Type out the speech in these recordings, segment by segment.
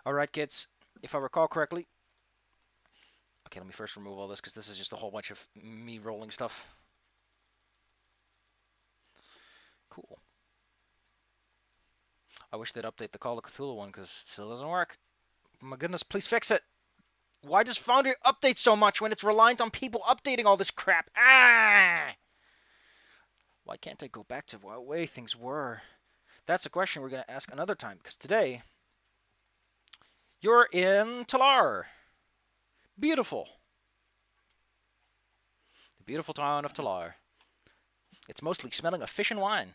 Alright, kids, if I recall correctly. Okay, let me first remove all this because this is just a whole bunch of me rolling stuff. Cool. I wish they'd update the Call of Cthulhu one because it still doesn't work. Oh my goodness, please fix it. Why does Foundry update so much when it's reliant on people updating all this crap? Ah! Why can't I go back to the way things were? That's a question we're going to ask another time because today you're in Talar. Beautiful. The beautiful town of Talar. It's mostly smelling of fish and wine.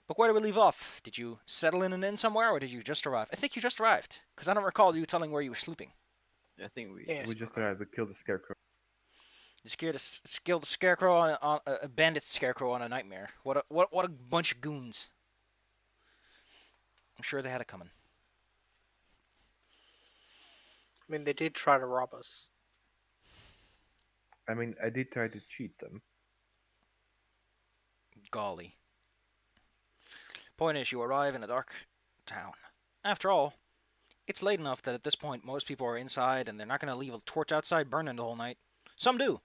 But where do we leave off? Did you settle in an inn somewhere, or did you just arrive? I think you just arrived, because I don't recall you telling where you were sleeping. I think we. Yeah. We just arrived. We killed the scarecrow. You skilled a scarecrow on a bandit scarecrow on a nightmare. What a bunch of goons. I'm sure they had it coming. I mean, they did try to rob us. I mean, I did try to cheat them. Golly. Point is, you arrive in a dark town. After all, it's late enough that at this point most people are inside and they're not going to leave a torch outside burning the whole night. Some do.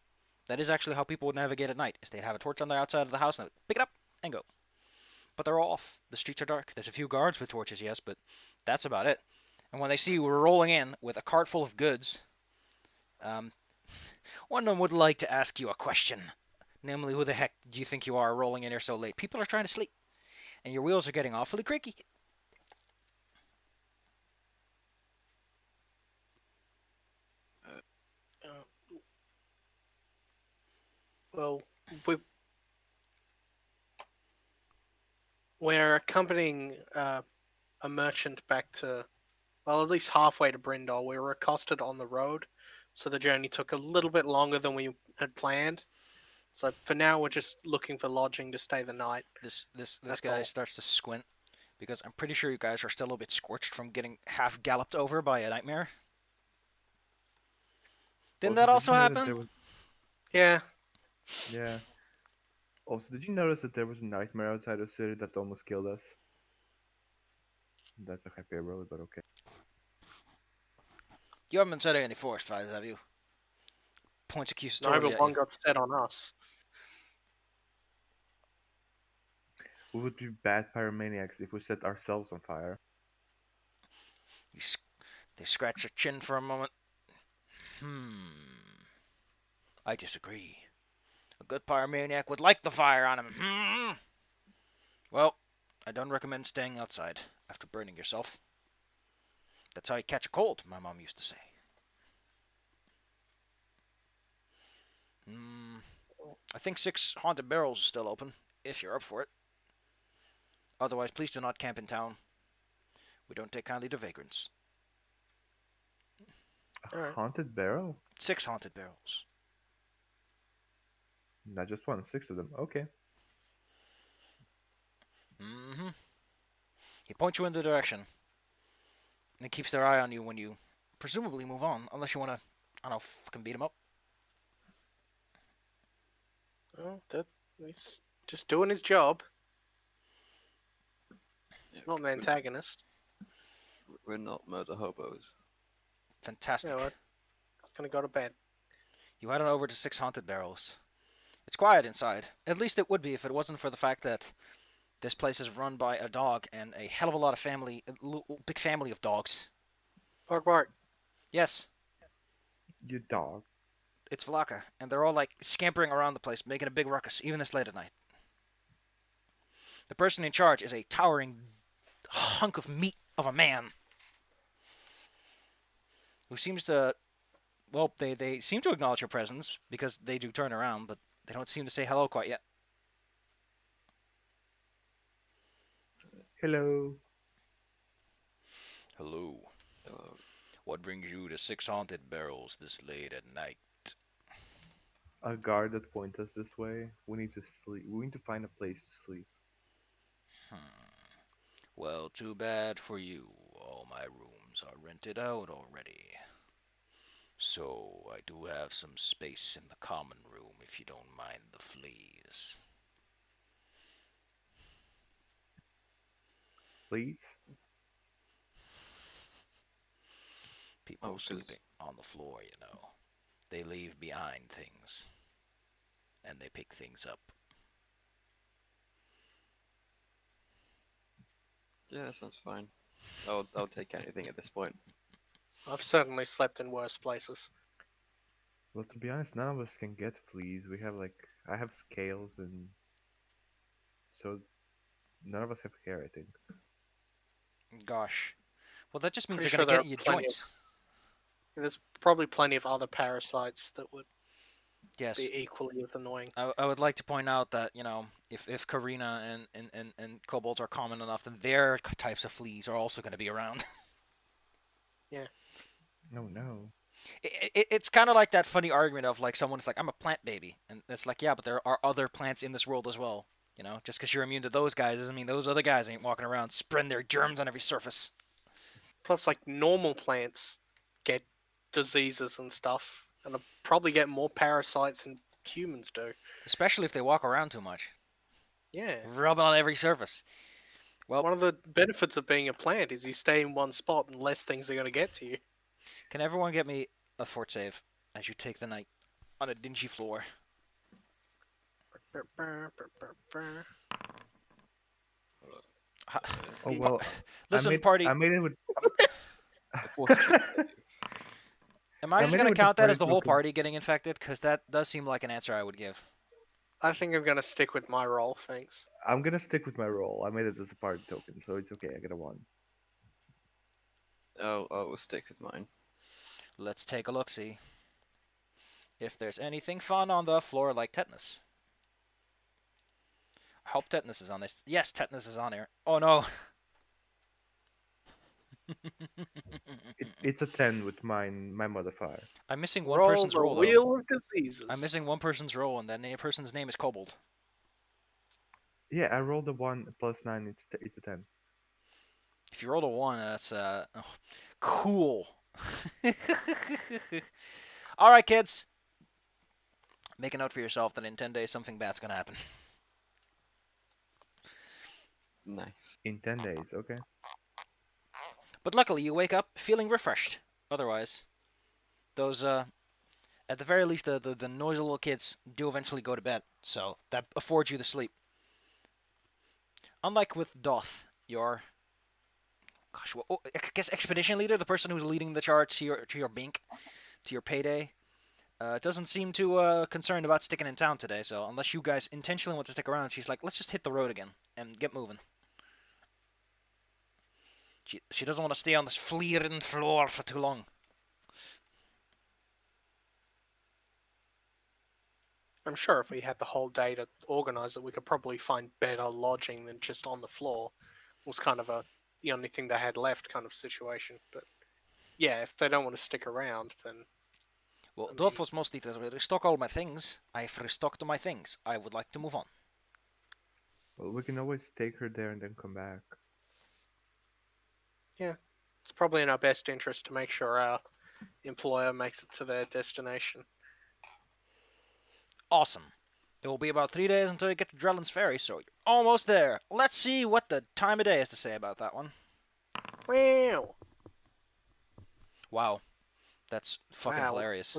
That is actually how people would navigate at night, is they'd have a torch on the outside of the house and they'd pick it up and go. But they're all off. The streets are dark. There's a few guards with torches, yes, but that's about it. And when they see we're rolling in with a cart full of goods, one of them would like to ask you a question. Namely, who the heck do you think you are rolling in here so late? People are trying to sleep. And your wheels are getting awfully creaky. Well, we're accompanying a merchant back to, well, at least halfway to Brindle. We were accosted on the road, so the journey took a little bit longer than we had planned. So for now, we're just looking for lodging to stay the night. This That's guy all. starts to squint because I'm pretty sure you guys are still a bit scorched from getting half galloped over by a nightmare. Didn't that also did you know that happen? there was... Yeah. Yeah. Also, did you notice that there was a nightmare outside the city that almost killed us? That's a happy road, but okay. You haven't been setting any forest fires, have you? Points No, accusatorily but at one you. got set on us. We would be bad pyromaniacs if we set ourselves on fire. They scratch their chin for a moment. I disagree. A good pyromaniac would like the fire on him. Well, I don't recommend staying outside after burning yourself. That's how you catch a cold, my mom used to say. I think 6 haunted barrels is still open, if you're up for it. Otherwise, please do not camp in town. We don't take kindly to vagrants. A Alright. haunted barrel? 6 haunted barrels. Not just one, 6 of them. Okay. He points you in the direction. And keeps their eye on you when you presumably move on, unless you want to, I don't know, fucking beat him up. Well, he's just doing his job. He's not an antagonist. We're not murder hobos. Fantastic. Yeah, it's gonna go to bed. You head on over to 6 haunted barrels. It's quiet inside. At least it would be if it wasn't for the fact that this place is run by a dog and a hell of a lot of family, big family of dogs. Bark, bark. Yes, You dog. it's Vlaka, and they're all like scampering around the place, making a big ruckus, even this late at night. The person in charge is a towering hunk of meat of a man who seems to, well, they seem to acknowledge your presence because they do turn around, but they don't seem to say hello quite yet. Hello. Hello. What brings you to 6 haunted barrels this late at night? A guard that points us this way. We need to sleep. We need to find a place to sleep. Well, too bad for you. All my rooms are rented out already. So, I do have some space in the common room if you don't mind the fleas. Please? People 'cause- sleeping on the floor, you know. They leave behind things. And they pick things up. Yeah, sounds fine. I'll take anything at this point. I've certainly slept in worse places. Well, to be honest, none of us can get fleas. We have I have scales, and so none of us have hair, I think. Gosh. Well, that just means Pretty they're sure gonna there get are in your plenty of. joints. There's probably plenty of other parasites that would Yes. be equally as annoying. I would like to point out that, you know, if Karina and kobolds are common enough, then their types of fleas are also going to be around. Oh no. It's kind of like that funny argument of, like, someone's like, I'm a plant baby. And it's like, yeah, but there are other plants in this world as well. You know, just because you're immune to those guys doesn't mean those other guys ain't walking around spreading their germs on every surface. Plus, like normal plants get diseases and stuff, and probably get more parasites than humans do. Especially if they walk around too much. Yeah. Rubbing on every surface. Well, One of the benefits of being a plant is you stay in one spot and less things are going to get to you. can everyone get me a fort save as you take the night on a dingy floor? Ha- Oh Yeah. well. Listen, party. I made it with. A fortitude save. Am I I just made it going to with the count that as party the whole token. party getting infected? Because that does seem like an answer I would give. I think I'm going to stick with my roll, thanks. I'm gonna stick with my roll. I made it as a party token, so it's okay. I get a 1. Oh, I will stick with mine. Let's take a look-see. If there's anything fun on the floor like tetanus. I hope tetanus is on this. Yes, tetanus is on here. Oh no. It's a 10 with my modifier. I'm missing one Roll person's the roll, though. wheel of diseases. I'm missing one person's roll, and that person's name is Kobold. Yeah, I rolled a 1 plus 9. It's a 10. If you rolled a 1, that's, cool. Alright, kids. Make a note for yourself that in 10 days something bad's gonna happen. Nice. In 10 days, okay. But luckily, you wake up feeling refreshed. Otherwise, those, at the very least, the noisy little kids do eventually go to bed, so that affords you the sleep. Unlike with Doth, your, gosh, I guess expedition leader, the person who's leading the charge to your bink, to your payday, doesn't seem too concerned about sticking in town today. So unless you guys intentionally want to stick around, she's like, let's just hit the road again and get moving. She doesn't want to stay on this flea-ridden floor for too long. I'm sure if we had the whole day to organize it, we could probably find better lodging than just on the floor. It was kind of the only thing they had left kind of situation. But yeah, if they don't want to stick around, then Well, I mean- Doth was mostly to restock all my things. I've restocked my things. I would like to move on. Well, we can always take her there and then come back. it's probably in our best interest to make sure our employer makes it to their destination. Awesome. It will be about 3 days until you get to Drellin's Ferry, so you're almost there. Let's see what the time of day has to say about that one. Wow! Wow. That's fucking Wow. hilarious.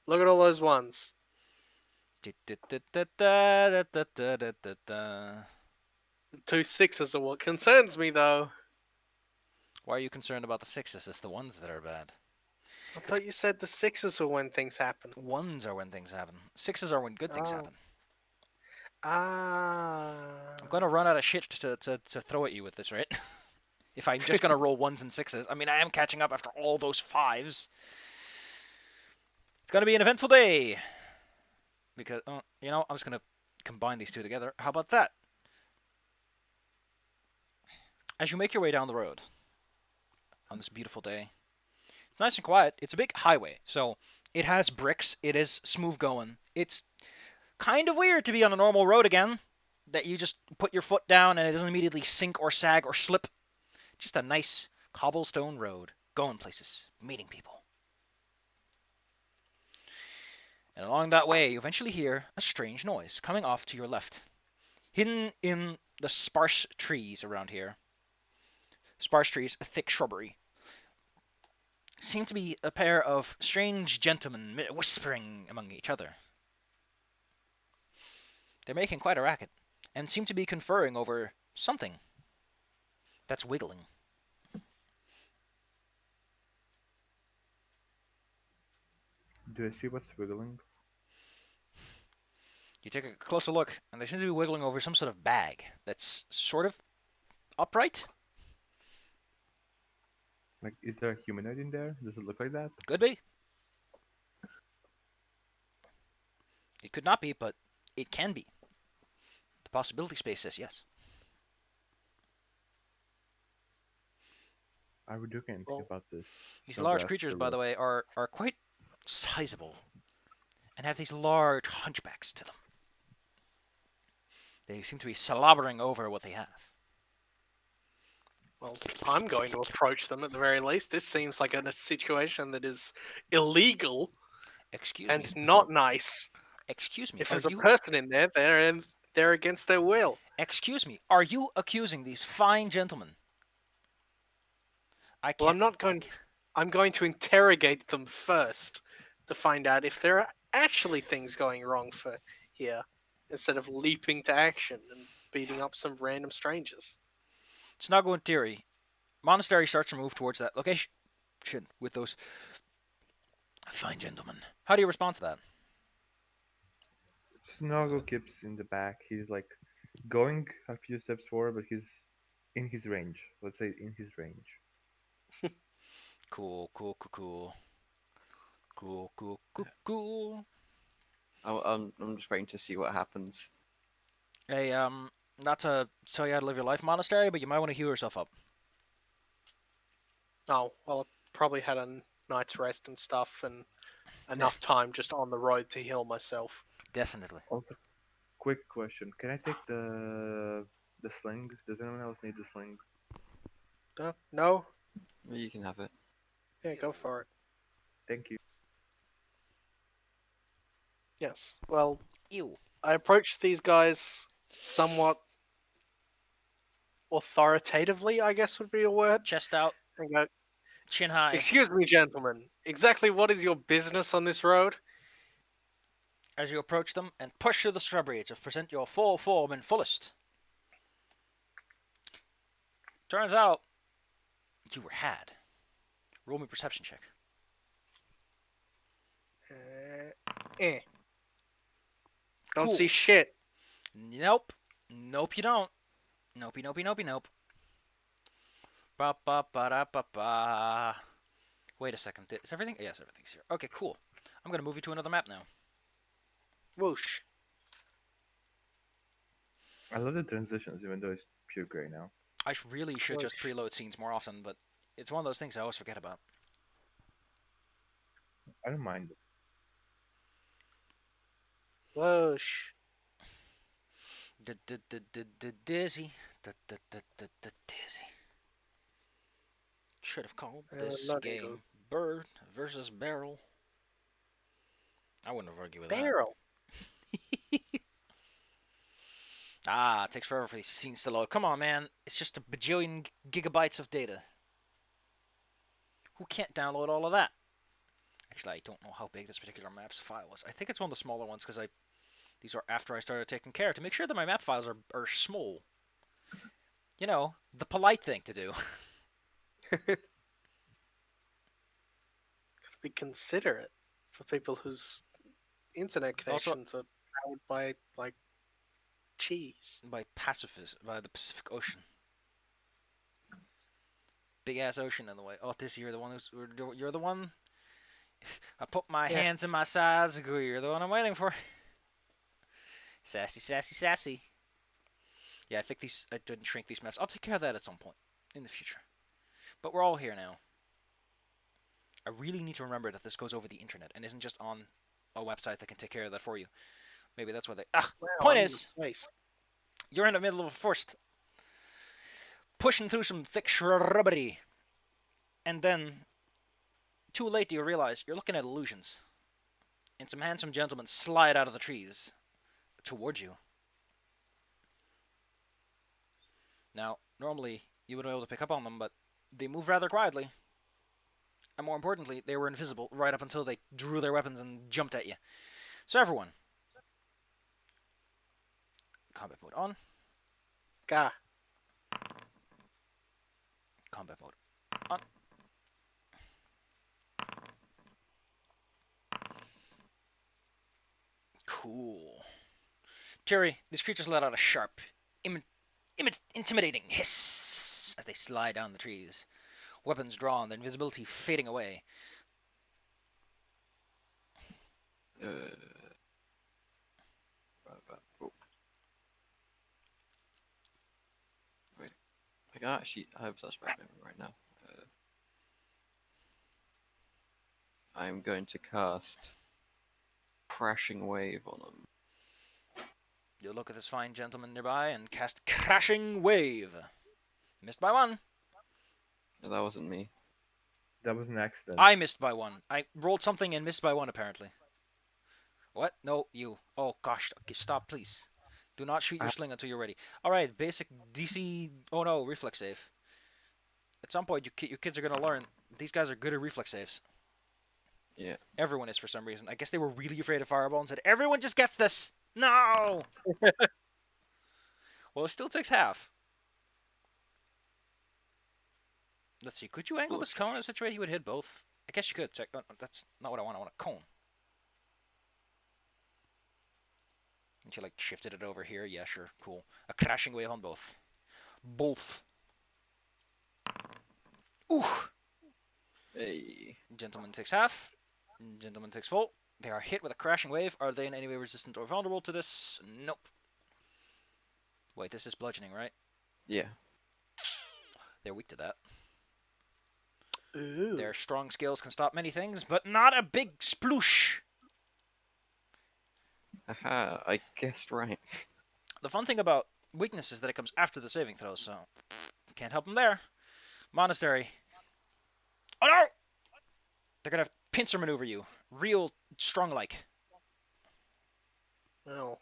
Look at all those ones. The 2 6s are what concerns me, though. Why are you concerned about the 6s? It's the ones that are bad. I thought you said the 6s are when things happen. 1s are when things happen. 6s are when good things Oh. happen. Ah. I'm gonna run out of shit to throw at you with this, right? If I'm just gonna roll 1s and 6s. I mean, I am catching up after all those 5s. It's gonna be an eventful day. Because, you know, I'm just gonna combine these two together. How about that? As you make your way down the road on this beautiful day, it's nice and quiet. It's a big highway, so it has bricks. It is smooth going. It's kind of weird to be on a normal road again, that you just put your foot down and it doesn't immediately sink or sag or slip. Just a nice cobblestone road, going places, meeting people. And along that way, you eventually hear a strange noise coming off to your left. Hidden in the sparse trees around here. Sparse trees, a thick shrubbery. seem to be a pair of strange gentlemen whispering among each other. They're making quite a racket, and seem to be conferring over something that's wiggling. Do I see what's wiggling? You take a closer look, and they seem to be wiggling over some sort of bag that's sort of upright. Like, is there a humanoid in there? Does it look like that? Could be. It could not be, but it can be. The possibility space says yes. I would do anything Well, about this. These large Snowgrass creatures, or by the what? way, are quite sizable and have these large hunchbacks to them. They seem to be slobbering over what they have. Well, I'm going to approach them at the very least. This seems like a situation that is illegal Excuse and me. not nice. Excuse me. If Are there's a you? person in there, they're against their will. Excuse me. Are you accusing these fine gentlemen? I Well, can't. I'm going to interrogate them first to find out if there are actually things going wrong for here, instead of leaping to action and beating up some random strangers. Snuggle in theory. Monastery starts to move towards that location with those fine gentlemen. How do you respond to that? Snuggle keeps in the back. He's like going a few steps forward, but he's in his range. Let's say in his range. Cool, cool, cool, cool. Cool, cool, cool, cool. I'm just waiting to see what happens. Hey, not to tell you how to live your life, Monastery, but you might want to heal yourself up. Oh, well, I probably had a night's rest and stuff, and enough time just on the road to heal myself. Definitely. Also, quick question: can I take the sling? Does anyone else need the sling? No? You can have it. Yeah, go for it. Thank you. Yes. Well, Ew. I approached these guys somewhat authoritatively, I guess would be a word. Chest out, And go, chin high. excuse me, gentlemen. Exactly what is your business on this road? As you approach them and push through the shrubbery to present your full form and fullest. Turns out, you were had. Roll me a perception check. Eh. Don't Cool. see shit. Nope. Nope, you don't. Nope, nope, nope, nope. Ba ba ba da ba ba. Wait a second. Is everything? Yes, everything's here. Okay, cool. I'm gonna move you to another map now. Whoosh. I love the transitions, even though it's pure gray now. I really should just Whoosh. preload scenes more often, but it's one of those things I always forget about. I don't mind it. Whoosh. Dizzy. Dizzy. Should have called this not game even. Bird versus Barrel. I wouldn't have argued with that. Barrel. Ah, it takes forever for these scenes to load. Come on, man. It's just a bajillion gigabytes of data. Who can't download all of that? Actually, I don't know how big this particular maps file was. I think it's one of the smaller ones because these are after I started taking care to make sure that my map files are small. You know, the polite thing to do. Be considerate for people whose internet Also- connections are powered by, like, cheese. by the Pacific Ocean. Big ass ocean in the way. Oh, this you're the one you're the one. I put my Yeah. hands in my sides and go, you're the one I'm waiting for. Sassy, sassy, sassy. Yeah, I think I didn't shrink these maps. I'll take care of that at some point in the future. But we're all here now. I really need to remember that this goes over the internet and isn't just on a website that can take care of that for you. Maybe that's what they. Wow, Point I'm is, in place. you're in the middle of a forest, pushing through some thick shrubbery, and then, too late do you realize you're looking at illusions, and some handsome gentlemen slide out of the trees towards you. Now, normally you would be able to pick up on them, but they move rather quietly. And more importantly, they were invisible right up until they drew their weapons and jumped at you. So everyone, combat mode on, Gah. combat mode on. Cool. Terry, these creatures let out a sharp, intimidating hiss as they slide down the trees. Weapons drawn, their invisibility fading away. Oh. Wait, I can actually. I have suspect memory right now. I'm going to cast Crashing Wave on them. You'll look at this fine gentleman nearby and cast Crashing Wave. Missed by one. No, that wasn't me. That was an accident. I missed by one. I rolled something and missed by one, apparently. What? No, you. Oh, gosh. Okay, stop, please. Do not shoot your sling until you're ready. Alright, basic DC... Oh, no, reflex save. At some point, your kids are going to learn these guys are good at reflex saves. Yeah. Everyone is for some reason. I guess they were really afraid of Fireball and said, everyone just gets this! No! Well, it still takes half. Let's see. Could you angle this cone in such a way he would hit both? I guess you could. Check. Oh, that's not what I want. I want a cone. And you like shifted it over here. Yeah, sure. Cool. A crashing wave on both. Both. Ooh. Hey. Gentleman takes half. Gentleman takes full. They are hit with a crashing wave. Are they in any way resistant or vulnerable to this? Nope. Wait, this is bludgeoning, right? Yeah. They're weak to that. Ooh. Their strong skills can stop many things, but not a big sploosh. Haha, I guessed right. The fun thing about weakness is that it comes after the saving throws, so can't help them there. Monastery. Oh no! They're gonna pincer maneuver you, real strong like. Oh.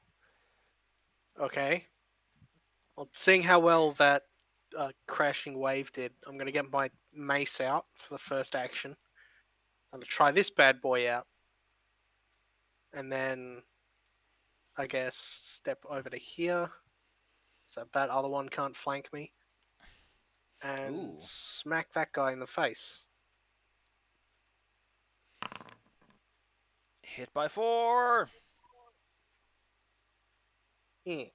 Okay. Well, seeing how well that crashing wave did, I'm going to get my mace out for the first action. I'm going to try this bad boy out. And then, I guess, step over to here. So that other one can't flank me. And Ooh. smack that guy in the face. Hit by 4. Yeah.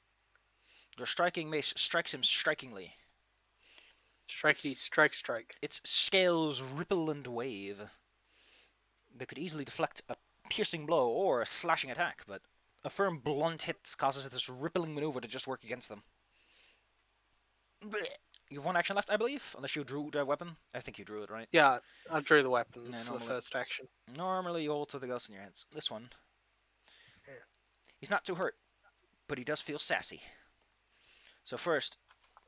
Your striking mace strikes him strikingly. Strikey, strike. Its scales ripple and wave. They could easily deflect a piercing blow or a slashing attack, but a firm blunt hit causes this rippling maneuver to just work against them. Blech. You have one action left, I believe, unless you drew a weapon. I think you drew it, right? Yeah, I drew the weapon Yeah, for the normally- first action. Normally you hold to the ghost in your hands. This one, Yeah. he's not too hurt, but he does feel sassy. So first,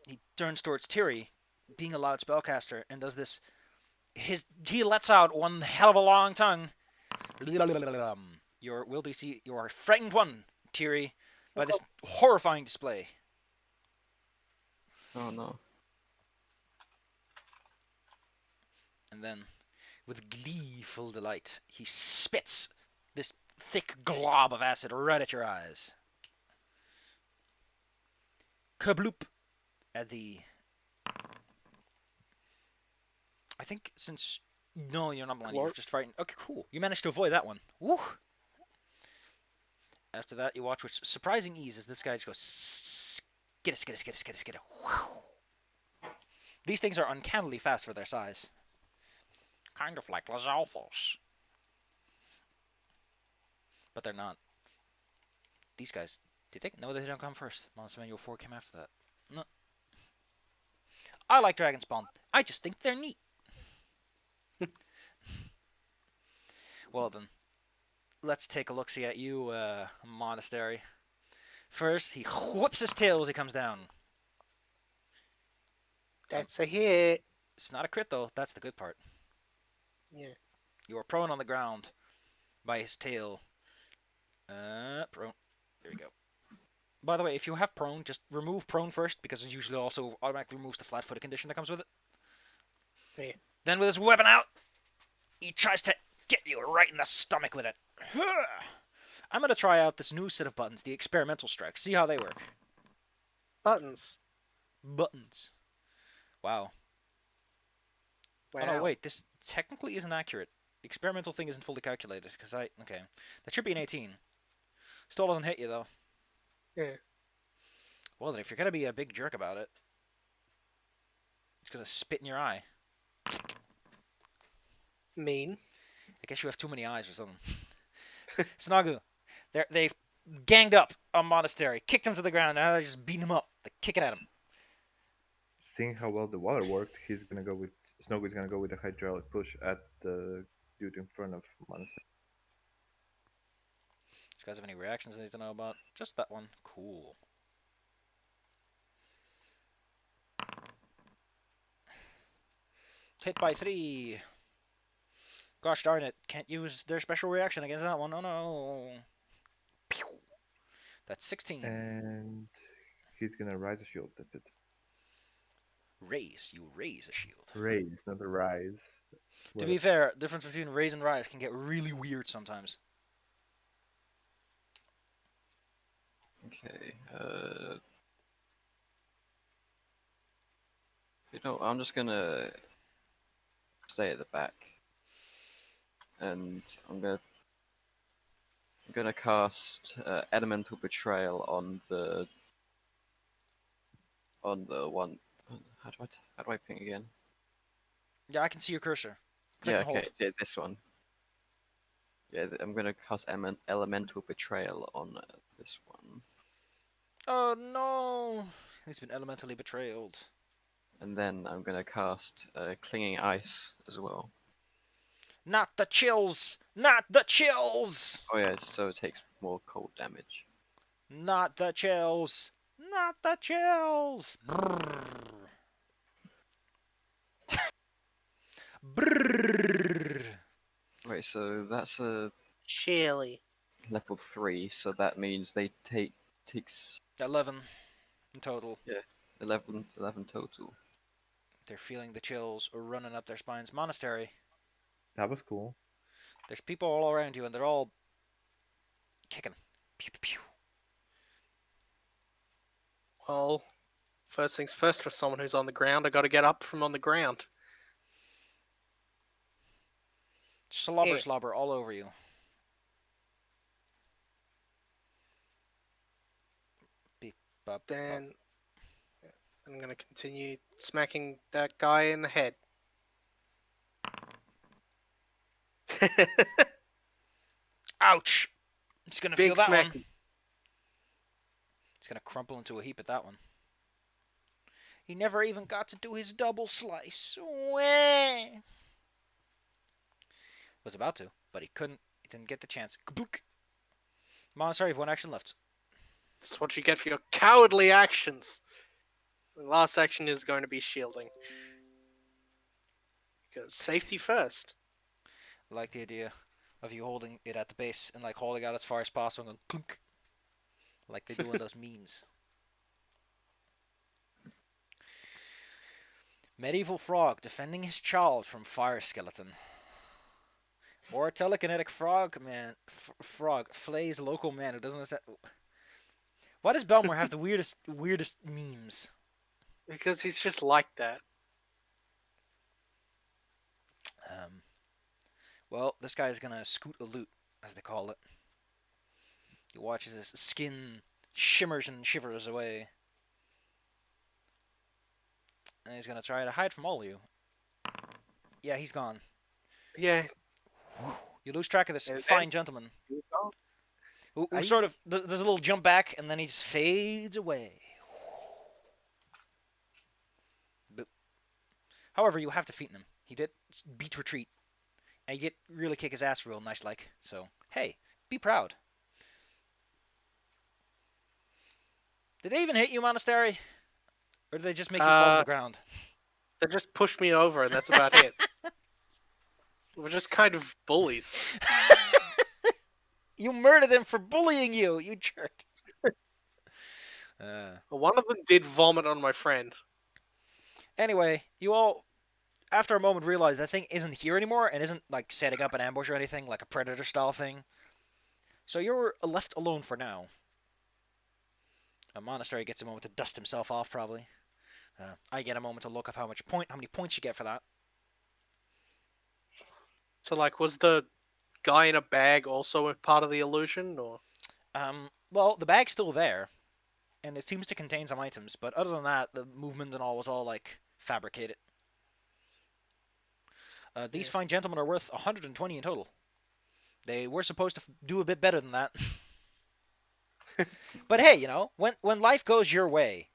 he turns towards Tiri, being a loud spellcaster, and does this. He lets out one hell of a long tongue. Your will DC, you are frightened one, Tiri, by this horrifying display. Oh no. And then, with gleeful delight, he spits this thick glob of acid right at your eyes. Kabloop at the... I think since... No, you're not blind. You're Glorp. just frightened. Okay, cool. You managed to avoid that one. Woo! After that, you watch with surprising ease as this guy just goes... Skidda, skidda, skidda, skidda, skidda. Whew. These things are uncannily fast for their size. Kind of like Lazalfos. But they're not. These guys... Did they? No, they didn't come first. Monster Manual 4 came after that. No. I like Dragon Spawn. I just think they're neat. Well then, let's take a look-see at you, Monastery. First, he whips his tail as he comes down. That's a hit. It's not a crit though, that's the good part. Yeah. You are prone on the ground by his tail. Prone. There you go. By the way, if you have prone, just remove prone first, because it usually also automatically removes the flat-footed condition that comes with it. Yeah. Then with his weapon out, He tries to get you right in the stomach with it. I'm gonna try out this new set of buttons, the experimental strike. See how they work. Buttons. Buttons. Wow. Wow. Oh no, wait. This technically isn't accurate. The experimental thing isn't fully calculated because okay. That should be an 18. Still doesn't hit you though. Yeah. Well, then if you're gonna be a big jerk about it, it's gonna spit in your eye. Mean. I guess you have too many eyes or something. Snagu, they've ganged up on Monastery, kicked him to the ground. Now they're just beating him up. They're kicking at him. Seeing how well the water worked, Snogu's gonna go with a hydraulic push at the dude in front of Monastery. Do you guys have any reactions I need to know about? Just that one. Cool. Hit by 3. Gosh darn it. Can't use their special reaction against that one. Oh no. Pew. That's 16. And he's gonna rise a shield, that's it. Raise. You raise a shield. Raise, not a rise. To be fair, the difference between raise and rise can get really weird sometimes. Okay. I'm just gonna stay at the back, and I'm gonna cast Elemental Betrayal on the one. How do I ping again? Yeah, I can see your cursor. Click Yeah, and hold. okay, yeah, this one. Yeah, I'm gonna cast Elemental Betrayal on this one, Oh no! He's been elementally betrayed. and then I'm gonna cast Clinging Ice as well. Not the chills! Not the chills! Oh yeah, so it takes more cold damage. Not the chills! Not the chills! Brrr. Brrr. Right, so that's a Chili. level 3, so that means they takes 11 in total. 11 total. They're feeling the chills running up their spines. Monastery. That was cool. There's people all around you and they're all kicking. Pew, pew, pew. Well, first things first, for someone who's on the ground, I got to get up from on the ground. Slobber, Yeah. slobber all over you. Beep, bop, bop. Then I'm gonna continue smacking that guy in the head. Ouch! It's gonna feel Big that smack. one. It's gonna crumple into a heap at that one. He never even got to do his double slice. Wah. Was about to, but he couldn't. He didn't get the chance. Kabook! Monastery have 1 action left. That's what you get for your cowardly actions. The last action is going to be shielding. Because safety first. I like the idea of you holding it at the base and like holding out as far as possible and going clunk, like they do in those memes. Medieval frog defending his child from fire skeleton. Or a telekinetic frog man, frog flays local man who doesn't understand. Why does Belmore have the weirdest memes? Because he's just like that. Well, this guy is gonna scoot a loot, as they call it. He watches his skin shimmers and shivers away. And he's gonna try to hide from all of you. Yeah, he's gone. Yeah. You lose track of this And fine gentleman. Who I- sort of, there's a little jump back, and then he just fades away. Boop. However, you have defeated him. He did beat retreat. And you did really kick his ass real nice like. So, hey, be proud. Did they even hit you, Monastery? Or did they just make you fall on the ground? They just pushed me over and that's about it. We're just kind of bullies. You murdered them for bullying you, you jerk. One of them did vomit on my friend. Anyway, you all after a moment realize that thing isn't here anymore and isn't like setting up an ambush or anything like a predator style thing. So you're left alone for now. A monastery gets a moment to dust himself off probably. I get a moment to look up how many points you get for that. So, like, was the guy in a bag also a part of the illusion, or? Well, the bag's still there, and it seems to contain some items, but other than that, the movement and all was all like fabricated. These Yeah. fine gentlemen are worth 120 in total. They were supposed to do a bit better than that. But hey, when life goes your way,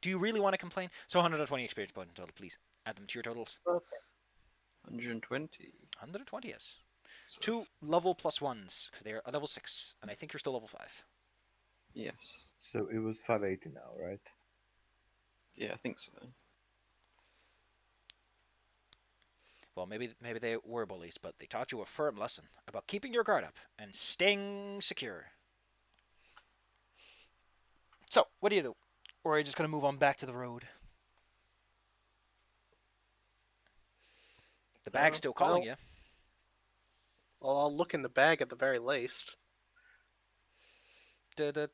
do you really want to complain? So 120 experience points in total, please. Add them to your totals. Okay. 120. 120, yes. So, 2 level plus 1s, because they're level 6, and I think you're still level 5. yes. So it was 580 now, right? Yeah, I think so. Well, maybe they were bullies, but they taught you a firm lesson about keeping your guard up and staying secure. So, what do you do? Or are you just going to move on back to the road? The bag's still calling you. Well, I'll look in the bag at the very least. Why do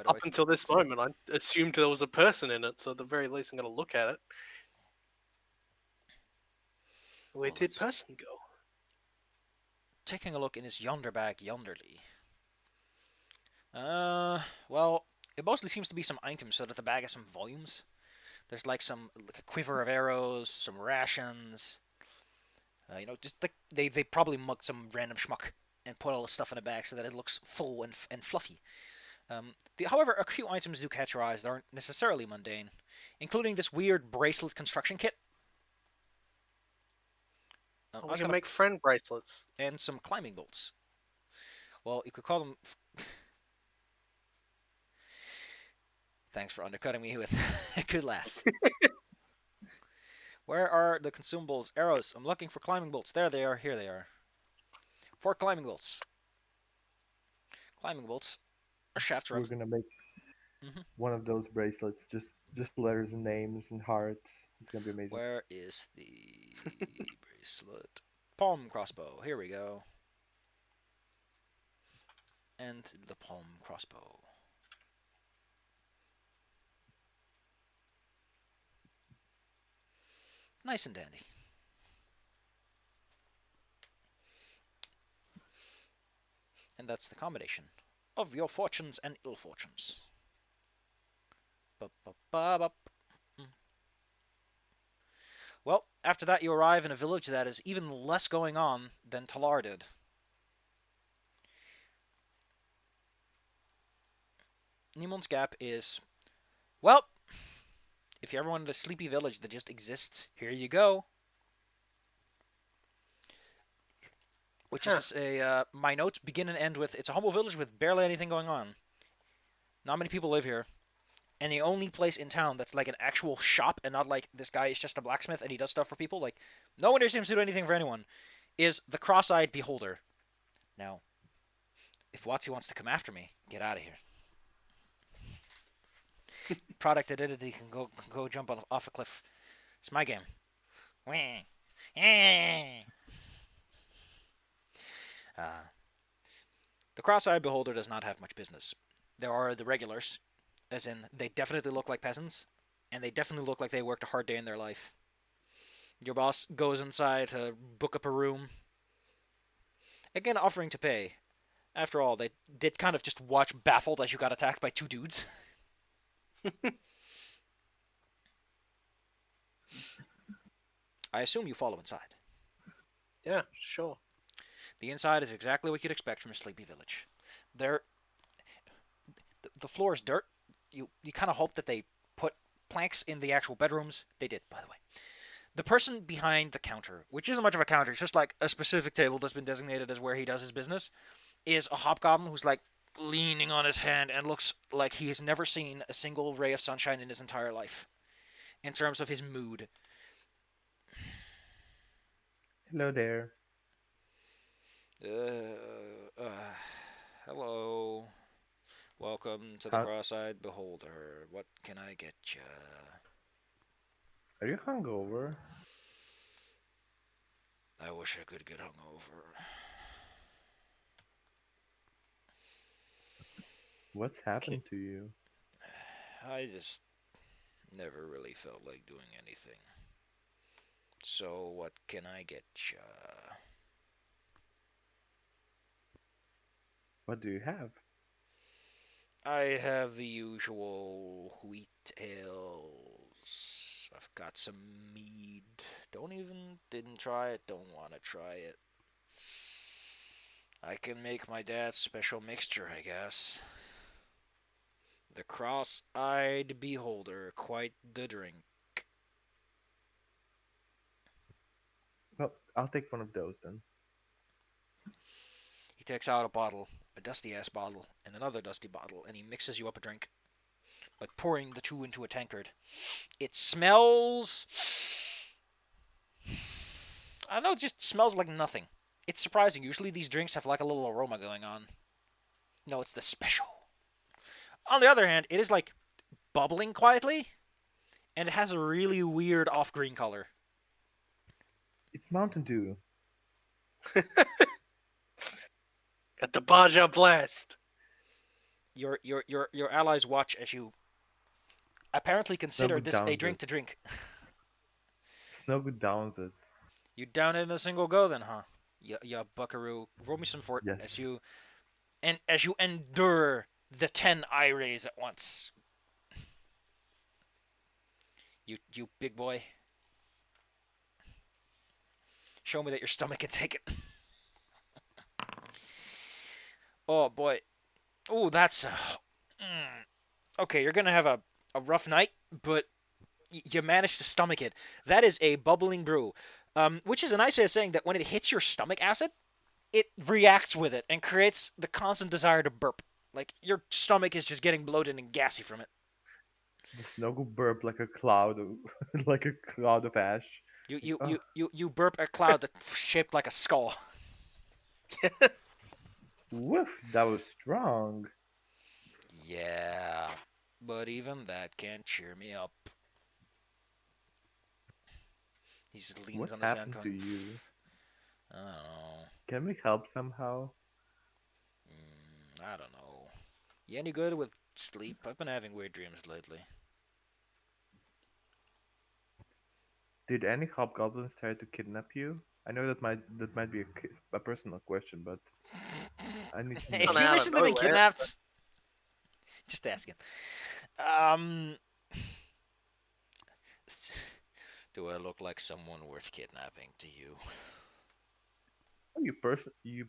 Up I... until this moment, I assumed there was a person in it, so at the very least, I'm going to look at it. Where Well, did let's- person go? Taking a look in his yonder bag yonderly. Well, it mostly seems to be some items so that the bag has some volumes. There's like a quiver of arrows, some rations. Just they probably mugged some random schmuck and put all the stuff in a bag so that it looks full and fluffy. However, a few items do catch your eyes that aren't necessarily mundane, including this weird bracelet construction kit. I We was can gonna make friend bracelets. and some climbing bolts. Well, you could call them. Thanks for undercutting me with a good laugh. Where are the consumables? Arrows. I'm looking for climbing bolts. There they are. Here they are. 4 climbing bolts. Climbing bolts are shaft We're ropes. gonna make Mhm. one of those bracelets, just letters and names and hearts. It's gonna be amazing. Where is the bracelet? Palm crossbow. Here we go. And the palm crossbow. Nice and dandy. And that's the combination of your fortunes and ill fortunes. Ba-ba-ba-ba. Well, after that, you arrive in a village that is even less going on than Talar did. Nemon's Gap is, well, if you ever wanted a sleepy village that just exists, here you go. Which is to say, my notes begin and end with, it's a humble village with barely anything going on. Not many people live here. And the only place in town that's like an actual shop and not like this guy is just a blacksmith and he does stuff for people, like, no one here seems to do anything for anyone, is the cross-eyed beholder. Now, if Watsy wants to come after me, get out of here. Product identity can go jump off a cliff. It's my game. The cross-eyed beholder does not have much business. There are the regulars, as in they definitely look like peasants, and they definitely look like they worked a hard day in their life. Your boss goes inside to book up a room, again offering to pay. After all, they did kind of just watch baffled as you got attacked by 2 dudes. I assume you follow inside. Yeah, sure. The inside is exactly what you'd expect from a sleepy village. The floor is dirt. You kind of hope that they put planks in the actual bedrooms. They did, by the way. The person behind the counter, which isn't much of a counter, it's just like a specific table that's been designated as where he does his business, is a hobgoblin who's like leaning on his hand and looks like he has never seen a single ray of sunshine in his entire life. In terms of his mood. Hello there. Hello. Welcome to the How Cross-Eyed Beholder. What can I get you? Are you hungover? I wish I could get hungover. What's happened to you? I just never really felt like doing anything. So what can I get ya? What do you have? I have the usual wheat ales. I've got some mead. Didn't try it, don't want to try it. I can make my dad's special mixture, I guess. The cross-eyed beholder, quite the drink. Well, I'll take one of those then. He takes out a bottle, a dusty-ass bottle, and another dusty bottle, and he mixes you up a drink by pouring the two into a tankard. It smells... I don't know, it just smells like nothing. It's surprising. Usually these drinks have like a little aroma going on. No, it's the special. On the other hand, it is like bubbling quietly, and it has a really weird off-green color. It's Mountain Dew. Got the Baja Blast. Your allies watch as you apparently consider Snogo this a downs drink it. to drink. Snogo downs it. You down it in a single go, then, huh? Ya buckaroo. Roll me some fort Yes. as you endure the 10 eye rays at once. You big boy. Show me that your stomach can take it. Oh boy. Oh, that's okay. You're gonna have a rough night, but you managed to stomach it. That is a bubbling brew, which is a nice way of saying that when it hits your stomach acid, it reacts with it and creates the constant desire to burp. Like your stomach is just getting bloated and gassy from it. The Snogo burp like a cloud of like a cloud of ash. You burp a cloud that's shaped like a skull. Woof, that was strong. Yeah, but even that can't cheer me up. He just leans What's on the sand happened to cone. you? I don't know. Can we help somehow? I don't know. You any good with sleep? I've been having weird dreams lately. Did any hobgoblins try to kidnap you? I know that might be a personal question, but I need to Have Come know. you out of recently been nowhere. kidnapped? Just asking. Do I look like someone worth kidnapping to you? Oh, you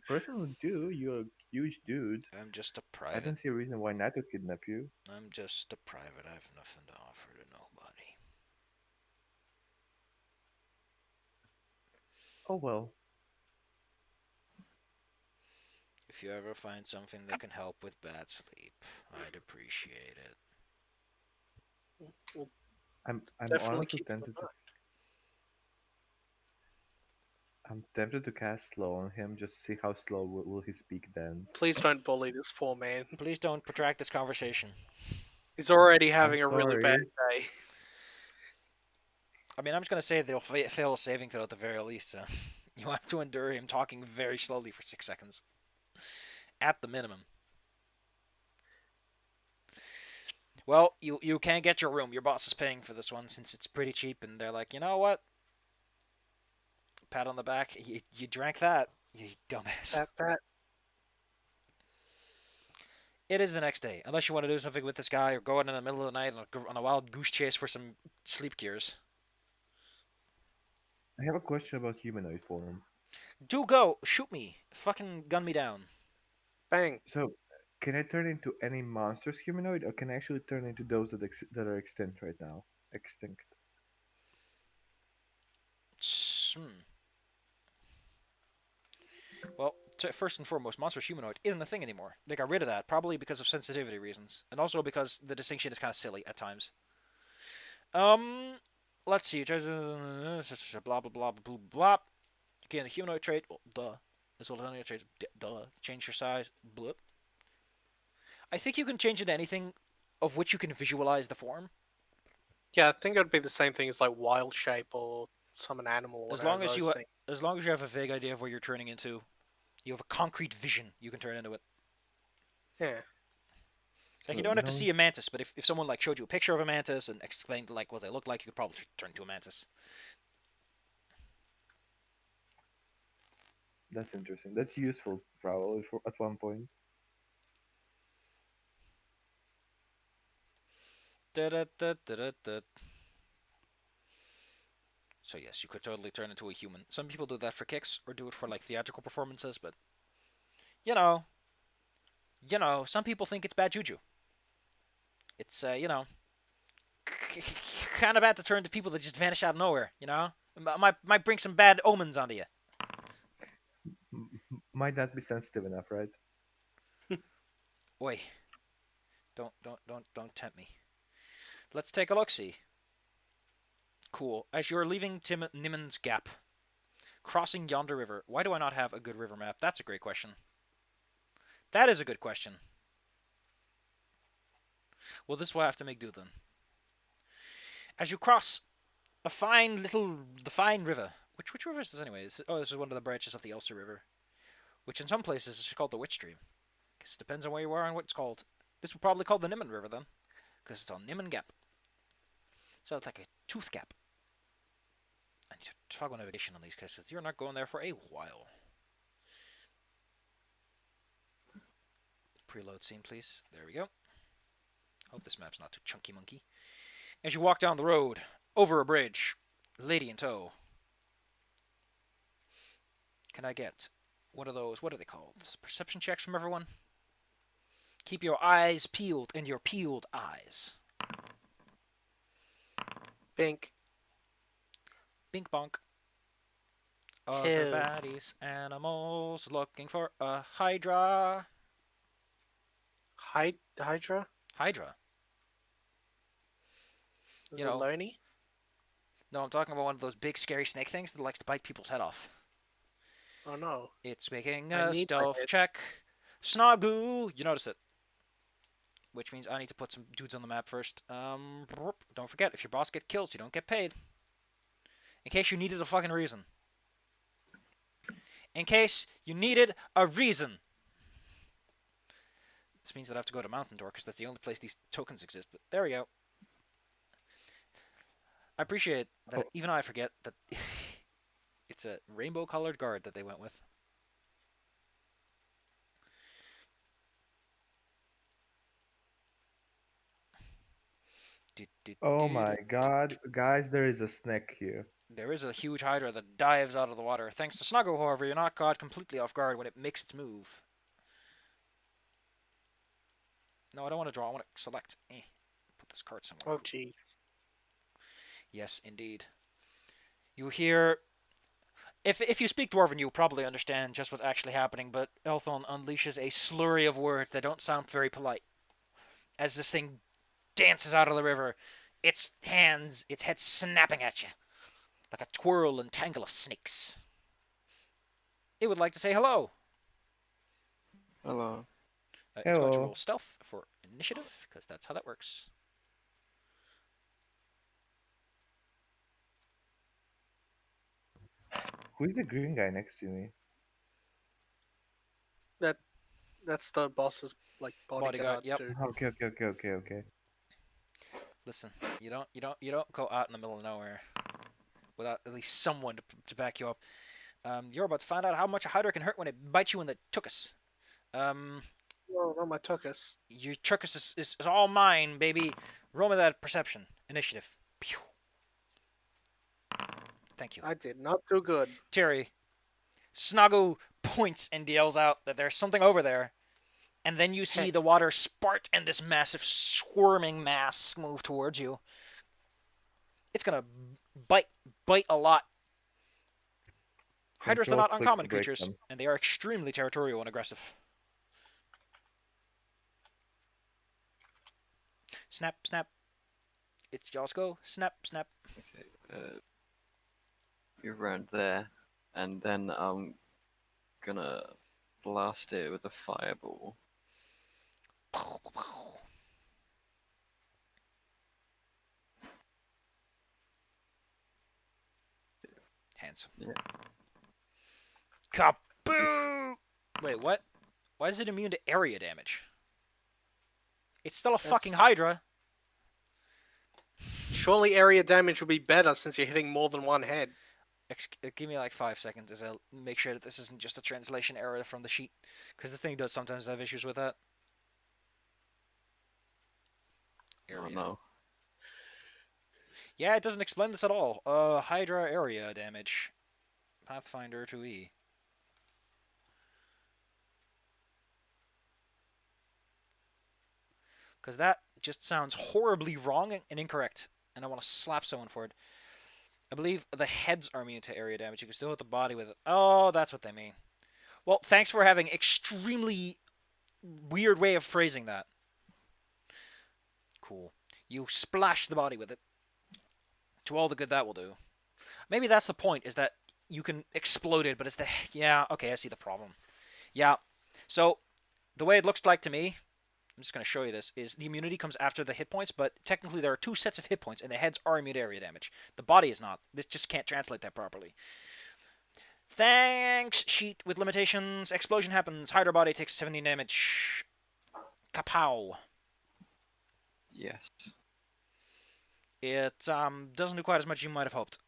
personally do. You're a huge dude. I'm just a I private. don't see a reason why not to kidnap you. I'm just a private. I have nothing to offer to nobody. Oh well. If you ever find something that can help with bad sleep, I'd appreciate it. We'll I'm definitely honestly keep it in tempted to mind. I'm tempted to cast slow on him just to see how slow will he speak then. Please don't bully this poor man. Please don't protract this conversation. He's already I'm having a really bad sorry. day. I mean, I'm just gonna say they'll fail a saving throw at the very least. So you have to endure him talking very slowly for 6 seconds, at the minimum. Well, you can't get your room. Your boss is paying for this one since it's pretty cheap, and they're like, you know what? Pat on the back. You drank that, you dumbass. That It is the next day. Unless you want to do something with this guy or go out in the middle of the night on a wild goose chase for some sleep cures. I have a question about humanoid form. Do go. Shoot me. Fucking gun me down. bang. So, can I turn into any monster's humanoid, or can I actually turn into those that are extinct right now? Extinct. Well, first and foremost, monstrous humanoid isn't a thing anymore. They got rid of that, probably because of sensitivity reasons, and also because the distinction is kind of silly at times. Let's see. Blah blah blah blah blah blah. Okay, the humanoid trait. Well, duh. This will humanoid trait. Duh. Change your size. Blip. I think you can change it to anything of which you can visualize the form. Yeah, I think it'd be the same thing as like wild shape or summon animal or As whatever long as those you things. as long as you have a vague idea of what you're turning into, you have a concrete vision, you can turn into it. Yeah. Like So you don't you have to know, see a mantis, but if someone like showed you a picture of a mantis and explained like what they look like, you could probably turn into a mantis. that's interesting. That's useful, probably for at one point. Da-da-da-da-da-da. So yes, you could totally turn into a human. Some people do that for kicks or do it for like theatrical performances, but you know, some people think it's bad juju. It's kind of bad to turn to people that just vanish out of nowhere. Might bring some bad omens onto you. Might not be sensitive enough, right? Oi, don't tempt me. Let's take a look. See. Cool. As you're leaving Niman's Gap, crossing yonder river. Why do I not have a good river map? That's a great question. That is a good question. Well, this is what I have to make do then. As you cross the fine river. Which river is this anyway? This is one of the branches of the Ulster River, which in some places is called the Witch Stream. Guess it depends on where you are and what it's called. This would probably call the Nimmen River then, because it's on Nimmen Gap. So it's like a tooth gap. I need to toggle navigation on these cases. You're not going there for a while. Preload scene, please. There we go. Hope this map's not too chunky monkey. As you walk down the road, over a bridge, lady in tow. Can I get one of those, what are they called? Perception checks from everyone? Keep your eyes peeled and your peeled eyes. Bink. Bink bonk. Other 2. baddies, animals looking for a Hydra. Hydra? Hydra. Is You it know, Loney? no, I'm talking about one of those big scary snake things that likes to bite people's head off. Oh no. It's making I a need my stealth head. check. Snogoo! You notice it. Which means I need to put some dudes on the map first. Don't forget, if your boss gets killed, you don't get paid. In case you needed a fucking reason. In case you needed a reason. This means that I have to go to Mountain Door, because that's the only place these tokens exist. But there we go. I appreciate that Oh. even I forget that it's a rainbow-colored guard that they went with. Oh my god, guys, there is a snake here. There is a huge hydra that dives out of the water. Thanks to Snuggle, however, you're not caught completely off guard when it makes its move. No, I don't want to draw. I want to select. Put this card somewhere. Oh Cool. jeez. Yes, indeed. You hear... If you speak Dwarven, you'll probably understand just what's actually happening, but Elthon unleashes a slurry of words that don't sound very polite. As this thing dances out of the river, its head snapping at you, like a twirl and tangle of snakes. It would like to say hello. Hello. It's going to Hello. roll stealth for initiative, because that's how that works. Who's the green guy next to me? That's the boss's like bodyguard, Yep. dude. Okay. Listen, you don't go out in the middle of nowhere without at least someone to back you up. You're about to find out how much a Hydra can hurt when it bites you in the tuchus. No, not my tuchus. Your tuchus is all mine, baby. Roll me that perception initiative. Pew. Thank you, I did not do good. Terry. Snoggo points and yells out that there's something over there, and then you see Hey. the water spart and this massive squirming mass move towards you. It's gonna bite a lot. Hydras are not Control-click uncommon to break creatures, them. and they are extremely territorial and aggressive. Snap, snap. It's jaws go. Snap, snap. Okay. Move around there, and then I'm gonna blast it with a fireball. points. Yeah. Kaboo! Wait, what? Why is it immune to area damage? It's still a fucking Hydra. Surely area damage would be better since you're hitting more than one head. Give me like 5 seconds as I make sure that this isn't just a translation error from the sheet, because the thing does sometimes have issues with that. Oh Area. no. Yeah, it doesn't explain this at all. Hydra area damage. Pathfinder 2E. Because that just sounds horribly wrong and incorrect, and I want to slap someone for it. I believe the heads are immune to area damage. You can still hit the body with it. Oh, that's what they mean. Well, thanks for having extremely weird way of phrasing that. Cool. You splash the body with it. To all the good that will do. Maybe that's the point, is that you can explode it, but it's the... Yeah, okay, I see the problem. Yeah. So, the way it looks like to me, I'm just going to show you this, is the immunity comes after the hit points, but technically there are 2 sets of hit points, and the heads are immune to area damage. The body is not. This just can't translate that properly. Thanks, sheet with limitations. Explosion happens. Hydra body takes 17 damage. Kapow. Yes. It doesn't do quite as much as you might have hoped.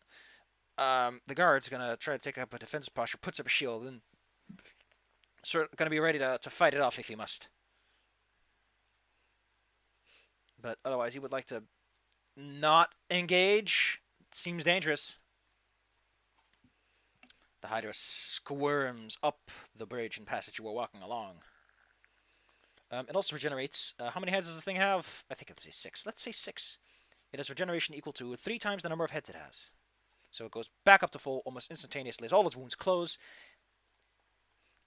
The guard's going to try to take up a defensive posture, puts up a shield, and sort of going to be ready to fight it off if he must. But otherwise, he would like to not engage. It seems dangerous. The Hydra squirms up the bridge and passage you were walking along. It also regenerates. How many heads does this thing have? I think let's say 6. Let's say 6. It has regeneration equal to 3 times the number of heads it has. So it goes back up to full almost instantaneously as all its wounds close.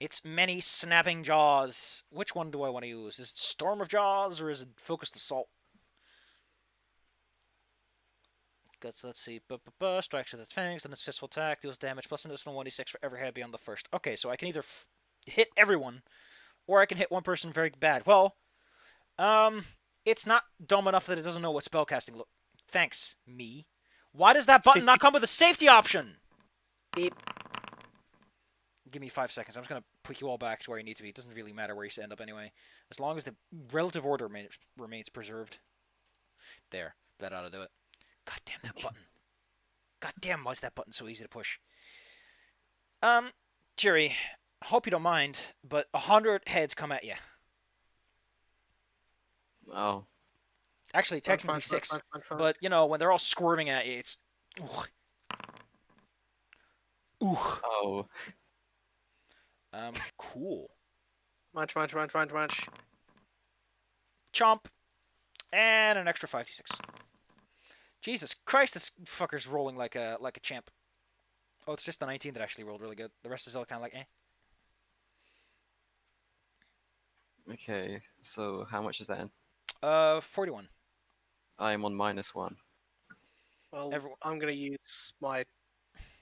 Its many snapping jaws. Which one do I want to use? Is it Storm of Jaws or is it Focused Assault? Let's see. Strikes with its fangs, then a successful attack, deals damage plus an additional 1d6 for every head beyond the first. Okay, so I can either hit everyone, or I can hit one person very bad. Well, it's not dumb enough that it doesn't know what spellcasting look. Thanks, me. Why does that button not come with a safety option? Beep. Give me 5 seconds. I'm just gonna put you all back to where you need to be. It doesn't really matter where you end up anyway, as long as the relative order remains preserved. There, that ought to do it. God damn that button. God damn, why is that button so easy to push? Jerry, I hope you don't mind, but 100 heads come at you. Oh. Actually, technically 6. Fine. But, you know, when they're all squirming at you, it's... Ooh. Oh. Cool. Munch. Chomp. And an extra 5d6. Jesus Christ, this fucker's rolling like a champ. Oh, it's just the 19 that actually rolled really good. The rest is all kind of like, eh. Okay, so how much is that? 41. I am on -1. Well, I'm going to use my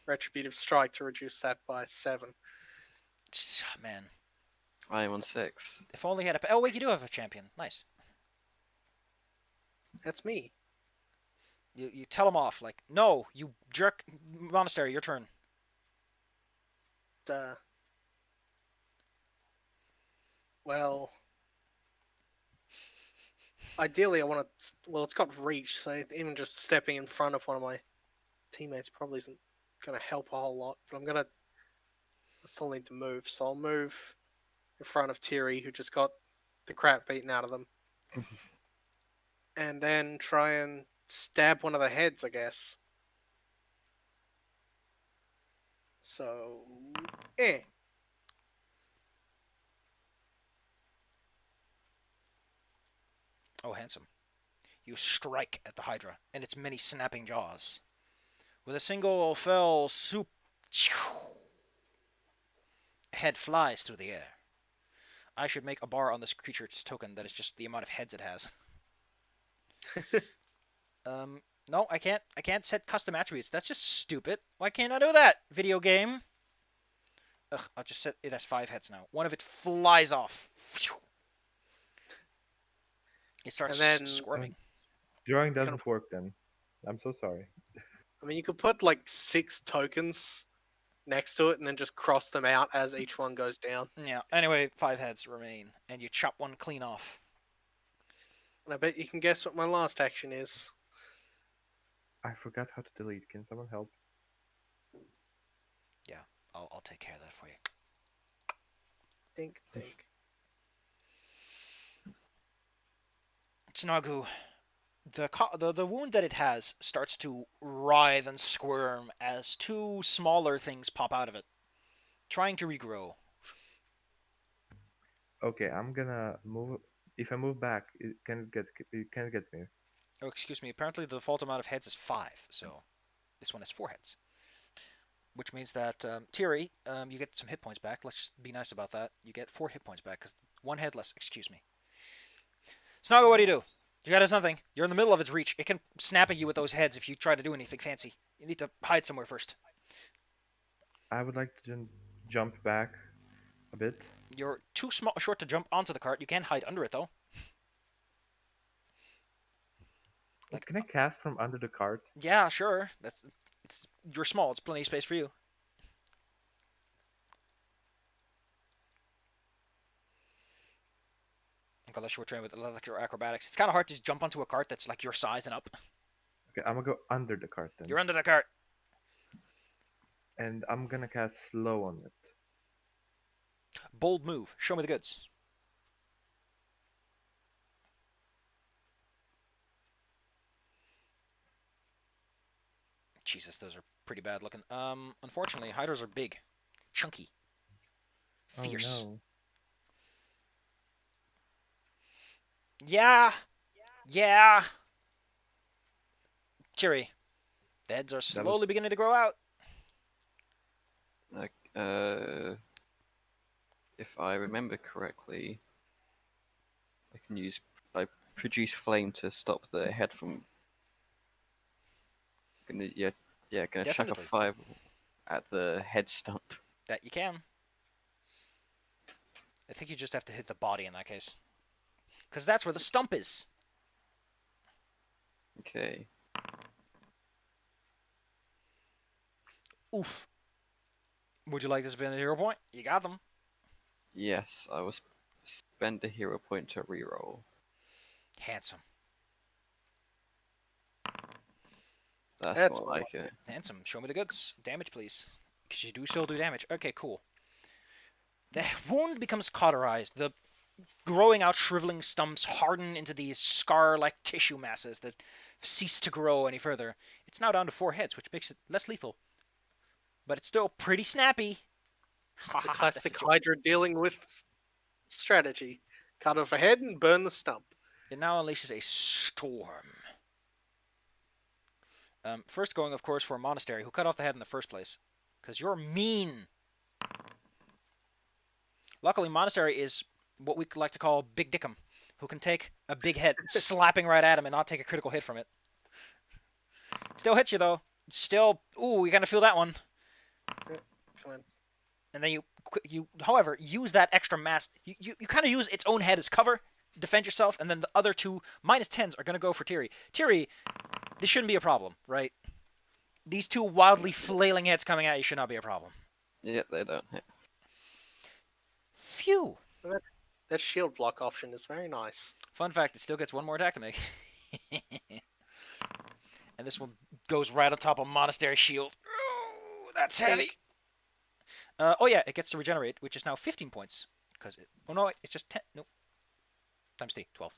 Retributive Strike to reduce that by 7. Man. I am on 6. If only had a... Oh, wait, you do have a champion. Nice. That's me. You tell him off, like, no, you jerk. Monastery, your turn. Well, ideally I want to... Well, it's got reach, so even just stepping in front of one of my teammates probably isn't going to help a whole lot. But I still need to move, so I'll move in front of Thierry, who just got the crap beaten out of them. And then try and stab one of the heads, I guess. So, Oh, handsome. You strike at the Hydra and its many snapping jaws. With a single fell swoop, head flies through the air. I should make a bar on this creature's token that is just the amount of heads it has. No, I can't. I can't set custom attributes. That's just stupid. Why can't I do that? Video game. Ugh, I'll just set it as 5 heads now. One of it flies off. It starts And then- squirming. Drawing doesn't work then. I'm so sorry. I mean, you could put like 6 tokens next to it and then just cross them out as each one goes down. Yeah. Anyway, 5 heads remain, and you chop one clean off. And I bet you can guess what my last action is. I forgot how to delete. Can someone help? I'll take care of that for you. Think, think. Snagu, the wound that it has starts to writhe and squirm as 2 smaller things pop out of it, trying to regrow. Okay, I'm gonna move. If I move back, it can get me. Oh, excuse me. Apparently, the default amount of heads is 5, so this one has 4 heads. Which means that, Tiri, you get some hit points back. Let's just be nice about that. You get 4 hit points back, because 1 head less. Excuse me. Snuggle, what do? You gotta do something. You're in the middle of its reach. It can snap at you with those heads if you try to do anything fancy. You need to hide somewhere first. I would like to jump back a bit. You're too short to jump onto the cart. You can hide under it, though. Like- Can I cast from under the cart? Yeah, sure. You're small. It's plenty of space for you. Unless you were trained with electro acrobatics. It's kind of hard to just jump onto a cart that's like your size and up. Okay, I'm gonna go under the cart then. You're under the cart. And I'm gonna cast slow on it. Bold move. Show me the goods. Jesus, those are pretty bad looking. Unfortunately, hydras are big, chunky, fierce. Oh no. Yeah. Cheery. The heads are slowly beginning to grow out. Like, if I remember correctly, I produce flame to stop the head from. Gonna chuck a Definitely. 5 at the head stump. That you can. I think you just have to hit the body in that case. Because that's where the stump is. Okay. Oof. Would you like to spend a hero point? You got them. Yes, I will spend a hero point to reroll. Handsome. That's more like it. Handsome. Show me the goods. Damage, please. Because you do still do damage. Okay, cool. The wound becomes cauterized. The growing out, shriveling stumps harden into these scar-like tissue masses that cease to grow any further. It's now down to 4 heads, which makes it less lethal. But it's still pretty snappy. The classic Hydra dealing with strategy. Cut off a head and burn the stump. It now unleashes a storm. First going, of course, for a monastery who cut off the head in the first place. Because you're mean. Luckily, monastery is what we like to call Big Dickum, who can take a big head slapping right at him and not take a critical hit from it. Still hits you, though. Still, ooh, you're going to feel that one. Come on. And then you, however, use that extra mass. You kind of use its own head as cover, defend yourself, and then the other 2 -10s are going to go for Tiri. Tiri, this shouldn't be a problem, right? These 2 wildly flailing heads coming at you should not be a problem. Yeah, they don't hit. Phew. That shield block option is very nice. Fun fact, it still gets 1 more attack to make. And this one goes right on top of Monastery Shield. Oh, that's heavy. Oh yeah, it gets to regenerate, which is now 15 points. Oh no, it's just 10. Nope. Times 3, 12.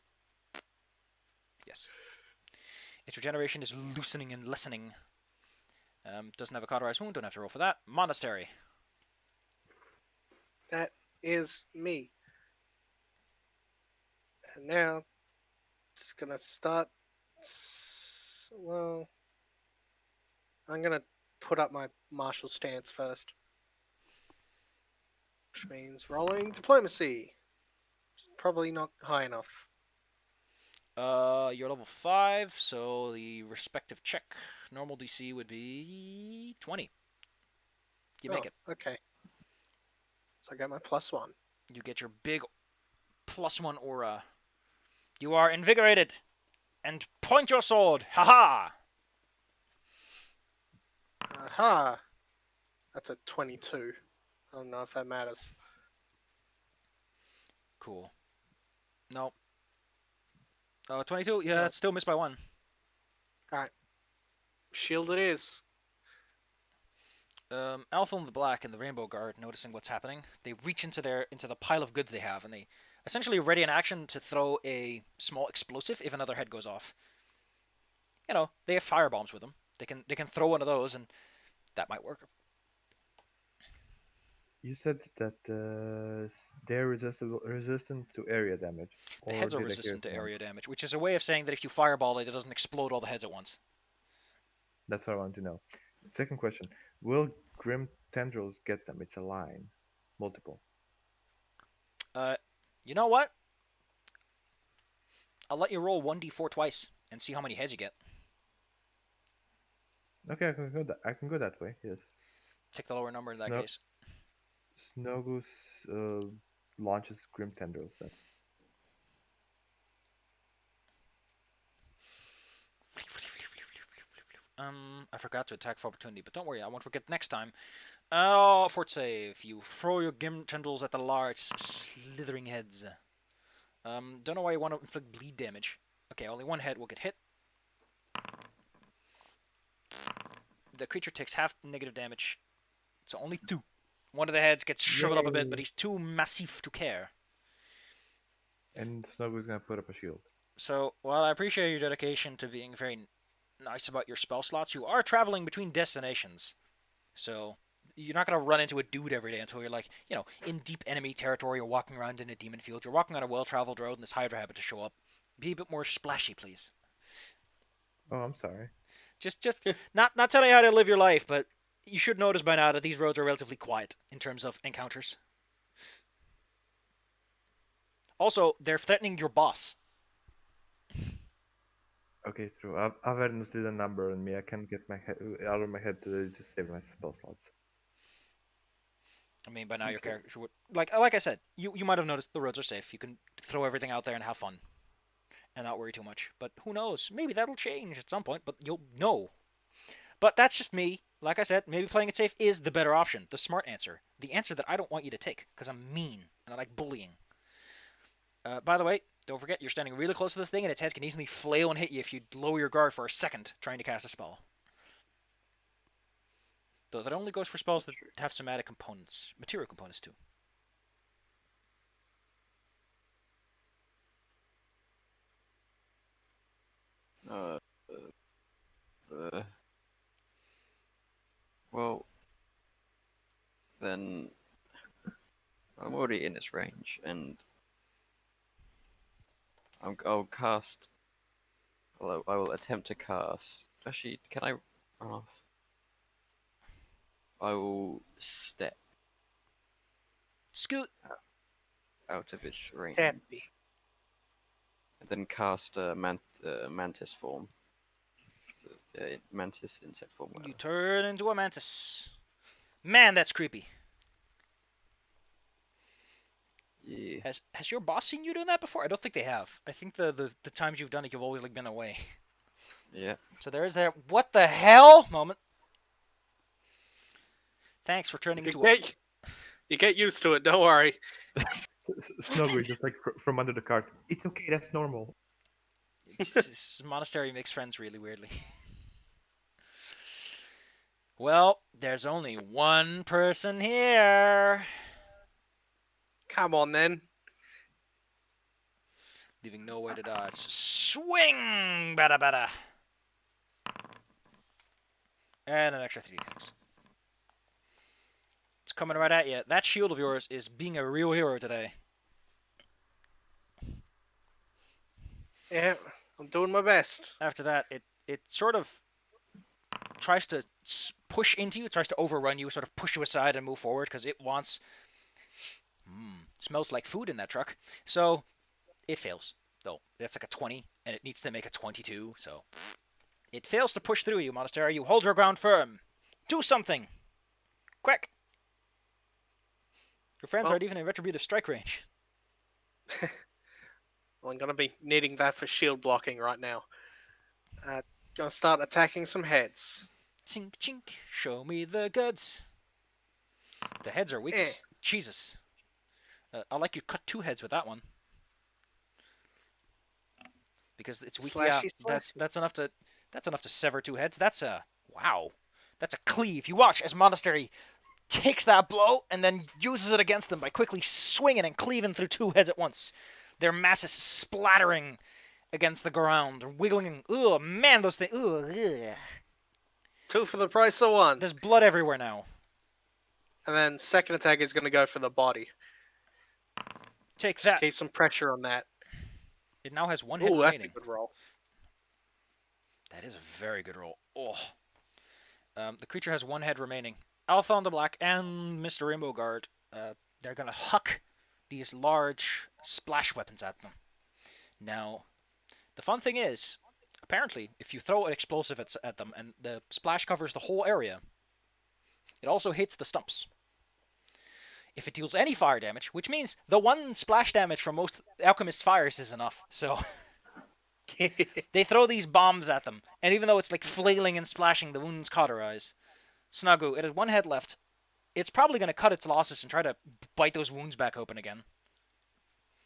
Yes. Its regeneration is loosening and lessening. Doesn't have a cauterized wound, don't have to roll for that. Monastery. That is me. And now, just gonna start. Well, I'm gonna put up my martial stance first, which means rolling diplomacy. Probably not high enough. You're level 5, so the respective check normal DC would be 20. You make it. Okay. So I got my +1. You get your big +1 aura. You are invigorated. And point your sword. Haha. Aha! That's a 22. I don't know if that matters. Cool. No. 22. Yeah, No. that's still missed by 1. Alright. Shield it is. Alpha and the Black and the Rainbow Guard, noticing what's happening, they reach into the pile of goods they have, and they essentially ready an action to throw a small explosive if another head goes off. You know, they have firebombs with them. They can throw one of those, and that might work. You said that they're resistant to area damage. The Or heads are did I hear resistant it to wrong? area damage, which is a way of saying that if you fireball it, it doesn't explode all the heads at once. That's what I want to know. Second question: will Grim Tendrils get them? It's a line, multiple. You know what? I'll let you roll 1d4 twice and see how many heads you get. Okay, I can go. I can go that way. Yes. Take the lower number in that Snow- case. Snow Goose launches Grim Tendrils. Then. I forgot to attack for opportunity, but don't worry, I won't forget next time. Oh, fort save. You throw your gim tendrils at the large, slithering heads. Don't know why you want to inflict bleed damage. Okay, only one head will get hit. The creature takes half negative damage, so only 2. One of the heads gets shriveled up a bit, but he's too massif to care. And Snow Goose gonna put up a shield. So, while I appreciate your dedication to being very nice about your spell slots, you are traveling between destinations. So, you're not going to run into a dude every day until you're like, in deep enemy territory or walking around in a demon field. You're walking on a well-traveled road and this Hydra happens to show up. Be a bit more splashy, please. Oh, I'm sorry. Just not telling you how to live your life, but you should notice by now that these roads are relatively quiet in terms of encounters. Also, they're threatening your boss. Okay, it's true. Avernus did a number on me. I can't get my head out of my head to save my spell slots. I mean, by now your Okay. character would like I said, you might have noticed the roads are safe. You can throw everything out there and have fun, and not worry too much. But who knows? Maybe that'll change at some point. But you'll know. But that's just me. Like I said, maybe playing it safe is the better option, the smart answer, the answer that I don't want you to take because I'm mean and I like bullying. By the way, don't forget you're standing really close to this thing, and its head can easily flail and hit you if you lower your guard for a second trying to cast a spell. Though that only goes for spells that have somatic components, material components too. Uh, well, then I'm already in its range, and I'll cast. I will attempt to cast. Actually, can I run off? I will step Scoot. out of its range, Tappy. and then cast mantis form. Mantis insect form. You turn into a mantis. Man, that's creepy. Yeah. Has your boss seen you doing that before? I don't think they have. I think the times you've done it, you've always been away. Yeah. So there's that what the hell moment. Thanks for turning into You get used to it. Don't worry. Snow Goose just like from under the cart. It's okay. That's normal. This monastery makes friends really weirdly. Well, there's only one person here. Come on then. Leaving no way to dodge. Swing! Bada bada. And an extra 3d6. It's coming right at you. That shield of yours is being a real hero today. Yeah, I'm doing my best. After that, it sort of tries to push into you, tries to overrun you, sort of push you aside and move forward because it wants. Smells like food in that truck. So it fails. Though that's like a 20, and it needs to make a 22. So it fails to push through you, Monastery. You hold your ground firm. Do something, quick. Your friends Well- aren't even in retributive strike range. Well, I'm gonna be needing that for shield blocking right now. Gonna start attacking some heads. Chink chink. Show me the goods. The heads are weak. Jesus. I like you cut 2 heads with that one. Because it's weak. Yeah, Slashy, that's enough to sever 2 heads. That's a wow. That's a cleave. You watch as Monastery takes that blow and then uses it against them by quickly swinging and cleaving through 2 heads at once. Their masses splattering against the ground, wiggling. Ugh, man, those things. Ugh. 2 for the price of 1. There's blood everywhere now. And then second attack is going to go for the body. Take Just that. keep some pressure on that. It now has 1 head Ooh, that's a remaining. good roll. That is a very good roll. Oh. The creature has 1 head remaining. Alpha on the Black and Mr. Rainbow Guard, they're going to huck these large splash weapons at them. Now, the fun thing is, apparently, if you throw an explosive at them and the splash covers the whole area, it also hits the stumps. If it deals any fire damage, which means the 1 splash damage from most Alchemist fires is enough, so they throw these bombs at them, and even though it's like flailing and splashing, the wounds cauterize. Snuggu, it has 1 head left. It's probably going to cut its losses and try to bite those wounds back open again.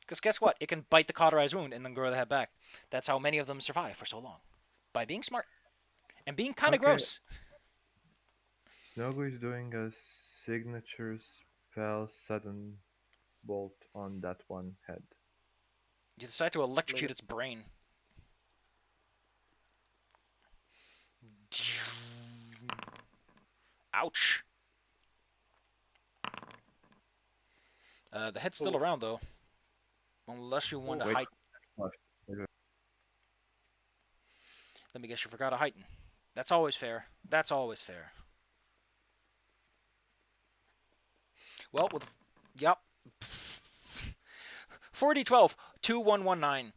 Because guess what? It can bite the cauterized wound and then grow the head back. That's how many of them survive for so long. By being smart. And being kind of Okay. gross. Snogu is doing a signature spell sudden bolt on that 1 head. You decide to electrocute its brain. Ouch. The head's still around, though. Unless you want to Wait. heighten. What? Wait. Let me guess, you forgot to heighten. That's always fair. That's always fair. Well, with... Yep. 4d12. 2119.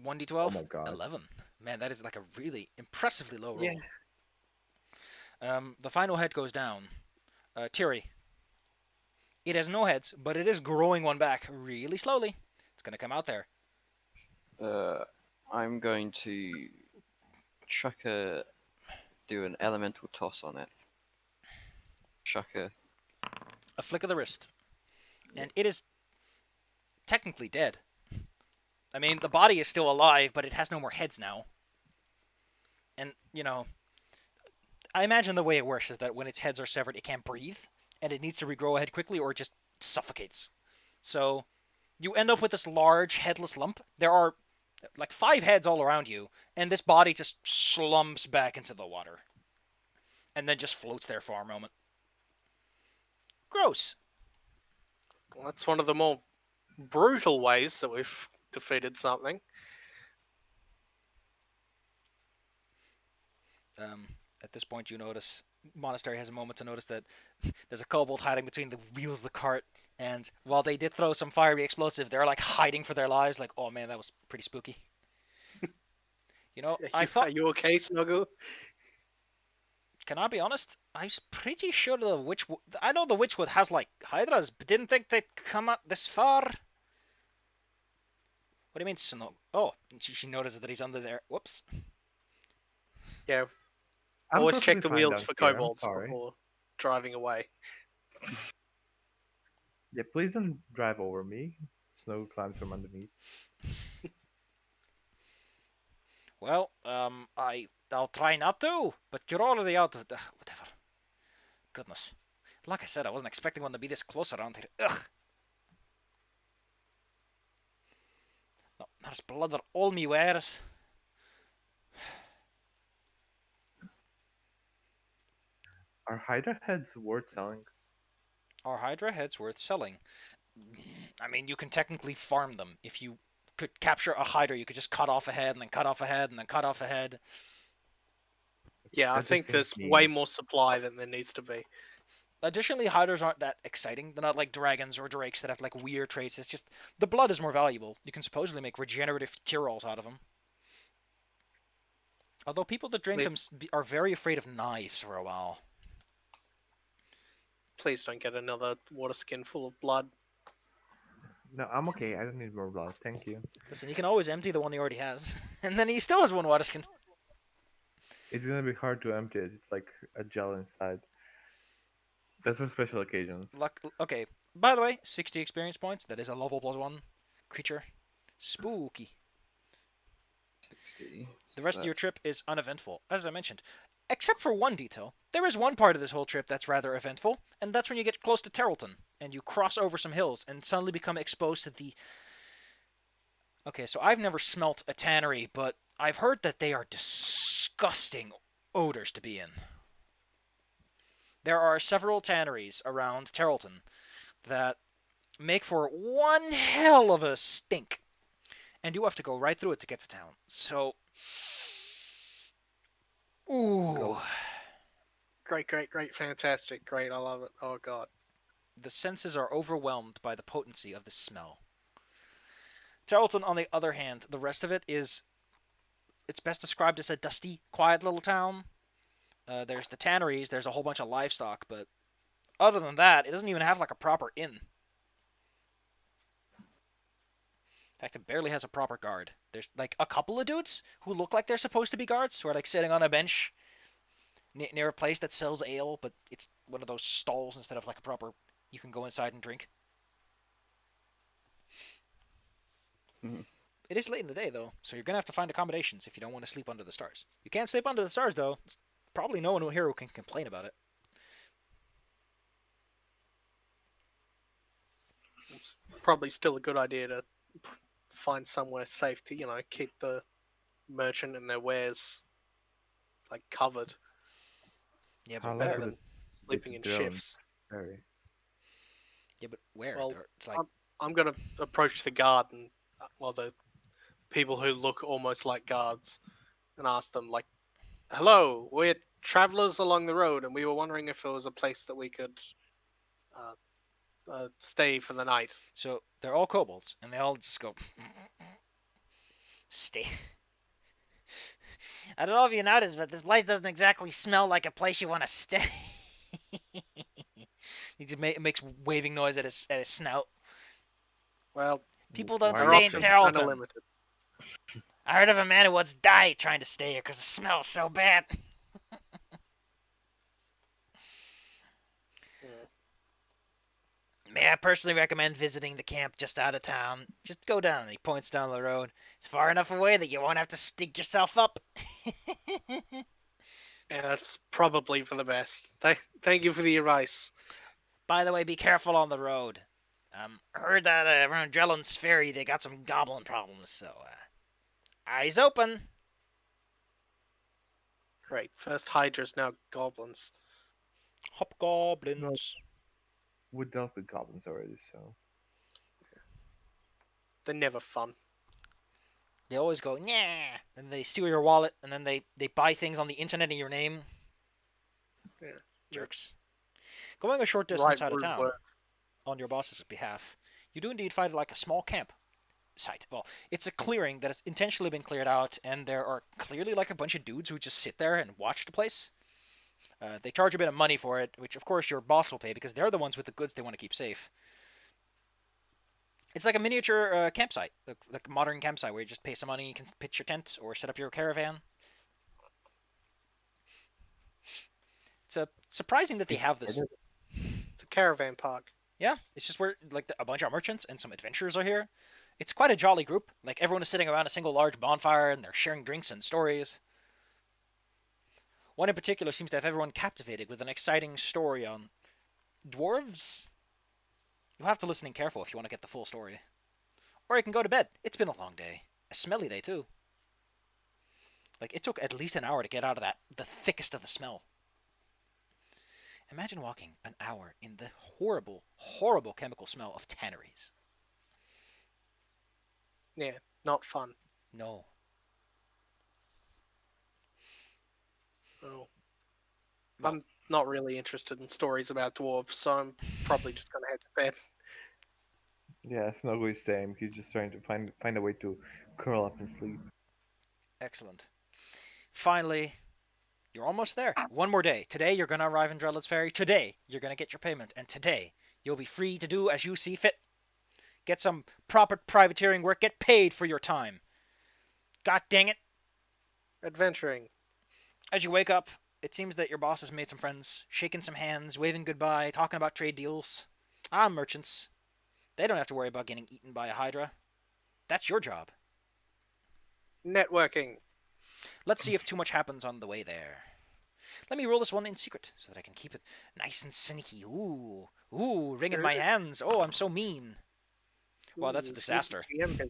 1d12. Oh my god. 11. Man, that is like a really impressively low roll. Yeah. The final head goes down. Tiri. It has no heads, but it is growing one back really slowly. It's going to come out there. I'm going to do an elemental toss on it. Chuck A flick of the wrist. And it is technically dead. I mean, the body is still alive, but it has no more heads now. And, you know, I imagine the way it works is that when its heads are severed, it can't breathe, and it needs to regrow a head quickly, or it just suffocates. So, you end up with this large, headless lump. There are, like, 5 heads all around you, and this body just slumps back into the water. And then just floats there for a moment. Gross. Well, that's one of the more brutal ways that we've defeated something. At this point, you notice Monastery has a moment to notice that there's a kobold hiding between the wheels of the cart, and while they did throw some fiery explosive, they're like hiding for their lives. Like, oh man, that was pretty spooky. You know, I thought. Are you okay, Snuggle? Can I be honest? I was pretty sure the witch. I know the Witchwood has like hydras, but didn't think they'd come out this far. What do you mean, Snog? Oh, she notices that he's under there. Whoops. Yeah. I'm Always check perfectly the fine wheels down for here, I'm kobolds sorry. before driving away. Yeah, please don't drive over me. Snow climbs from underneath. Well, I'll try not to, but you're already out of the whatever. Goodness. Like I said, I wasn't expecting one to be this close around here. Ugh. No, there's blood on all me wares. Are Hydra heads worth selling? Are Hydra heads worth selling? I mean, you can technically farm them. If you could capture a Hydra, you could just cut off a head, and then cut off a head, and then cut off a head. Yeah, I That just think seems there's mean. way more supply than there needs to be. Additionally, Hydras aren't that exciting. They're not like dragons or drakes that have like weird traits. It's just the blood is more valuable. You can supposedly make regenerative cure-alls out of them. Although people that drink them are very afraid of knives for a while. Please don't get another water skin full of blood. No, I'm okay. I don't need more blood. Thank you. Listen, he can always empty the one he already has, and then he still has one water skin. It's gonna be hard to empty it. It's like a gel inside. That's for special occasions. Luck. Okay. By the way, 60 experience points. That is a level +1 creature. Spooky. 60. The So rest of your that's trip is uneventful, as I mentioned. Except for one detail. There is one part of this whole trip that's rather eventful, and that's when you get close to Terrelton, and you cross over some hills, and suddenly become exposed to the... Okay, so I've never smelt a tannery, but I've heard that they are disgusting odors to be in. There are several tanneries around Terrelton that make for one hell of a stink. And you have to go right through it to get to town. So... Ooh. Great, fantastic, great. I love it. Oh god. The senses are overwhelmed by the potency of the smell. Terrelton, on the other hand, the rest of it is... It's best described as a dusty, quiet little town. There's the tanneries, there's a whole bunch of livestock, but other than that, it doesn't even have like a proper inn. In fact, it barely has a proper guard. There's like a couple of dudes who look like they're supposed to be guards, who are like sitting on a bench near a place that sells ale, but it's one of those stalls instead of like a proper... You can go inside and drink. Mhm. It is late in the day, though, so you're going to have to find accommodations if you don't want to sleep under the stars. You can't sleep under the stars, though. There's probably no one here who can complain about it. It's probably still a good idea to find somewhere safe to, keep the merchant and their wares like covered. Yeah, How but long Better where? would than it sleeping take in to drill in shifts. Ferry? Yeah, but where? Well, It's like... I'm gonna approach the guard and, the people who look almost like guards, and ask them like, "Hello, we're travelers along the road, and we were wondering if there was a place that we could stay for the night." So they're all kobolds, and they all just go... Stay. I don't know if you noticed, but this place doesn't exactly smell like a place you want to stay. He just makes waving noise at his snout. Well, People don't Why are our stay you in options so- are kind of Terrelton. limited. I heard of a man who once died trying to stay here because the smell is so bad. May I personally recommend visiting the camp just out of town? Just go down. And he points down the road. It's far enough away that you won't have to stick yourself up. Yeah, that's probably for the best. Thank you for the advice. By the way, be careful on the road. I heard that around Drellin's Ferry they got some goblin problems, so eyes open. Great. First Hydras, now goblins. Hobgoblins. We dealt with goblins already, so They're never fun. They always go, yeah, and they steal your wallet, and then they buy things on the internet in your name. Yeah. Jerks. Going a short distance Right out of rude town words. on your boss's behalf, you do indeed find like a small camp site. Well, it's a clearing that has intentionally been cleared out, and there are clearly like a bunch of dudes who just sit there and watch the place. They charge a bit of money for it, which of course your boss will pay because they're the ones with the goods they want to keep safe. It's like a miniature campsite, like a modern campsite where you just pay some money, you can pitch your tent or set up your caravan. It's surprising that they have this. It's a caravan park. Yeah, it's just where like a bunch of merchants and some adventurers are here. It's quite a jolly group. Like everyone is sitting around a single large bonfire and they're sharing drinks and stories. One in particular seems to have everyone captivated with an exciting story on dwarves. You'll have to listen in careful if you want to get the full story. Or you can go to bed. It's been a long day. A smelly day, too. Like, it took at least an hour to get out of the thickest of the smell. Imagine walking an hour in the horrible, horrible chemical smell of tanneries. Yeah, not fun. No. Oh. Well- I'm not really interested in stories about dwarves, so I'm probably just gonna head to bed. yeah, Snuggly's same. He's just trying to find a way to curl up and sleep. Excellent. Finally, you're almost there. One more day. Today, you're going to arrive in Drellet's Ferry. Today, you're going to get your payment. And today, you'll be free to do as you see fit. Get some proper privateering work. Get paid for your time. God dang it. Adventuring. As you wake up, it seems that your boss has made some friends, shaking some hands, waving goodbye, talking about trade deals. Merchants. They don't have to worry about getting eaten by a hydra. That's your job. Networking. Let's see if too much happens on the way there. Let me roll this one in secret so that I can keep it nice and sneaky. Ooh, ring in my hands. Oh, I'm so mean. Wow, that's a Ooh, sneaky disaster. GM business.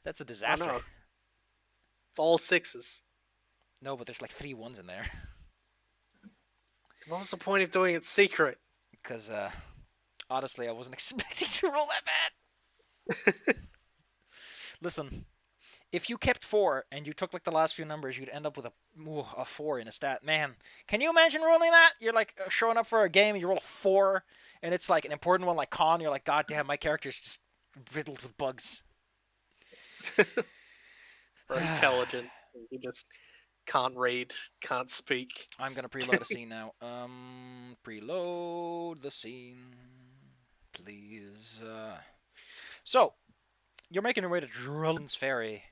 That's a Oh disaster. no. It's all sixes. No, but there's like 3 ones in there. What was the point of doing it secret? Because, honestly, I wasn't expecting to roll that bad. Listen, if you kept 4 and you took like the last few numbers, you'd end up with a 4 in a stat. Man, can you imagine rolling that? You're like showing up for a game and you roll a 4, and it's like an important one like con. You're like, God damn, my character's just riddled with bugs. For intelligence. You just can't read, can't speak. I'm gonna preload a scene now. Preload the scene, please. So you're making your way to Drullin's Ferry.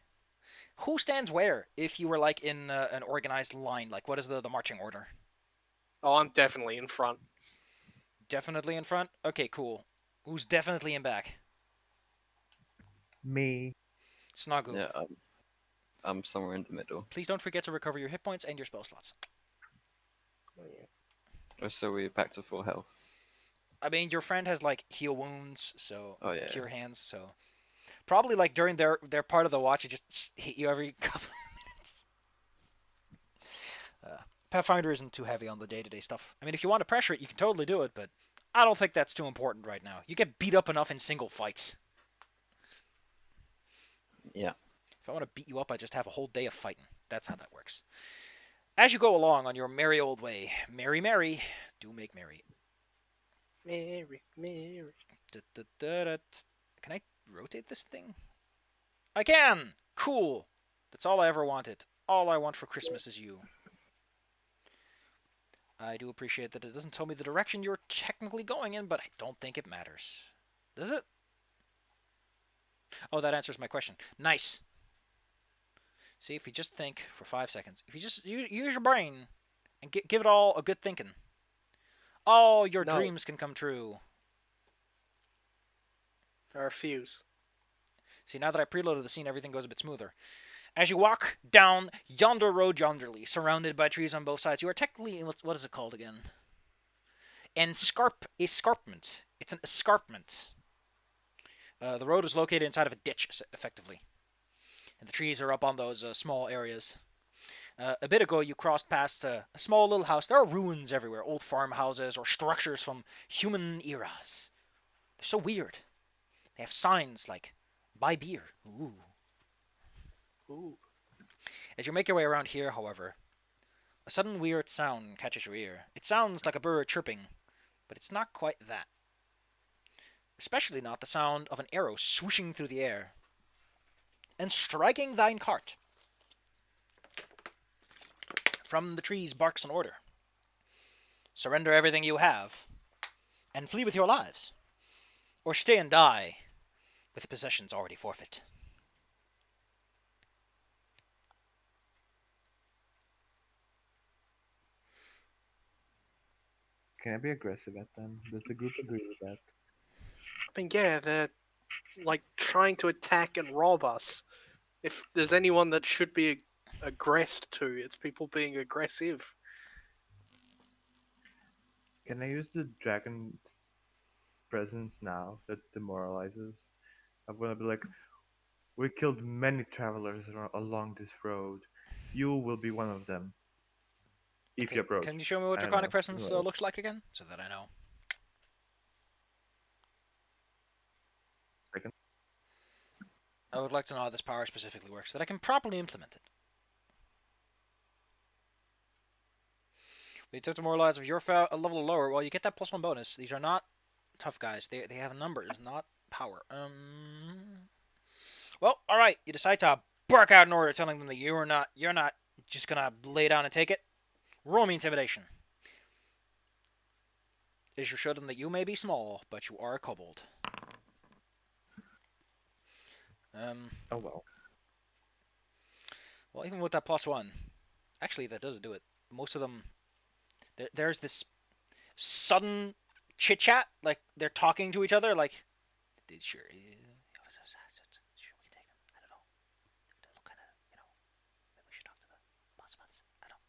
Who stands where? If you were like in an organized line, like what is the marching order? Oh, I'm definitely in front. Definitely in front. Okay, cool. Who's definitely in back? Me. Snagu. Yeah, I'm somewhere in the middle. Please don't forget to recover your hit points and your spell slots. Oh, so we're back to full health. I mean, your friend has like heal wounds, so Oh yeah. cure hands, so probably like during their part of the watch, it just hit you every couple of minutes. Pathfinder isn't too heavy on the day-to-day stuff. I mean, if you want to pressure it, you can totally do it, but I don't think that's too important right now. You get beat up enough in single fights. Yeah. If I want to beat you up, I just have a whole day of fighting. That's how that works. As you go along on your merry old way, merry, merry, do make merry. Mary, Mary. Can I rotate this thing? I can! Cool! That's all I ever wanted. All I want for Christmas is you. I do appreciate that it doesn't tell me the direction you're technically going in, but I don't think it matters. Does it? Oh, that answers my question. Nice. See, if you just think for 5 seconds, if you just use your brain and give it all a good thinking, all your No. dreams can come true. I refuse. See, now that I preloaded the scene, everything goes a bit smoother. As you walk down yonder road yonderly, surrounded by trees on both sides, you are technically in what is it called again? Escarpment. It's an escarpment. The road is located inside of a ditch, effectively. And the trees are up on those small areas. A bit ago, you crossed past a small little house. There are ruins everywhere, old farmhouses or structures from human eras. They're so weird. They have signs like, buy beer. Ooh. Ooh. As you make your way around here, however, a sudden weird sound catches your ear. It sounds like a bird chirping, but it's not quite that. Especially not the sound of an arrow swooshing through the air and striking thine cart. From the trees barks an order. Surrender everything you have and flee with your lives, or stay and die with possessions already forfeit. Can I be aggressive at them? Does the group agree with that? I mean, yeah, they're like trying to attack and rob us. If there's anyone that should be aggressed to, it's people being aggressive. Can I use the dragon's presence now that demoralizes? I'm gonna be like, we killed many travelers along this road. You will be one of them. If Okay, you approach. can you show me what I don't Draconic know. Presence Whatever. looks like again? So that I know. Second. I would like to know how this power specifically works, so that I can properly implement it. When you took the moral lives of your a level lower, well, you get that +1 bonus. These are not tough guys. They have numbers, not power. Well, all right. You decide to bark out an order, telling them that you're not just gonna lay down and take it. Roll me intimidation. As you show them that you may be small, but you are a kobold. Oh well. Well, even with that +1, actually that doesn't do it. most of them, there's this sudden chit chat, like they're talking to each other, like, sure, we can take them. I don't know. They look kind of, maybe we should talk to the boss ones. I don't.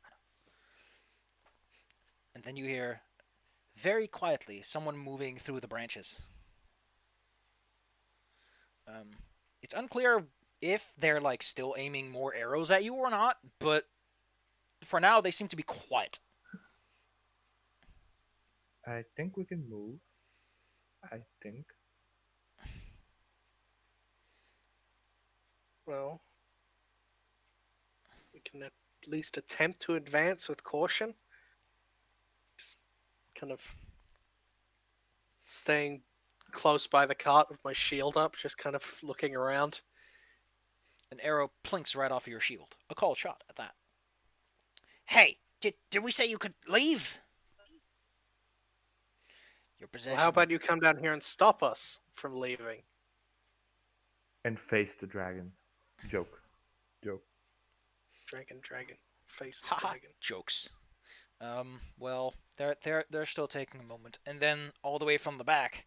And then you hear very quietly someone moving through the branches. It's unclear if they're like still aiming more arrows at you or not, but for now they seem to be quiet. I think we can move. I think. Well, we can at least attempt to advance with caution. Just kind of staying close by the cart with my shield up, just kind of looking around. An arrow plinks right off of your shield. A call shot at that. Hey, did we say you could leave? Your Well, possessions. how about you come down here and stop us from leaving? And face the dragon. Joke. Dragon, face the Haha, dragon. jokes. Well, they're still taking a moment, and then all the way from the back,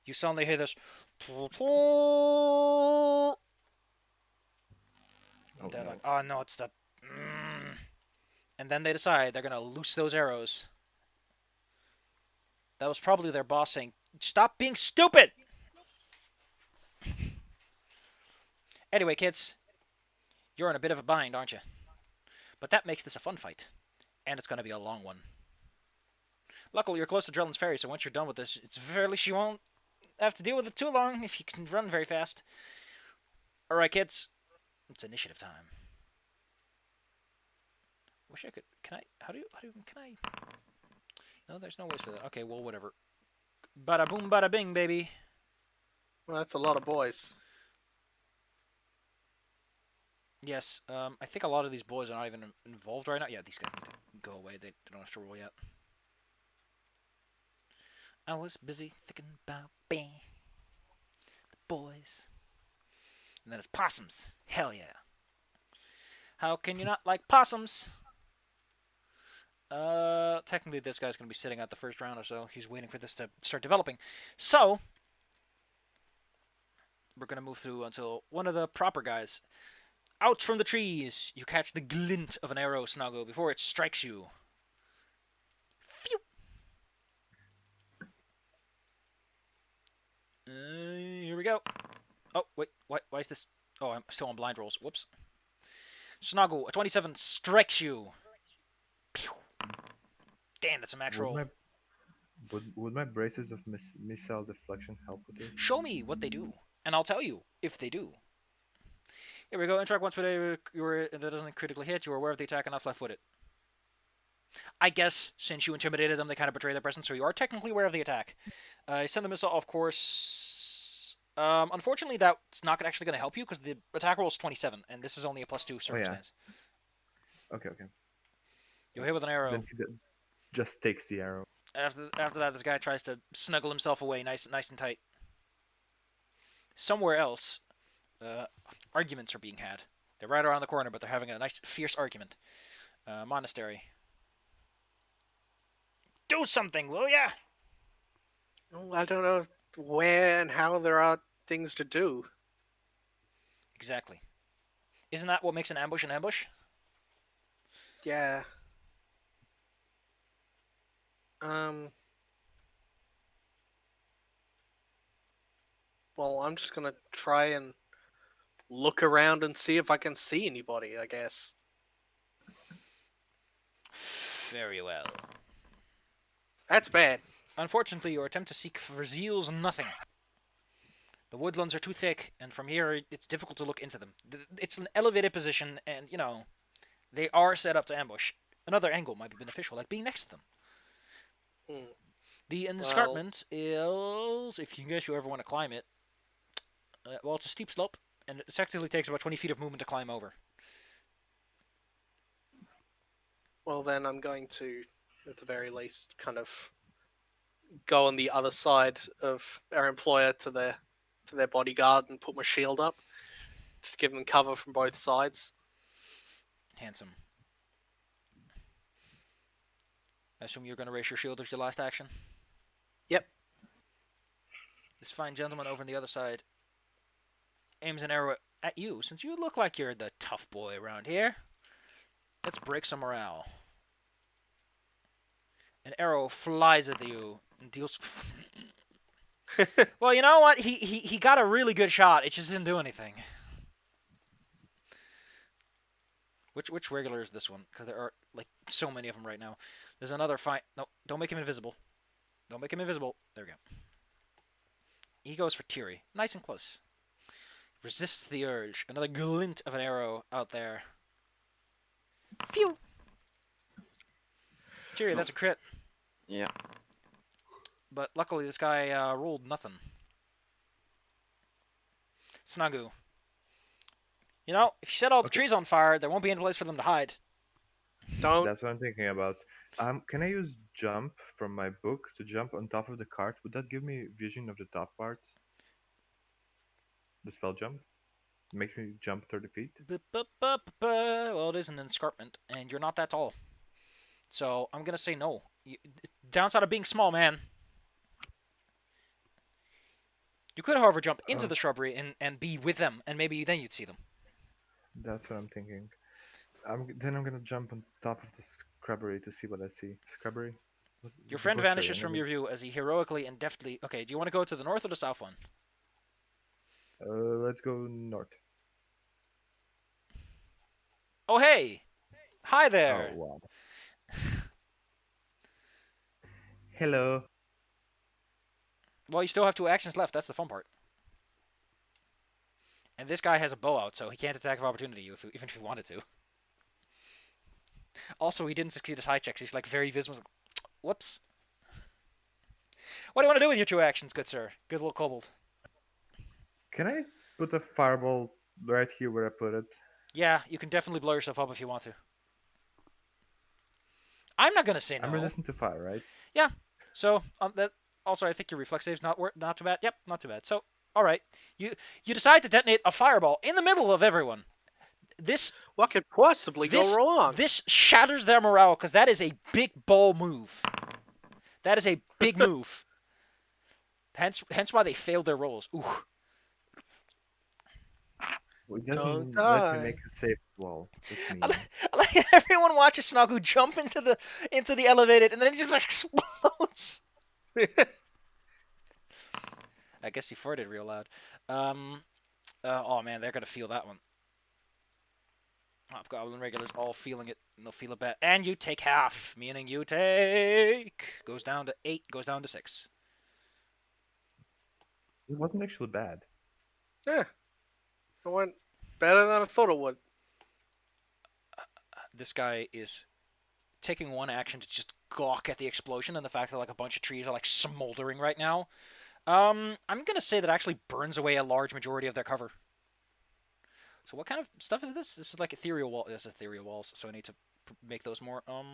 you suddenly hear this. And they're like, oh no, it's the. And then they decide they're gonna loose those arrows. That was probably their boss saying, "Stop being stupid." Anyway, kids, you're in a bit of a bind, aren't you? But that makes this a fun fight, and it's gonna be a long one. Luckily, you're close to Drellin's Ferry, so once you're done with this, it's fairly you won't have to deal with it too long if you can run very fast. All right, kids, it's initiative time. Wish I could. Can I? How do? Can I? No, there's no ways for that. Okay, well, whatever. Bada boom, bada bing, baby. Well, that's a lot of boys. Yes, I think a lot of these boys are not even involved right now. Yeah, these guys need to go away. They don't have to roll yet. I was busy thinking about the boys. And then it's possums. Hell yeah. How can you not like possums? Technically this guy's going to be sitting out the first round or so. He's waiting for this to start developing. So, we're going to move through until one of the proper guys. Out from the trees, you catch the glint of an arrow, Snuggo, before it strikes you. Phew! Here we go. Oh, wait, why is this? Oh, I'm still on blind rolls. Whoops. Snuggle, a 27 strikes you. Pew! Damn, that's a max roll. Would my braces of missile deflection help with this? Show me what they do, and I'll tell you if they do. Here we go. Interact once per day. That doesn't critically hit. You are aware of the attack and not flat-footed. I guess since you intimidated them, they kind of betray their presence, so you are technically aware of the attack. Send the missile off course. Unfortunately, that's not actually going to help you because the attack roll is 27, and this is only a +2 circumstance. Okay. You'll hit with an arrow. Then he just takes the arrow. After that, this guy tries to snuggle himself away, nice and tight. Somewhere else, arguments are being had. They're right around the corner, but they're having a nice, fierce argument. Monastery. Do something, will ya? Oh, I don't know where and how there are things to do. Exactly. Isn't that what makes an ambush an ambush? Yeah. Well, I'm just gonna try and look around and see if I can see anybody, I guess. Very well. That's bad. Unfortunately, your attempt to seek reveals nothing. The woodlands are too thick, and from here it's difficult to look into them. It's an elevated position, and, they are set up to ambush. Another angle might be beneficial, like being next to them. The escarpment is, if you guess you ever want to climb it, well, it's a steep slope, and it effectively takes about 20 feet of movement to climb over. Well, then I'm going to, at the very least, kind of go on the other side of our employer to their bodyguard and put my shield up to give them cover from both sides. Handsome. I assume you're going to raise your shield as your last action. Yep. This fine gentleman over on the other side aims an arrow at you, since you look like you're the tough boy around here. Let's break some morale. An arrow flies at you and deals. Well, you know what? He got a really good shot. It just didn't do anything. Which regular is this one? Because there are like so many of them right now. There's another fine. No, don't make him invisible. Don't make him invisible. There we go. He goes for Tiri. Nice and close. Resists the urge. Another glint of an arrow out there. Phew! Tiri, that's a crit. Yeah. But luckily this guy rolled nothing. Snagu. You know, if you set all the trees on fire, there won't be any place for them to hide. Don't. That's what I'm thinking about. Can I use jump from my book to jump on top of the cart? Would that give me vision of the top parts? The spell jump makes me jump 30 feet. Well, it is an escarpment, and you're not that tall. So I'm gonna say no. Downside of being small, man. You could, however, jump into the shrubbery and be with them, and maybe then you'd see them. That's what I'm thinking. Then I'm gonna jump on top of the scrubbery to see what I see. Scrubbery? Your friend vanishes from your view as he heroically and deftly... Okay, do you want to go to the north or the south one? Let's go north. Oh, hey! Hi there! Oh, wow. Hello. Well, you still have 2 actions left. That's the fun part. And this guy has a bow out, so he can't attack of opportunity you, even if he wanted to. Also, he didn't succeed his high checks. He's like very visible. Whoops. What do you want to do with your 2 actions, good sir? Good little kobold. Can I put a fireball right here where I put it? Yeah, you can definitely blow yourself up if you want to. I'm not gonna say no. I'm resistant to fire, right? Yeah. So that also, I think your reflex save's not too bad. Yep, not too bad. So, all right, you decide to detonate a fireball in the middle of everyone. This What could possibly go wrong? This shatters their morale because that is a big ball move. That is a big move. Hence why they failed their rolls. Ooh. Well, it doesn't Don't let me die. make a safe wall. That's mean. I like everyone watches Snagu jump into the elevated and then it just like explodes. I guess he farted real loud. Oh man, they're gonna feel that one. Hobgoblin regulars all feeling it, and they'll feel it bad. And you take half, meaning you take goes down to 8, goes down to 6. It wasn't actually bad. Yeah. It went better than I thought it would. This guy is taking one action to just gawk at the explosion and the fact that like a bunch of trees are like smoldering right now. I'm gonna say that actually burns away a large majority of their cover. So what kind of stuff is this? This is like ethereal wall. This is ethereal walls, so I need to make those more. Are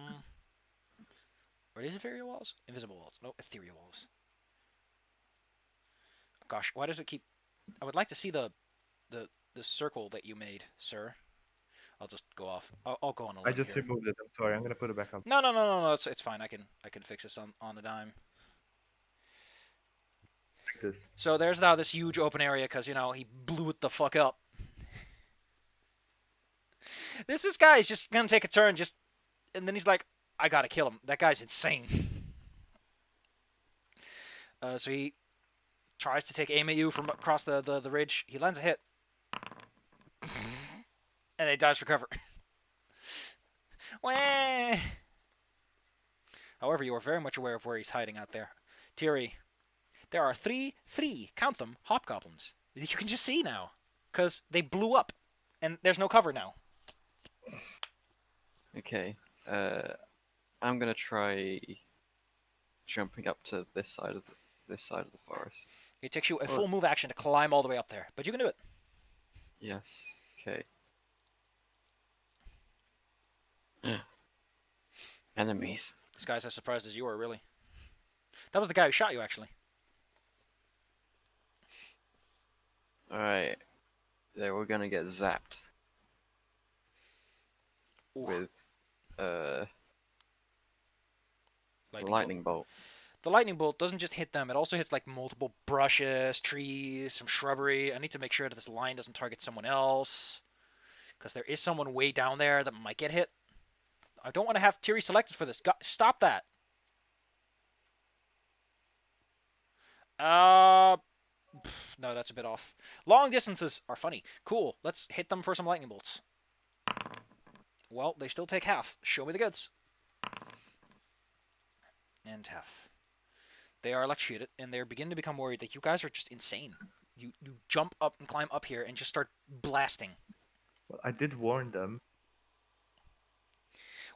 these ethereal walls? Invisible walls. No, ethereal walls. Gosh, why does it keep? I would like to see the circle that you made, sir. I'll just go off. I'll go on a limb I just here. removed it. I'm sorry. I'm gonna put it back up. No. It's fine. I can fix this on a dime. Like this. So there's now this huge open area because you know he blew it the fuck up. This guy is just gonna take a turn, and then he's like, I gotta kill him. That guy's insane. So he tries to take aim at you from across the ridge. He lands a hit. And he dies for cover. Wah! However, you are very much aware of where he's hiding out there. Tiri, there are three, count them, hobgoblins. You can just see now. Because they blew up. And there's no cover now. Okay. I'm gonna try jumping up to this side of the forest. It takes you a full move action to climb all the way up there. But you can do it. Yes. Okay. Enemies. This guy's as surprised as you are, really. That was the guy who shot you, actually. Alright. There, we're gonna get zapped. Ooh. With, Lightning bolt. The lightning bolt doesn't just hit them; it also hits like multiple brushes, trees, some shrubbery. I need to make sure that this line doesn't target someone else, because there is someone way down there that might get hit. I don't want to have Tiri selected for this. Stop that. No, that's a bit off. Long distances are funny. Cool. Let's hit them for some lightning bolts. Well, they still take half. Show me the goods. And half. They are electrocuted, and they're beginning to become worried that you guys are just insane. You jump up and climb up here and just start blasting. Well, I did warn them.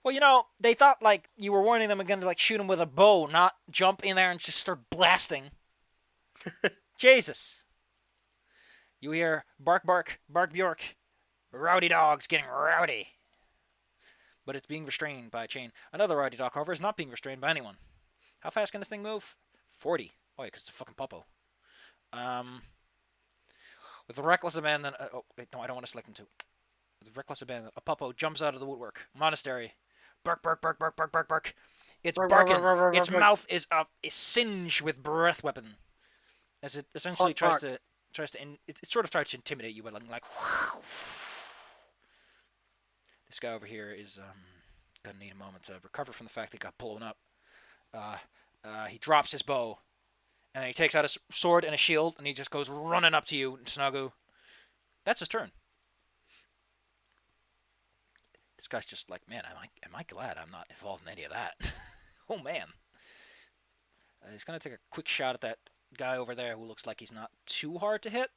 Well, they thought like you were warning them again to like shoot them with a bow, not jump in there and just start blasting. Jesus. You hear bark, bark, bark, bjork. Rowdy dogs getting rowdy. But it's being restrained by a chain. Another rowdy dog, however, is not being restrained by anyone. How fast can this thing move? 40. Oh, yeah, because it's a fucking puppo. With reckless abandon... wait, no, I don't want to select him too. With reckless abandon, a puppo jumps out of the woodwork. Monastery. Bark, bark, bark, bark, bark, bark, bark. It's barking. Its mouth is singed with breath weapon. As it essentially tries to intimidate you, but like this guy over here is gonna need a moment to recover from the fact that he got blown up. He drops his bow, and then he takes out a sword and a shield, and he just goes running up to you, Snuggu. That's his turn. This guy's just like, man, am I glad I'm not involved in any of that? Oh man. He's gonna take a quick shot at that guy over there who looks like he's not too hard to hit.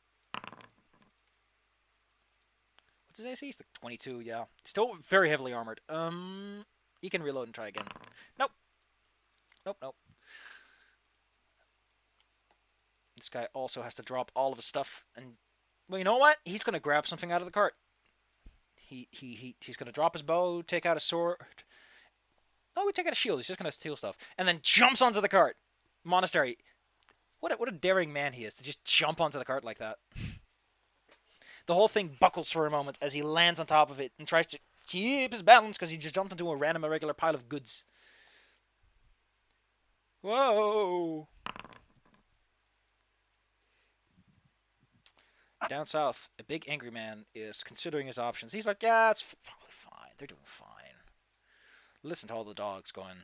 What's his AC? He's like 22, yeah. Still very heavily armored. He can reload and try again. Nope. Nope. This guy also has to drop all of his stuff, and well, you know what? He's gonna grab something out of the cart. He's gonna drop his bow, take out a sword. Oh, we take out a shield. He's just gonna steal stuff, and then jumps onto the cart. Monastery. What a daring man he is to just jump onto the cart like that. The whole thing buckles for a moment as he lands on top of it and tries to keep his balance because he just jumped into a random irregular pile of goods. Whoa! Down south, a big angry man is considering his options. He's like, yeah, it's probably fine. They're doing fine. Listen to all the dogs going.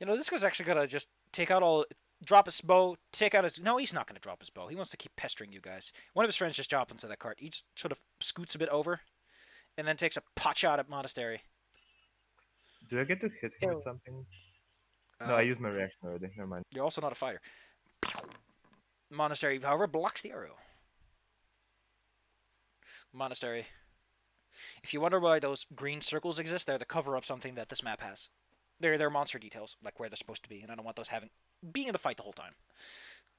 This guy's actually gonna just drop his bow, take out his... No, he's not gonna drop his bow. He wants to keep pestering you guys. One of his friends just dropped into that cart. He just sort of scoots a bit over, and then takes a pot shot at Monastery. Do I get to hit him with something? No, I used my reaction already. Never mind. You're also not a fighter. Monastery, however, blocks the arrow. Monastery. If you wonder why those green circles exist, they're the cover up something that this map has. They're monster details, like where they're supposed to be, and I don't want those being in the fight the whole time.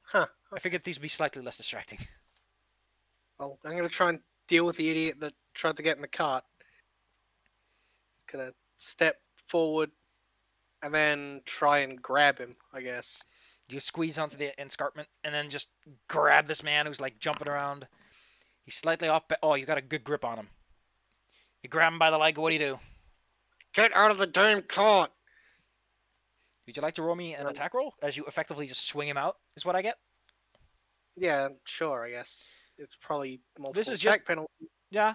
Huh. I figured these would be slightly less distracting. Well, I'm gonna try and deal with the idiot that tried to get in the cart. Just gonna step forward and then try and grab him, I guess. You squeeze onto the escarpment and then just grab this man who's like jumping around. He's slightly off. Oh, you got a good grip on him. You grab him by the leg. What do? Get out of the damn cart! Would you like to roll me an attack roll as you effectively just swing him out? Is what I get. Yeah, sure. I guess it's probably multiple This is attack just penalty. Yeah.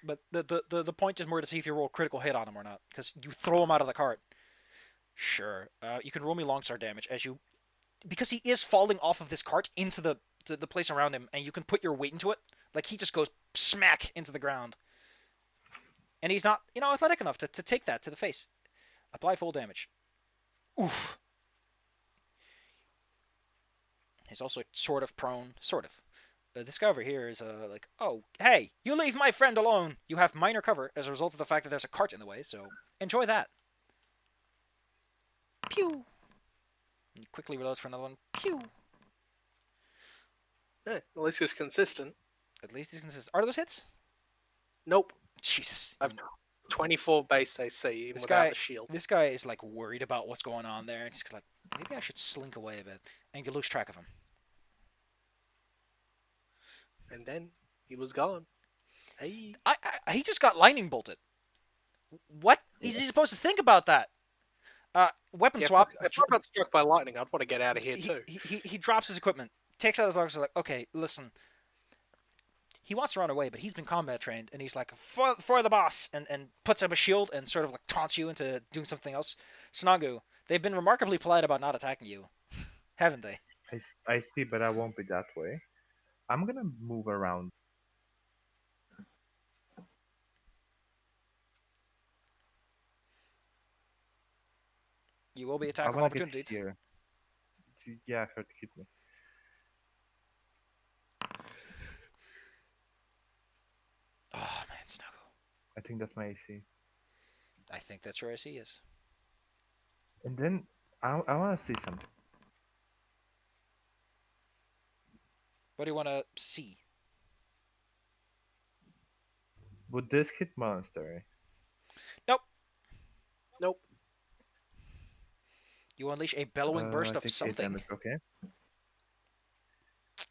But the point is more to see if you roll a critical hit on him or not, because you throw him out of the cart. Sure. You can roll me longstar damage because he is falling off of this cart into the place around him, and you can put your weight into it. Like he just goes smack into the ground, and he's not athletic enough to take that to the face. Apply full damage. Oof. He's also sort of prone. Sort of. This guy over here is like, oh, hey, you leave my friend alone. You have minor cover as a result of the fact that there's a cart in the way, so enjoy that. Pew. And he quickly reloads for another one. Pew. Yeah, at least he's consistent. At least he's consistent. Are those hits? Nope. Jesus. I've 24 base AC even This without guy- the shield. This guy is like worried about what's going on there. He's like, maybe I should slink away a bit, and you lose track of him. And then he was gone. Hey. He just got lightning bolted. What is he Yes. supposed to think about that? Weapon Yeah, swap. if I got struck by lightning, I'd want to get out of here too. He drops his equipment, takes out his logs, like, okay, listen. He wants to run away, but he's been combat trained, and he's like, for the boss, and puts up a shield and sort of like taunts you into doing something else. Snagu, they've been remarkably polite about not attacking you, haven't they? I see, but I won't be that way. I'm gonna move around. You will be I attack of wanna get opportunities. here. Yeah, try to hit me. Oh man, Snagu. I think that's my AC. I think that's where I see is. And then I wanna see something. What do you want to see? Would this hit monastery? Nope. Nope. You unleash a bellowing burst I of take 8 something. damage. Okay.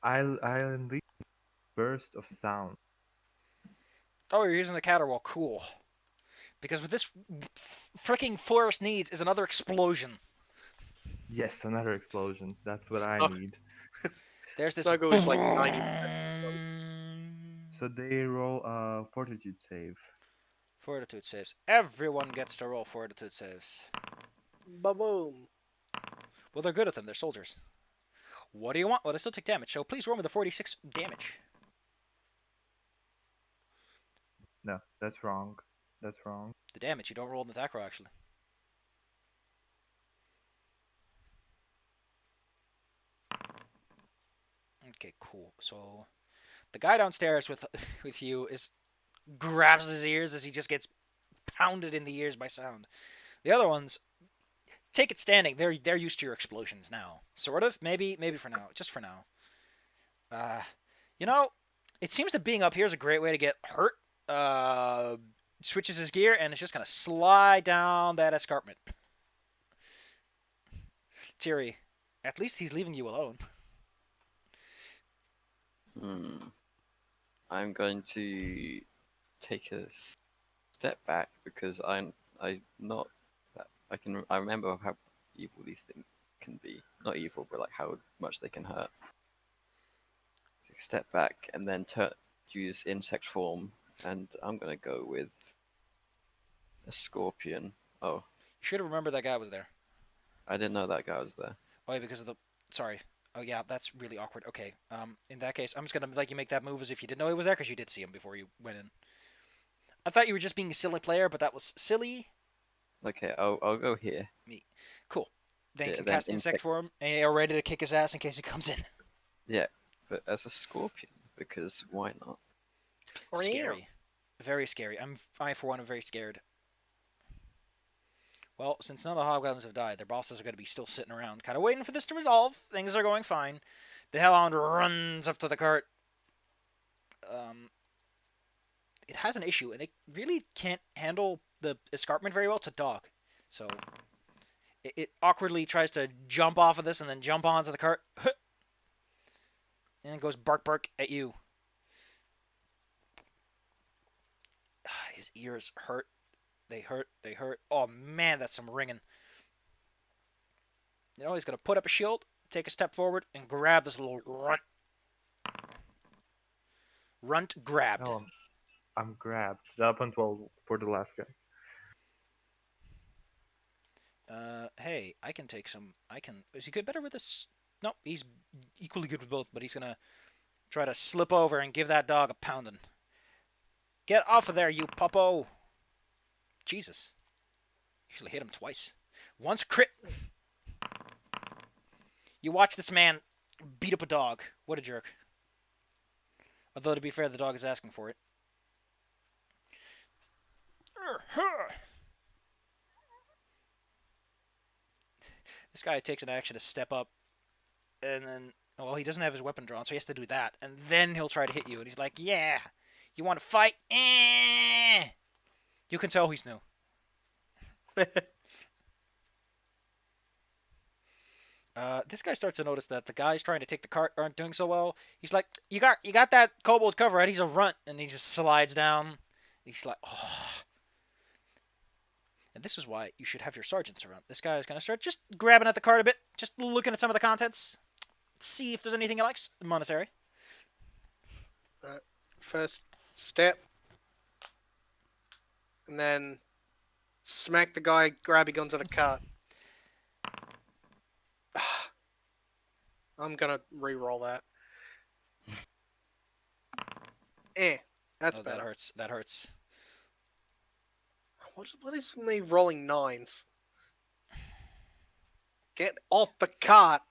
I'll unleash burst of sound. Oh, you're using the caterwaul. Cool. Because what this freaking forest needs is another explosion. Yes, another explosion. That's what I Oh. need. There's this. Snuggle is like 90. So they roll a fortitude save. Fortitude saves. Everyone gets to roll fortitude saves. Ba-boom. Well, they're good at them. They're soldiers. What do you want? Well, they still take damage, so please roll me the 46 damage. No, that's wrong. That's wrong. The damage. You don't roll an attack roll, actually. Okay, cool. So the guy downstairs with with you grabs his ears as he just gets pounded in the ears by sound. The other ones take it standing. They're used to your explosions now. Sort of. Maybe for now. Just for now. You know, it seems that being up here is a great way to get hurt. Switches his gear and it's just gonna slide down that escarpment. Tiri, at least he's leaving you alone. I'm going to take a step back because I not that I remember how evil these things can be. Not evil, but like how much they can hurt. Take a step back and then use insect form, and I'm gonna go with a scorpion. Oh, You should have remembered that guy was there. I didn't know that guy was there. Oh, yeah, because of the. Sorry. Oh, yeah, that's really awkward. Okay. In that case, I'm just gonna let you make that move as if you didn't know he was there, because you did see him before you went in. I thought you were just being a silly player, but that was silly. Okay, I'll go here. Cool. Then you Yeah, can then cast insect form, and you're ready to kick his ass in case he comes in. Yeah, but as a scorpion because why not? Scary. Very scary. I for one am very scared. Well, since none of the hobgoblins have died, their bosses are going to be still sitting around, kind of waiting for this to resolve. Things are going fine. The Hellhound runs up to the cart. It has an issue, and it really can't handle the escarpment very well. It's a dog, so it awkwardly tries to jump off of this and then jump onto the cart, and it goes bark bark at you. His ears hurt. They hurt. They hurt. Oh man, that's some ringing. You know, he's gonna put up a shield, take a step forward, and grab this little runt. Runt grabbed. Oh, I'm grabbed. Up until for the last guy. Hey, I can take some. Is he good better with this? No, he's equally good with both, but he's gonna try to slip over and give that dog a pounding. Get off of there, you puppo! Jesus. Usually hit him twice. Once crit. You watch this man beat up a dog. What a jerk. Although, to be fair, the dog is asking for it. This guy takes an action to step up, and then, well, he doesn't have his weapon drawn, so he has to do that, and then he'll try to hit you, and he's like, yeah, you want to fight? Eh. You can tell he's new. This guy starts to notice that the guys trying to take the cart aren't doing so well. He's like, you got that kobold cover, right? He's a runt, and he just slides down. He's like, oh. And this is why you should have your sergeants around. This guy is going to start just grabbing at the cart a bit, just looking at some of the contents, see if there's anything he likes. Monastery. First step, and then smack the guy grabbing onto the cart. I'm gonna re-roll that. That's Oh, better. that hurts. That hurts. What is me rolling nines? Get off the cart!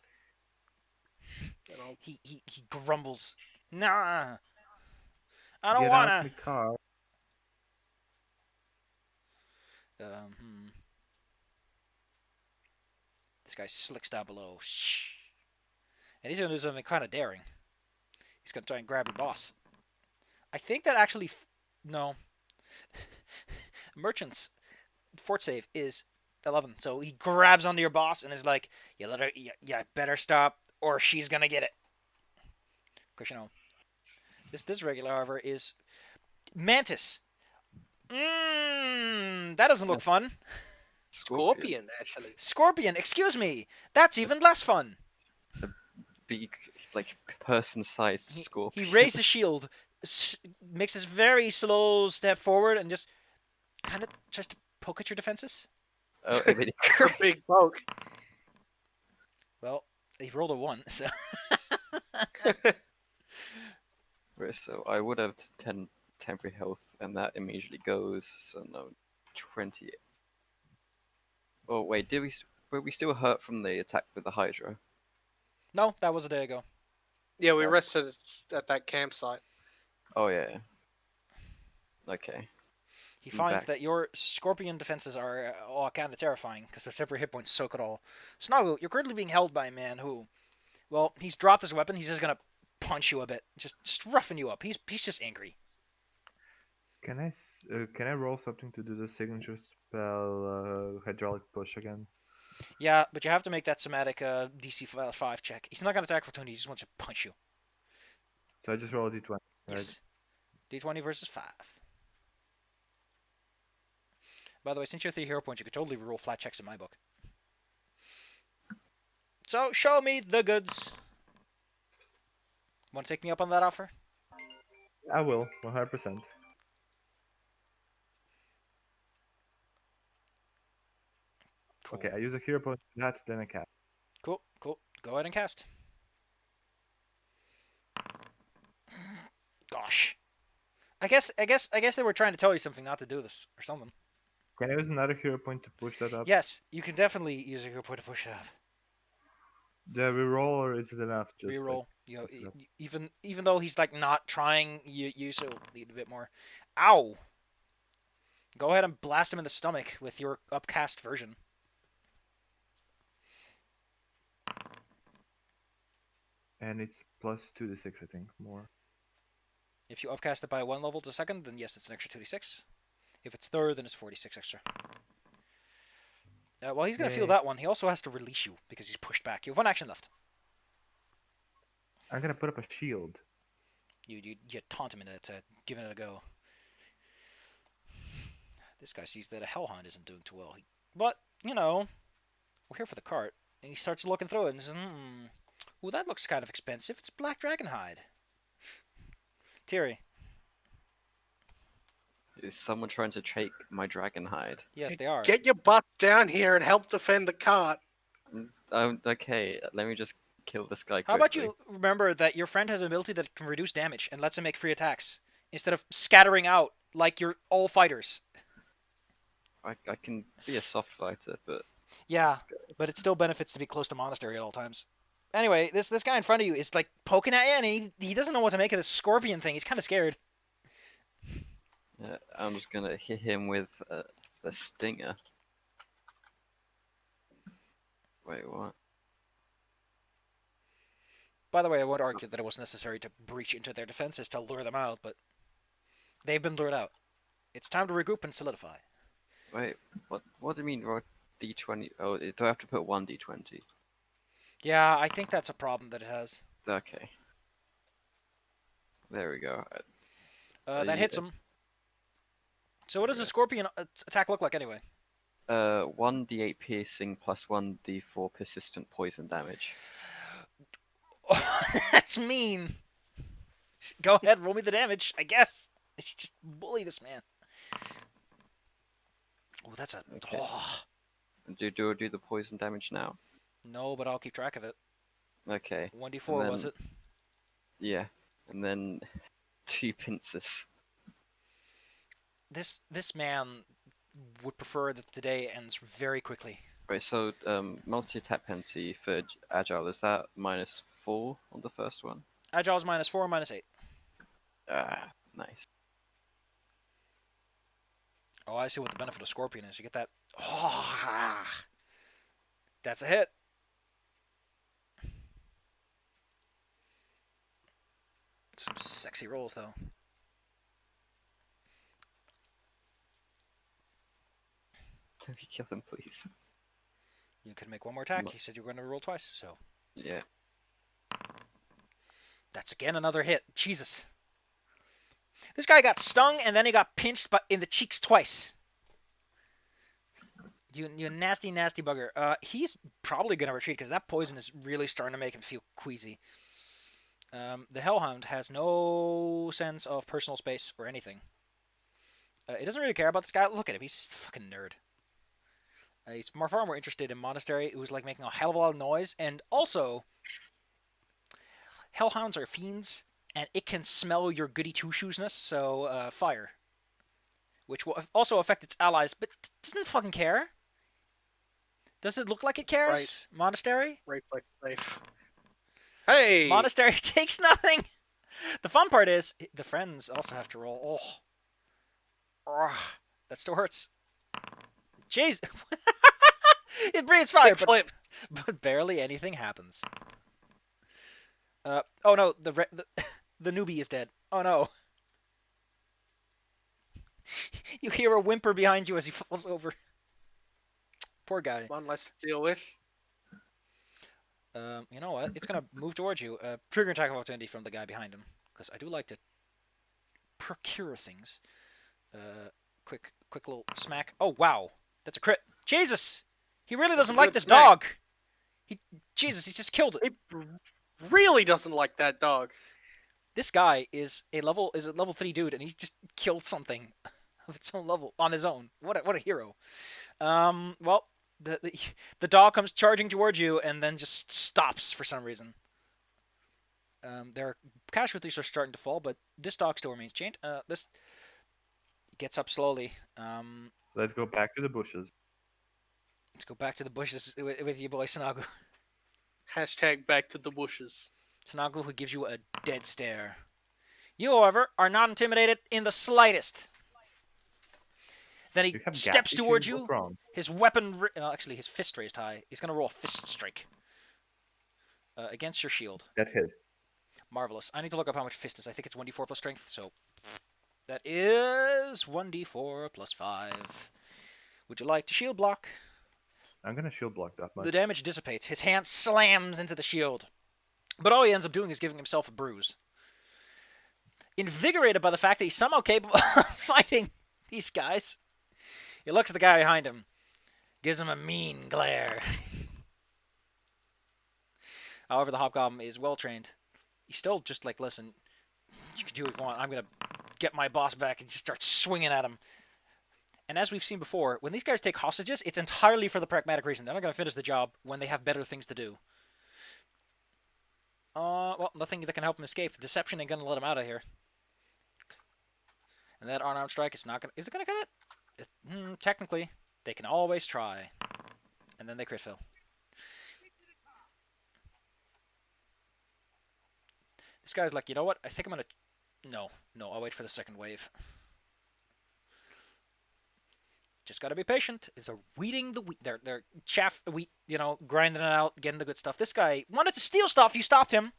And I'll He grumbles. Nah, I don't Get out wanna. the car. Hmm. This guy slicks down below. Shh. And he's gonna do something kind of daring. He's gonna try and grab your boss. I think that actually, no. Merchant's fort save is 11, so he grabs onto your boss and is like, "You let her. You better stop, or she's gonna get it." Cause you know, this regular, however, is Mantis. That doesn't look fun. Scorpion, actually. Scorpion, excuse me. That's even less fun. Big, like person-sized He scorpion. raises his shield, makes this very slow step forward, and just kind of tries to poke at your defenses. Oh, I mean, A big poke. Well, he rolled a 1, so so I would have 10 temporary health, and that immediately goes. So no, 20. Oh wait, were we still hurt from the attack with the Hydra? no, that was a day ago. Yeah, we Oh. rested at that campsite. Oh yeah. Okay. He I'm finds back. that your scorpion defenses are all kind of terrifying because the temporary hit points soak it all. Snuggle, you're currently being held by a man who, well, he's dropped his weapon. He's just gonna punch you a bit, just roughing you up. He's just angry. Can I roll something to do the signature spell hydraulic push again? Yeah, but you have to make that somatic DC 5 check. He's not gonna attack for 20. He just wants to punch you. So I just roll a d20. Right? Yes. D20 versus 5. By the way, since you're 3 hero points, you could totally roll flat checks in my book. So, show me the goods. Want to take me up on that offer? I will, 100%. Cool. Okay, I use a hero point for that, then I cast. Cool. Go ahead and cast. Gosh. I guess they were trying to tell you something not to do this or something. Can I use another hero point to push that up? Yes, you can definitely use a hero point to push it up. Do I reroll or is it enough? Just Reroll. Like, You know, push it up? even though he's like not trying, you still need a bit more. Ow! Go ahead and blast him in the stomach with your upcast version. And it's plus 2d6, I think, more. If you upcast it by 1 level to second, then yes, it's an extra 2d6. If it's third, then it's 46 extra. Well, he's going to feel Yay. that one. He also has to release you because he's pushed back. You have 1 action left. I'm gonna put up a shield. You taunt him into giving it a go. This guy sees that a hellhound isn't doing too well. But, you know, we're here for the cart. And he starts looking through it and says, ooh, that looks kind of expensive. It's black dragon hide. Thierry. Is someone trying to take my dragon hide? Yes, they are. Get your butts down here and help defend the cart. Okay, let me just kill this guy quickly. How about you remember that your friend has an ability that can reduce damage and lets him make free attacks instead of scattering out like you're all fighters. I can be a soft fighter, but Yeah, but it still benefits to be close to monastery at all times. Anyway, this guy in front of you is like poking at you, and he doesn't know what to make of this scorpion thing. He's kind of scared. I'm just gonna hit him with the stinger. Wait, what? By the way, I would argue that it was necessary to breach into their defenses to lure them out, but they've been lured out. It's time to regroup and solidify. Wait, what do you mean? D20? Oh, do I have to put 1 D20? Yeah, I think that's a problem that it has. Okay. There we go. That hits him. So what does a scorpion attack look like anyway? 1d8 piercing plus 1d4 persistent poison damage. That's mean. Go ahead, roll me the damage, I guess. I should just bully this man. Oh, that's a... Okay. Oh. Do the poison damage now? No, but I'll keep track of it. Okay. 1d4, And was then- it? Yeah, and then 2 pincers. This man would prefer that the day ends very quickly. Right, so multi-attack penalty for agile, is that -4 on the first one? Agile's -4, -8. Ah, nice. Oh, I see what the benefit of Scorpion is. You get that. Oh, that's a hit. Some sexy rolls, though. Can we kill him, please? You can make one more attack. No. You said you were going to roll twice, so Yeah. that's again another hit. Jesus. This guy got stung and then he got pinched in the cheeks twice. You nasty, nasty bugger. He's probably going to retreat because that poison is really starting to make him feel queasy. The Hellhound has no sense of personal space or anything. He doesn't really care about this guy. Look at him. He's just a fucking nerd. He's far more interested in Monastery, who's like making a hell of a lot of noise. And also, Hellhounds are fiends, and it can smell your goody two-shoesness, so fire. Which will also affect its allies, but doesn't fucking care. Does it look like it cares? Right. Monastery? Reflex safe. Hey! Monastery takes nothing! The fun part is, the friends also have to roll. Oh, that still hurts. Jeez. It breathes fire, Sick flips. but barely anything happens. Oh no, the newbie is dead. Oh no. You hear a whimper behind you as he falls over. Poor guy. One less to deal with. You know what? It's gonna move towards you. Trigger attack of opportunity from the guy behind him, because I do like to procure things. Quick little smack. Oh wow, that's a crit. Jesus, he really doesn't a like good this smack. dog. Jesus, he just killed it. It really doesn't like that dog. This guy is a level 3 dude, and he just killed something of its own level on his own. What a hero. Well, the dog comes charging towards you and then just stops for some reason. Their casualties are starting to fall, but this dog still remains chained. This gets up slowly. Let's go back to the bushes. Let's go back to the bushes with your boy Snagu. Hashtag back to the bushes. Snagu, who gives you a dead stare. You, however, are not intimidated in the slightest. Then he You have steps gap towards issues? you. What's wrong? His weapon, actually, his fist raised high. He's gonna roll a fist strike against your shield. That hit. Marvelous. I need to look up how much fist is. I think it's 1d4 plus strength. So that is 1d4 plus 5. Would you like to shield block? I'm gonna shield block that much. The damage dissipates. His hand slams into the shield. But all he ends up doing is giving himself a bruise. Invigorated by the fact that he's somehow capable of fighting these guys, he looks at the guy behind him, gives him a mean glare. However, the Hobgoblin is well trained. He's still just like, listen, you can do what you want. I'm going to get my boss back, and just start swinging at him. And as we've seen before, when these guys take hostages, it's entirely for the pragmatic reason. They're not going to finish the job when they have better things to do. Well, nothing that can help him escape. Deception ain't going to let him out of here. And that unarmed strike is not going to... Is it going to cut it? Technically, they can always try. And then they crit fail. This guy's like, you know what? I think I'm going to... No, I'll wait for the second wave. Just gotta be patient. They're weeding the wheat. They're chaff wheat, grinding it out, getting the good stuff. This guy wanted to steal stuff. You stopped him.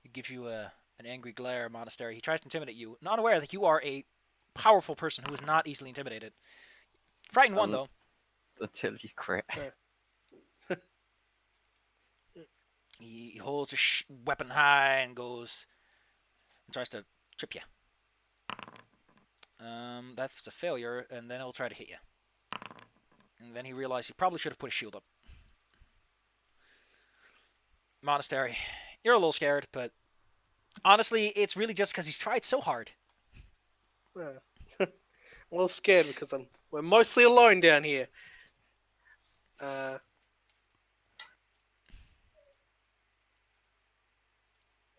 He gives you an angry glare, Monastery. He tries to intimidate you, not aware that you are a powerful person who is not easily intimidated. Frightened one, though. Until you crit. He holds his weapon high and goes and tries to trip you. That's a failure, and then he'll try to hit you. And then he realized he probably should have put a shield up. Monastery, you're a little scared, but honestly, it's really just because he's tried so hard. Yeah. I'm a little scared because we're mostly alone down here.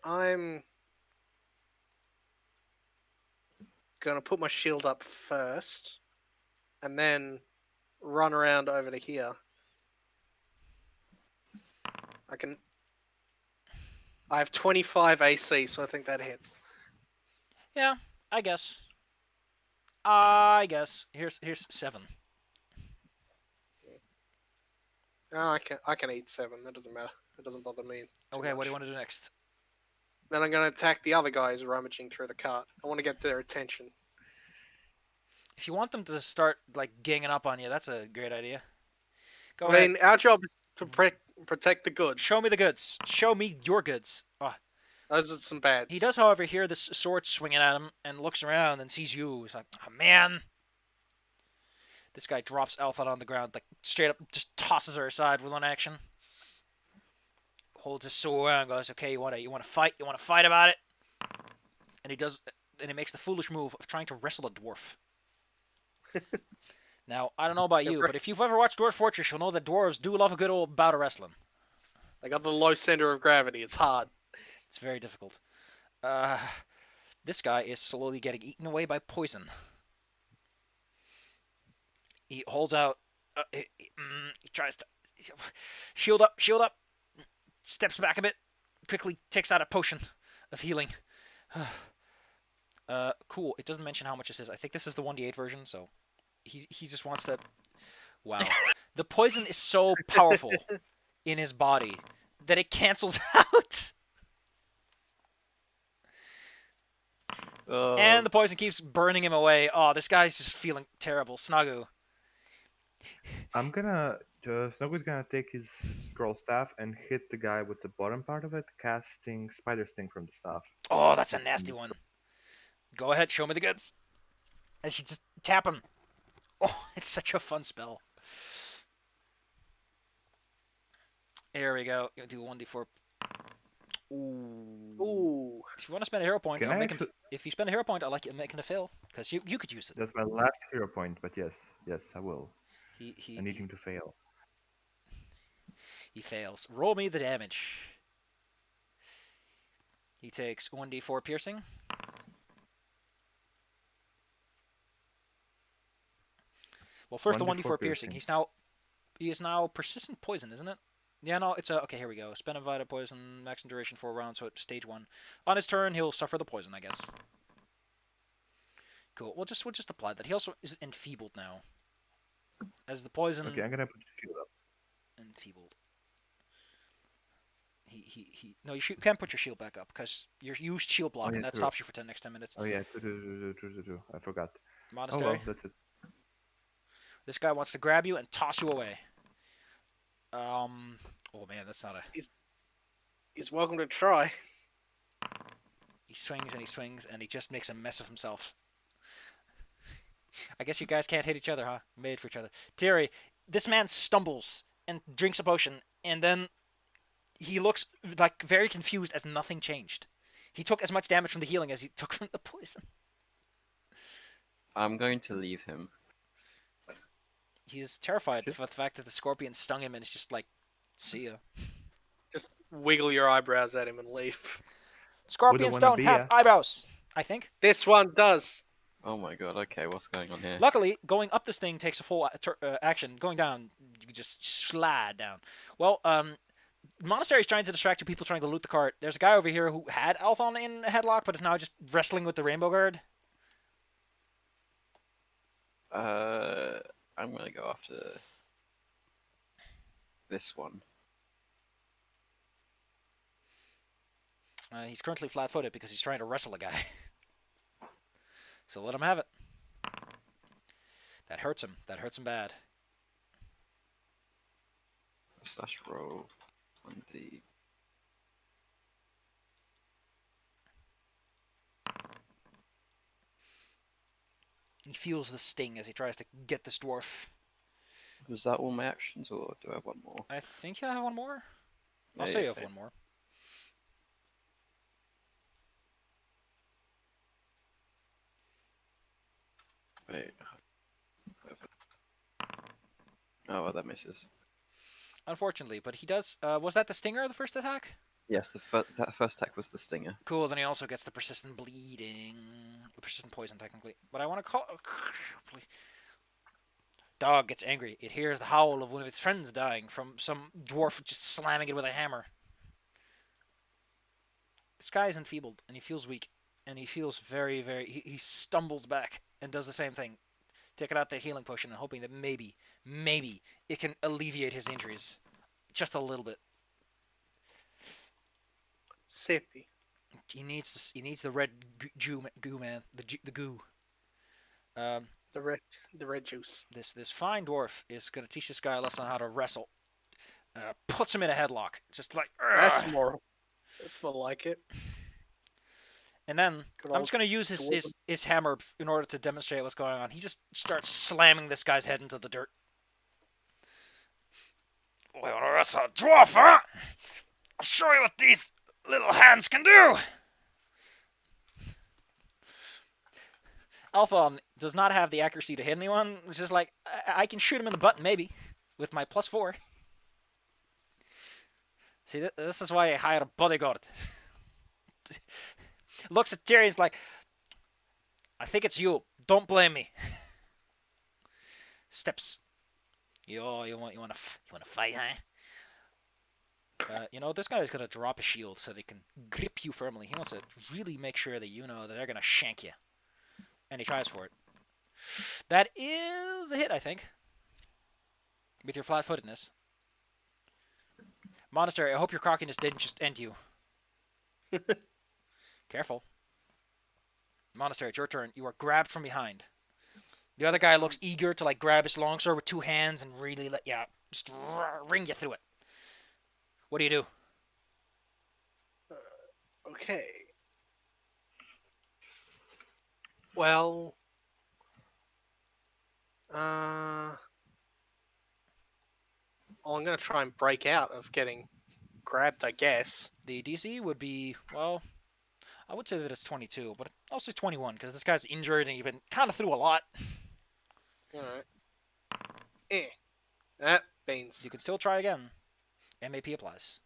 I'm gonna put my shield up first, and then run around over to here. I have 25 AC, so I think that hits. Yeah, I guess. I guess. Here's 7. Oh, I can eat 7. That doesn't matter. It doesn't bother me too Okay, much. what do you want to do next? Then I'm gonna attack the other guys rummaging through the cart. I want to get their attention. If you want them to start like ganging up on you, that's a great idea. Go I ahead. mean, our job is to protect the goods. Show me the goods. Show me your goods. Oh. Those are some bads. He does, however, hear this sword swinging at him and looks around and sees you. He's like, oh, man. This guy drops Althod on the ground, like straight up just tosses her aside with one action. Holds his sword and goes, okay, you want to fight? You want to fight about it? And he does, and he makes the foolish move of trying to wrestle a dwarf. Now, I don't know about you, but if you've ever watched Dwarf Fortress, you'll know that dwarves do love a good old bout of wrestling. They got the low center of gravity. It's hard. It's very difficult. This guy is slowly getting eaten away by poison. He holds out. He tries to shield up, steps back a bit, quickly takes out a potion of healing. Cool. It doesn't mention how much this is. I think this is the 1d8 version, so he just wants to. Wow. The poison is so powerful in his body that it cancels out. And the poison keeps burning him away. Oh, this guy's just feeling terrible. Snagu. Snogu's gonna take his scroll staff and hit the guy with the bottom part of it, casting Spider Sting from the staff. Oh, that's a nasty one. Go ahead, show me the goods. I should just tap him. Oh, it's such a fun spell. There we go. You'll do 1d4. Ooh. If you want to spend a hero point, Can I'll I make him. actu- If you spend a hero point, I like you making a fail because you could use it. That's my last hero point, but yes, I will. He I need him to fail. He fails. Roll me the damage. He takes 1d4 piercing. Well, first the 1d4 piercing. He is now persistent poison, isn't it? Yeah, no, it's a okay. Here we go. Spend invited poison, maximum duration 4 rounds, so it's stage 1. On his turn, he'll suffer the poison, I guess. Cool. We'll just apply that. He also is enfeebled now, as the poison. Okay, I'm gonna put the shield up. Enfeebled. No, you can't put your shield back up because you used shield block, Oh, yeah, and that true. stops you for next 10 minutes. Oh yeah, true. I forgot. Monastery. Oh well, that's it. This guy wants to grab you and toss you away. Oh man, that's not a. He's welcome to try. He swings and he just makes a mess of himself. I guess you guys can't hit each other, huh? Made for each other. Terry, this man stumbles and drinks a potion, and then he looks like very confused as nothing changed. He took as much damage from the healing as he took from the poison. I'm going to leave him. He is terrified for the fact that the scorpion stung him and it's just like, see ya. Just wiggle your eyebrows at him and leave. Scorpions wanna don't be have ya. eyebrows, I think. This one does. Oh my god, okay, what's going on here? Luckily, going up this thing takes a full action. Going down, you can just slide down. Well, Monastery's trying to distract you people trying to loot the cart. There's a guy over here who had Althon in a headlock, but is now just wrestling with the Rainbow Guard. I'm gonna go after this one. He's currently flat-footed because he's trying to wrestle a guy. So let him have it. That hurts him. That hurts him bad. Slash roll 1d. He feels the sting as he tries to get this dwarf. Was that all my actions, or do I have one more? I think you have one more. I'll Yeah, say yeah, you have yeah. one more. Wait. Oh, well, that misses. Unfortunately, but he does. Was that the stinger of the first attack? Yes, that first attack was the stinger. Cool. Then he also gets the persistent bleeding, the persistent poison, technically. But I want to call. Dog gets angry. It hears the howl of one of its friends dying from some dwarf just slamming it with a hammer. This guy is enfeebled, and he feels weak, and he feels very, very. He stumbles back and does the same thing, taking out the healing potion and hoping that maybe it can alleviate his injuries, just a little bit. Sippy. He needs this. He needs the red goo man, the goo. Um, The red juice. this fine dwarf is gonna teach this guy a lesson on how to wrestle. Puts him in a headlock, just like. That's Ugh. more. That's more like it. And then Good I'm old just gonna use dwarven. his hammer in order to demonstrate what's going on. He just starts slamming this guy's head into the dirt. We wanna wrestle a dwarf, huh? I'll show you what these little hands can do. Alphon does not have the accuracy to hit anyone. It's just like, I can shoot him in the butt, maybe, with my +4. See, this is why I hired a bodyguard. Looks at Tyrion like, I think it's you. Don't blame me. Steps. Yo, you want to fight, huh? This guy is gonna drop a shield so they can grip you firmly. He wants to really make sure that you know that they're gonna shank you. And he tries for it. That is a hit, I think. With your flat-footedness. Monastery, I hope your cockiness didn't just end you. Careful. Monastery, it's your turn. You are grabbed from behind. The other guy looks eager to grab his longsword with 2 hands and really let you just ring you through it. What do you do? Okay. Well. Well, I'm gonna try and break out of getting grabbed, I guess. The DC would be, well, I would say that it's 22, but I'll say 21 because this guy's injured and you've been kind of through a lot. Alright. That beans. You can still try again. MAP applies.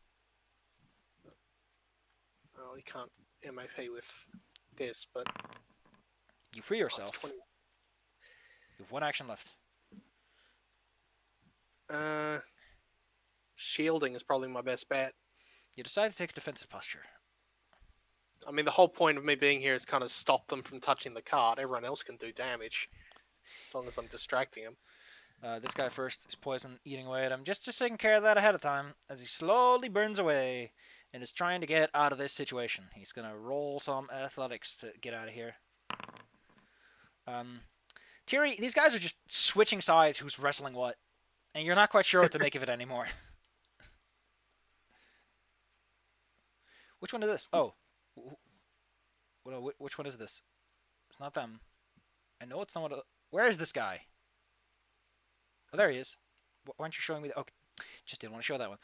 Oh, you can't MAP with this, but You free oh, it's yourself. 20. You have 1 action left. Shielding is probably my best bet. You decide to take a defensive posture. I mean, the whole point of me being here is kind of stop them from touching the cart. Everyone else can do damage, as long as I'm distracting them. This guy first is poison eating away at him. Just taking care of that ahead of time as he slowly burns away and is trying to get out of this situation. He's going to roll some athletics to get out of here. Thierry, these guys are just switching sides who's wrestling what. And you're not quite sure what to make of it anymore. Which one is this? Oh. Which one is this? It's not them. I know it's not what... Where is this guy? Oh, there he is. Why aren't you showing me... Okay, just didn't want to show that one.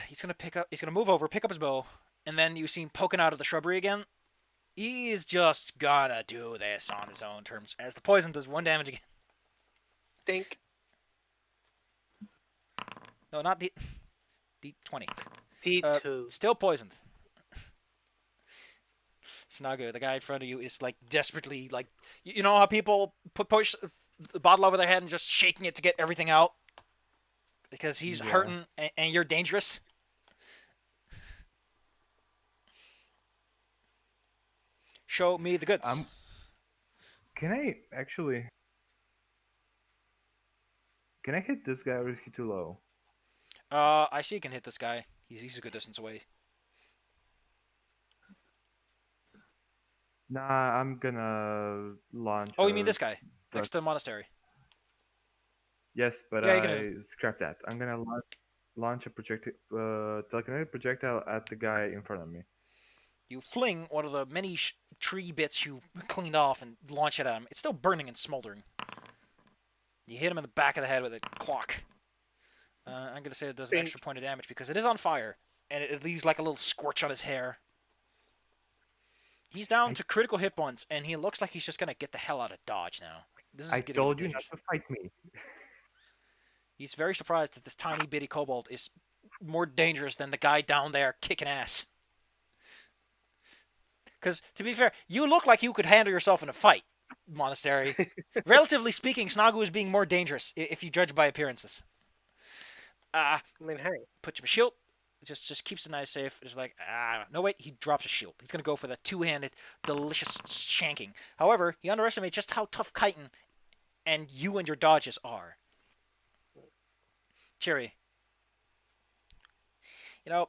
He's gonna move over, pick up his bow, and then you see him poking out of the shrubbery again. He's just gonna do this on his own terms, as the poison does 1 damage again. Think. No, not D20. D2. Still poisoned. Snagu, the guy in front of you, is desperately you know how people push the bottle over their head and just shaking it to get everything out because he's hurting and you're dangerous. Show me the goods. Can I hit this guy or is he too low? I see you can hit this guy. He's a good distance away. Nah, I'm gonna launch. Oh, you mean this guy next to the monastery? Yes, but Yeah, you can I scrap that. I'm gonna launch a telekinetic projectile at the guy in front of me. You fling one of the many tree bits you cleaned off and launch it at him. It's still burning and smoldering. You hit him in the back of the head with a clock. I'm gonna say it does an Bing. extra point of damage because it is on fire, and it leaves like a little scorch on his hair. He's down to critical hit points, and he looks like he's just gonna get the hell out of dodge now. This is I getting told you dangerous. not to fight me. He's very surprised that this tiny bitty kobold is more dangerous than the guy down there kicking ass. Because, to be fair, you look like you could handle yourself in a fight, Monastery. Relatively speaking, Snagu is being more dangerous if you judge by appearances. I mean, hey, Puts him a shield. Just keeps the knife safe. It's like, no wait, he drops a shield. He's going to go for the two-handed, delicious shanking. However, he underestimates just how tough chitin and you and your dodges are. Cherry. You know,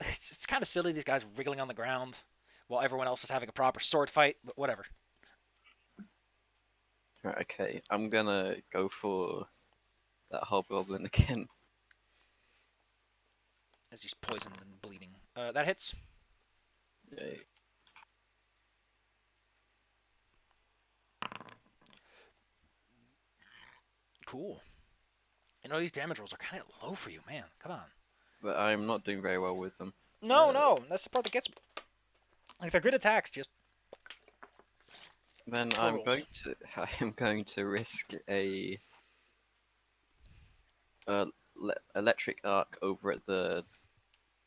it's kind of silly, these guys wriggling on the ground while everyone else is having a proper sword fight, but whatever. Right, okay, I'm gonna go for that hobgoblin again. As he's poisoned and bleeding. That hits. Yay. Cool. You know, these damage rolls are kind of low for you, man. Come on. But I'm not doing very well with them. No, that's the part that gets me. Like, they're good attacks, just... Then Poor I'm rolls. going to risk a electric arc over at the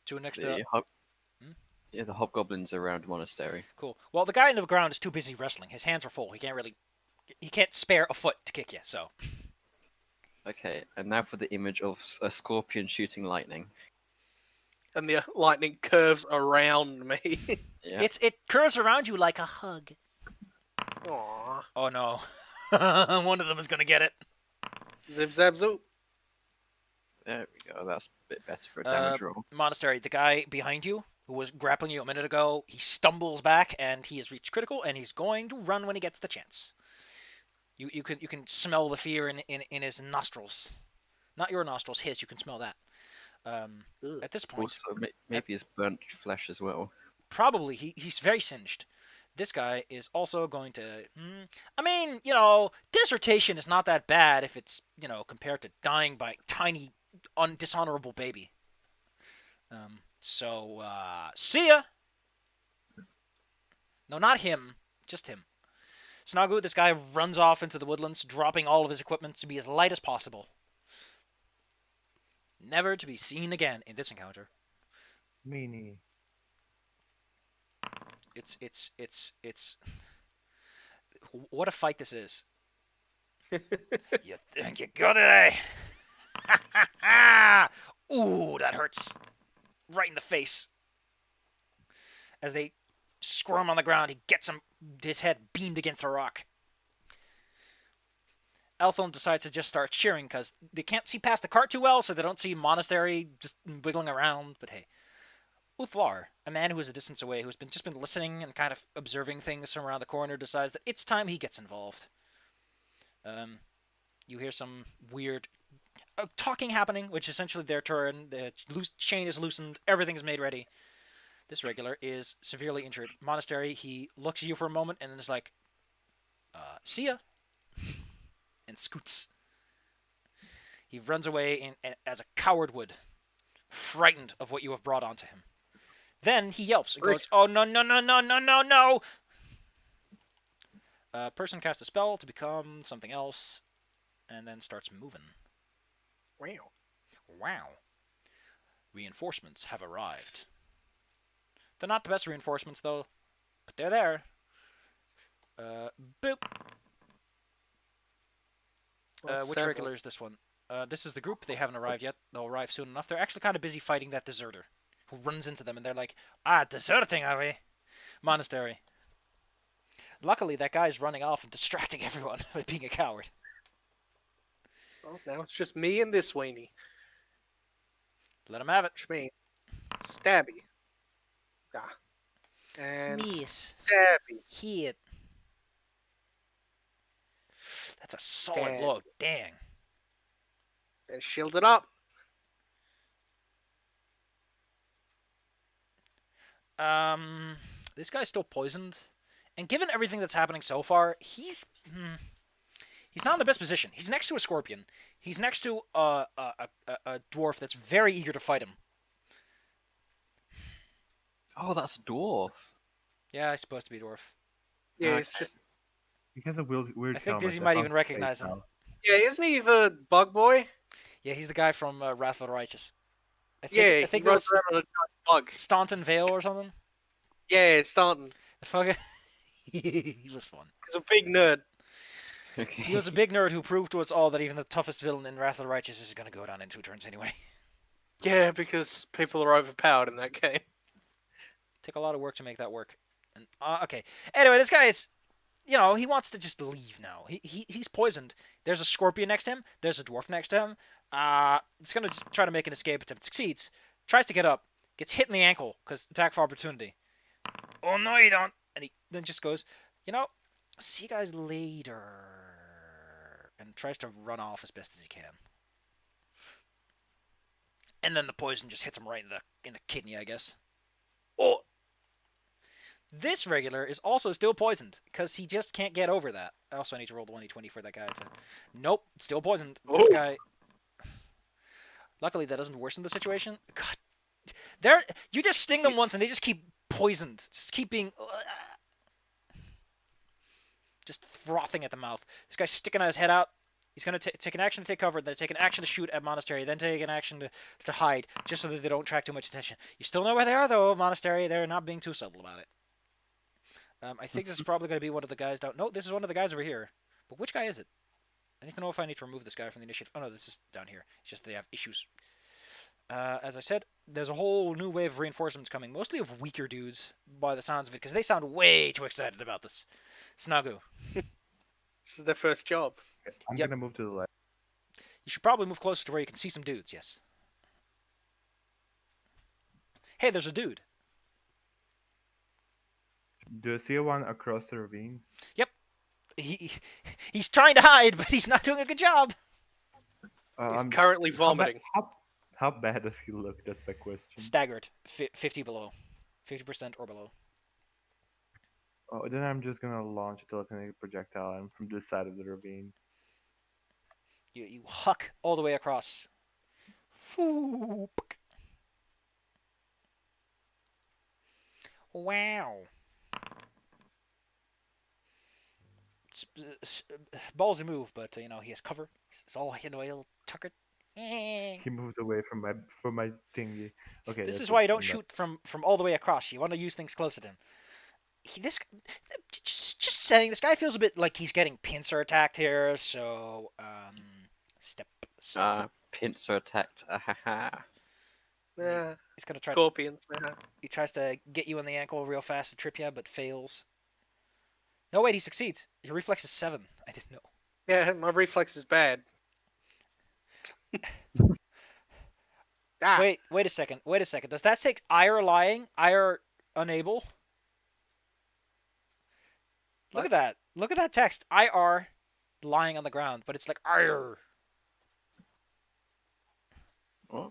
Two next to... the yeah, the hobgoblins around monastery. Cool. Well, the guy in the ground is too busy wrestling. His hands are full. He can't really... He can't spare a foot to kick you, so... Okay, and now for the image of a scorpion shooting lightning. and the lightning curves around me. Yeah. It curves around you like a hug. Aww. Oh, no. One of them is going to get it. Zip zap zoop. There we go. That's a bit better for a damage roll. Monastery, the guy behind you, who was grappling you a minute ago, he stumbles back, and he has reached critical, and he's going to run when he gets the chance. You can smell the fear in his nostrils. Not your nostrils, his. You can smell that. At this point, Also, maybe his burnt flesh as well. probably he's very singed. This guy is also going to... I mean, you know, dissertation is not that bad if it's, you know, compared to dying by tiny, dishonorable baby. So, see ya! No, not him. Just him. Snagu, this guy runs off into the woodlands, dropping all of his equipment to be as light as possible. Never to be seen again in this encounter. Meanie. It's... What a fight this is. You think you got it, eh? Ooh, that hurts. Right in the face. As they squirm on the ground, he gets his head beamed against a rock. Eltham decides to just start cheering because they can't see past the cart too well, so they don't see Monastery just wiggling around. But hey, Uthwar, a man who is a distance away, who's just been listening and kind of observing things from around the corner, decides that it's time he gets involved. You hear some weird talking happening, which is essentially their turn. The chain is loosened, everything is made ready. This regular is severely injured. Monastery, he looks at you for a moment and then is like, see ya, and scoots. He runs away as a coward would, frightened of what you have brought onto him. Then he yelps and goes, oh, no, no, no, no, no, no, no! Person casts a spell to become something else, and then starts moving. Wow. Wow. Reinforcements have arrived. They're not the best reinforcements, though, but they're there. Boop. Which regular is this one? This is the group. They haven't arrived yet. They'll arrive soon enough. They're actually kind of busy fighting that deserter who runs into them, and they're like, deserting, are we? Monastery. Luckily, that guy's running off and distracting everyone by being a coward. Well, now it's just me and this weenie. Let him have it. Which means stabby. Ah. And Yes. stabby. Hit. That's a solid Stab. blow. Dang. And shielded up. This guy's still poisoned, and given everything that's happening so far, He's not in the best position. He's next to a scorpion. He's next to a dwarf that's very eager to fight him. Oh, that's a dwarf. Yeah, he's supposed to be a dwarf. Yeah, Okay. it's just. He has a weird I think helmet. Dizzy that might comes even with recognize face him. now. Yeah, isn't he the bug boy? Yeah, he's the guy from Wrath of the Righteous. I Yeah, think he that runs was around on a giant bug. Staunton Vale or something. Yeah, it's Staunton. The fucking he was fun. He's a big nerd. Okay. He was a big nerd who proved to us all that even the toughest villain in Wrath of the Righteous is going to go down in 2 turns anyway. Yeah, because people are overpowered in that game. Took a lot of work to make that work. And okay. Anyway, this guy is, he wants to just leave now. He's poisoned. There's a scorpion next to him. There's a dwarf next to him. It's gonna just try to make an escape attempt. Succeeds. Tries to get up. Gets hit in the ankle because attack for opportunity. Oh no, you don't. And he then just goes, see you guys later. And tries to run off as best as he can. And then the poison just hits him right in the kidney, I guess. Oh. This regular is also still poisoned because he just can't get over that. I also need to roll the 1d20 for that guy to. Nope, still poisoned. This Oh. guy. Luckily, that doesn't worsen the situation. God, you just sting them once and they just keep poisoned. Just keep being. Just frothing at the mouth. This guy's sticking his head out. He's going to take an action to take cover, then take an action to shoot at Monastery, then take an action to hide, just so that they don't attract too much attention. You still know where they are, though, Monastery. They're not being too subtle about it. I think this is probably going to be one of the guys down. No, this is one of the guys over here. But which guy is it? I need to know if I need to remove this guy from the initiative. Oh, no, this is down here. It's just they have issues. As I said, there's a whole new wave of reinforcements coming, mostly of weaker dudes, by the sounds of it, because they sound way too excited about this. Snagu. This is their first job. I'm Yep. gonna move to the left. You should probably move closer to where you can see some dudes, yes. Hey, there's a dude. Do I see one across the ravine? He's trying to hide, but he's not doing a good job. He's currently How, vomiting. how bad does he look? That's my question. Staggered. 50 below. 50% or below. Oh, then I'm just gonna launch a telekinetic projectile from this side of the ravine. You huck all the way across. Foop. Wow. Ballsy move, but he has cover. It's all oil tuckered. He moved away from my thingy. Okay. This that's is why it, you don't I'm shoot from all the way across. You want to use things closer to him. Just saying, this guy feels a bit like he's getting pincer attacked here. So step. Pincer attacked. Ahaha. Yeah, He's gonna try. scorpions. He tries to get you in the ankle real fast to trip you, but fails. No, wait, he succeeds. Your reflex is 7. I didn't know. Yeah, my reflex is bad. Ah, Wait a second. Does that take ire lying? Ire unable? Look What? at that. Look at that text. IR lying on the ground, but it's like ire. What?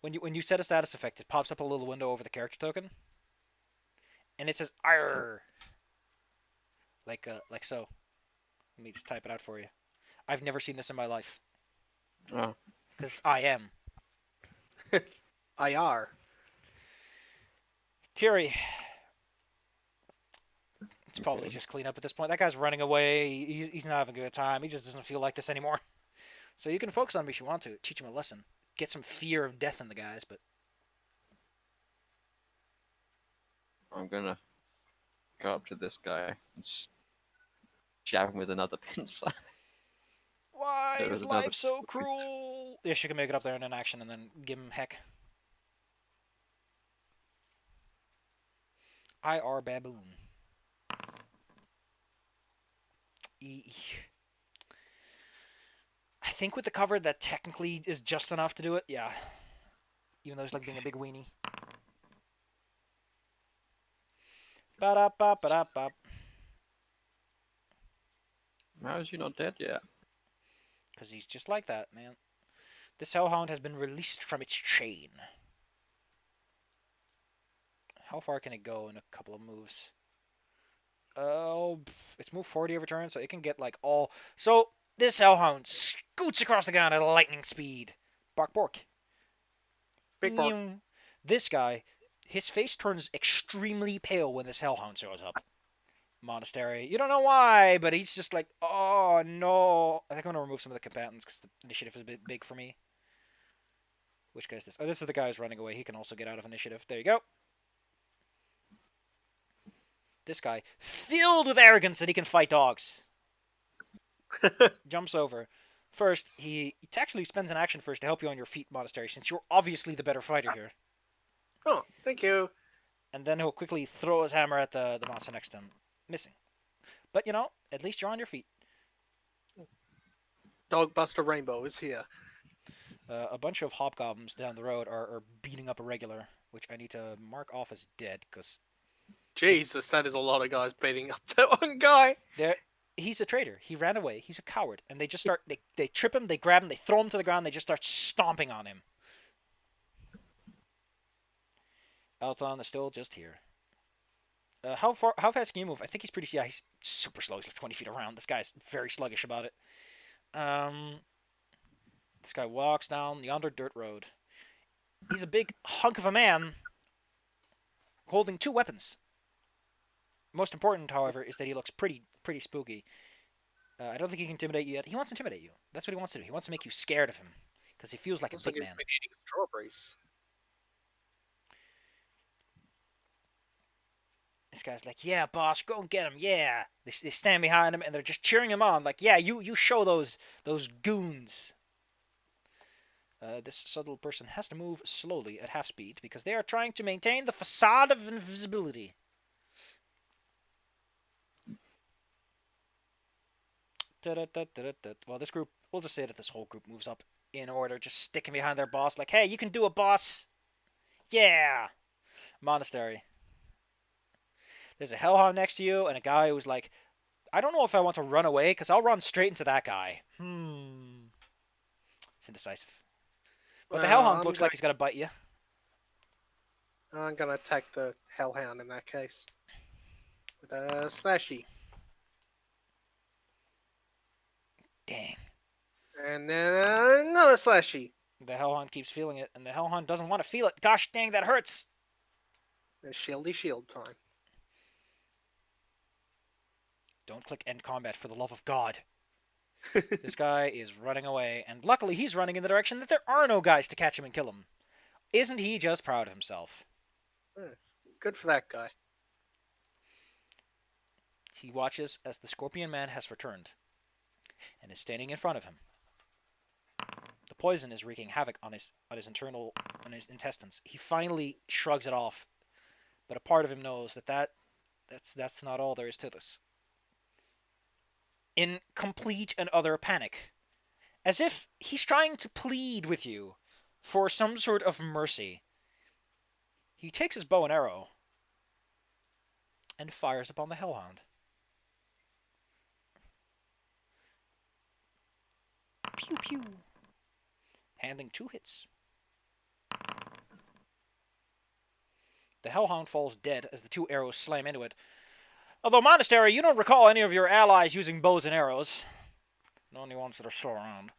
When you set a status effect, it pops up a little window over the character token, and it says ire. Like so. Let me just type it out for you. I've never seen this in my life. Oh. Because it's I am. IR. Thierry. It's probably just clean up at this point. That guy's running away. He's not having a good time. He just doesn't feel like this anymore. So you can focus on him if you want to. Teach him a lesson. Get some fear of death in the guys, but... I'm gonna go up to this guy and jab him with another pincer. Why There is was another life so stupid- cruel? Yeah, she can make it up there in an action and then give him heck. IR baboon. I think with the cover that technically is just enough to do it. Yeah. Even though it's like being a big weenie. Ba-da-ba-ba-da-ba. How is he not dead yet? Because he's just like that, man. This hellhound has been released from its chain. How far can it go in a couple of moves? Oh, it's moved 40 every turn, so it can get like all. So this hellhound scoots across the ground at lightning speed. Bark, bork. Big bark. This guy, his face turns extremely pale when this hellhound shows up. Monastery. You don't know why, but he's just like, oh no. I think I'm gonna remove some of the combatants because the initiative is a bit big for me. Which guy is this? Oh, this is the guy who's running away. He can also get out of initiative. There you go. This guy, filled with arrogance that he can fight dogs, jumps over. First, he actually spends an action first to help you on your feet, Monastery, since you're obviously the better fighter here. Oh, thank you. And then he'll quickly throw his hammer at the monster next to him, missing. But, you know, at least you're on your feet. Dogbuster Rainbow is here. A bunch of hobgoblins down the road are beating up a regular, which I need to mark off as dead, because Jesus, that is a lot of guys beating up that one guy. he's a traitor. He ran away. He's a coward. And they just start, they trip him, they grab him, they throw him to the ground, they just start stomping on him. Alton is still just here. How fast can you move? I think he's pretty. Yeah, he's super slow. He's like 20 feet around. This guy's very sluggish about it. This guy walks down yonder dirt road. He's a big hunk of a man, holding two weapons. Most important, however, is that he looks pretty spooky. I don't think he can intimidate you yet. He wants to intimidate you. That's what he wants to do. He wants to make you scared of him because he feels like Looks a like big he's man. been eating strawberries. This guy's like, yeah, boss, go and get him, yeah. They stand behind him and they're just cheering him on, like, yeah, you show those goons. This subtle person has to move slowly at half speed because they are trying to maintain the facade of invisibility. Well, this group, we'll just say that this whole group moves up in order, just sticking behind their boss, like, hey, you can do it, boss. Yeah. Monastery. There's a hellhound next to you and a guy who's like, I don't know if I want to run away because I'll run straight into that guy. It's indecisive. But the hellhound looks like he's gonna bite you. I'm gonna attack the hellhound in that case with a slashy, Dang. and then another slashy. The hellhound keeps feeling it, and the hellhound doesn't want to feel it. Gosh dang, that hurts. It's shieldy shield time. Don't click end combat for the love of God. This guy is running away, and luckily he's running in the direction that there are no guys to catch him and kill him. Isn't he just proud of himself? Good for that guy. He watches as the Scorpion Man has returned and is standing in front of him. The poison is wreaking havoc on his intestines. He finally shrugs it off, but a part of him knows that's not all there is to this. In complete and utter panic, as if he's trying to plead with you for some sort of mercy, he takes his bow and arrow and fires upon the hellhound. Pew pew. Handing 2 hits. The hellhound falls dead as the 2 arrows slam into it. Although, Monastery, you don't recall any of your allies using bows and arrows. The only ones that are still around.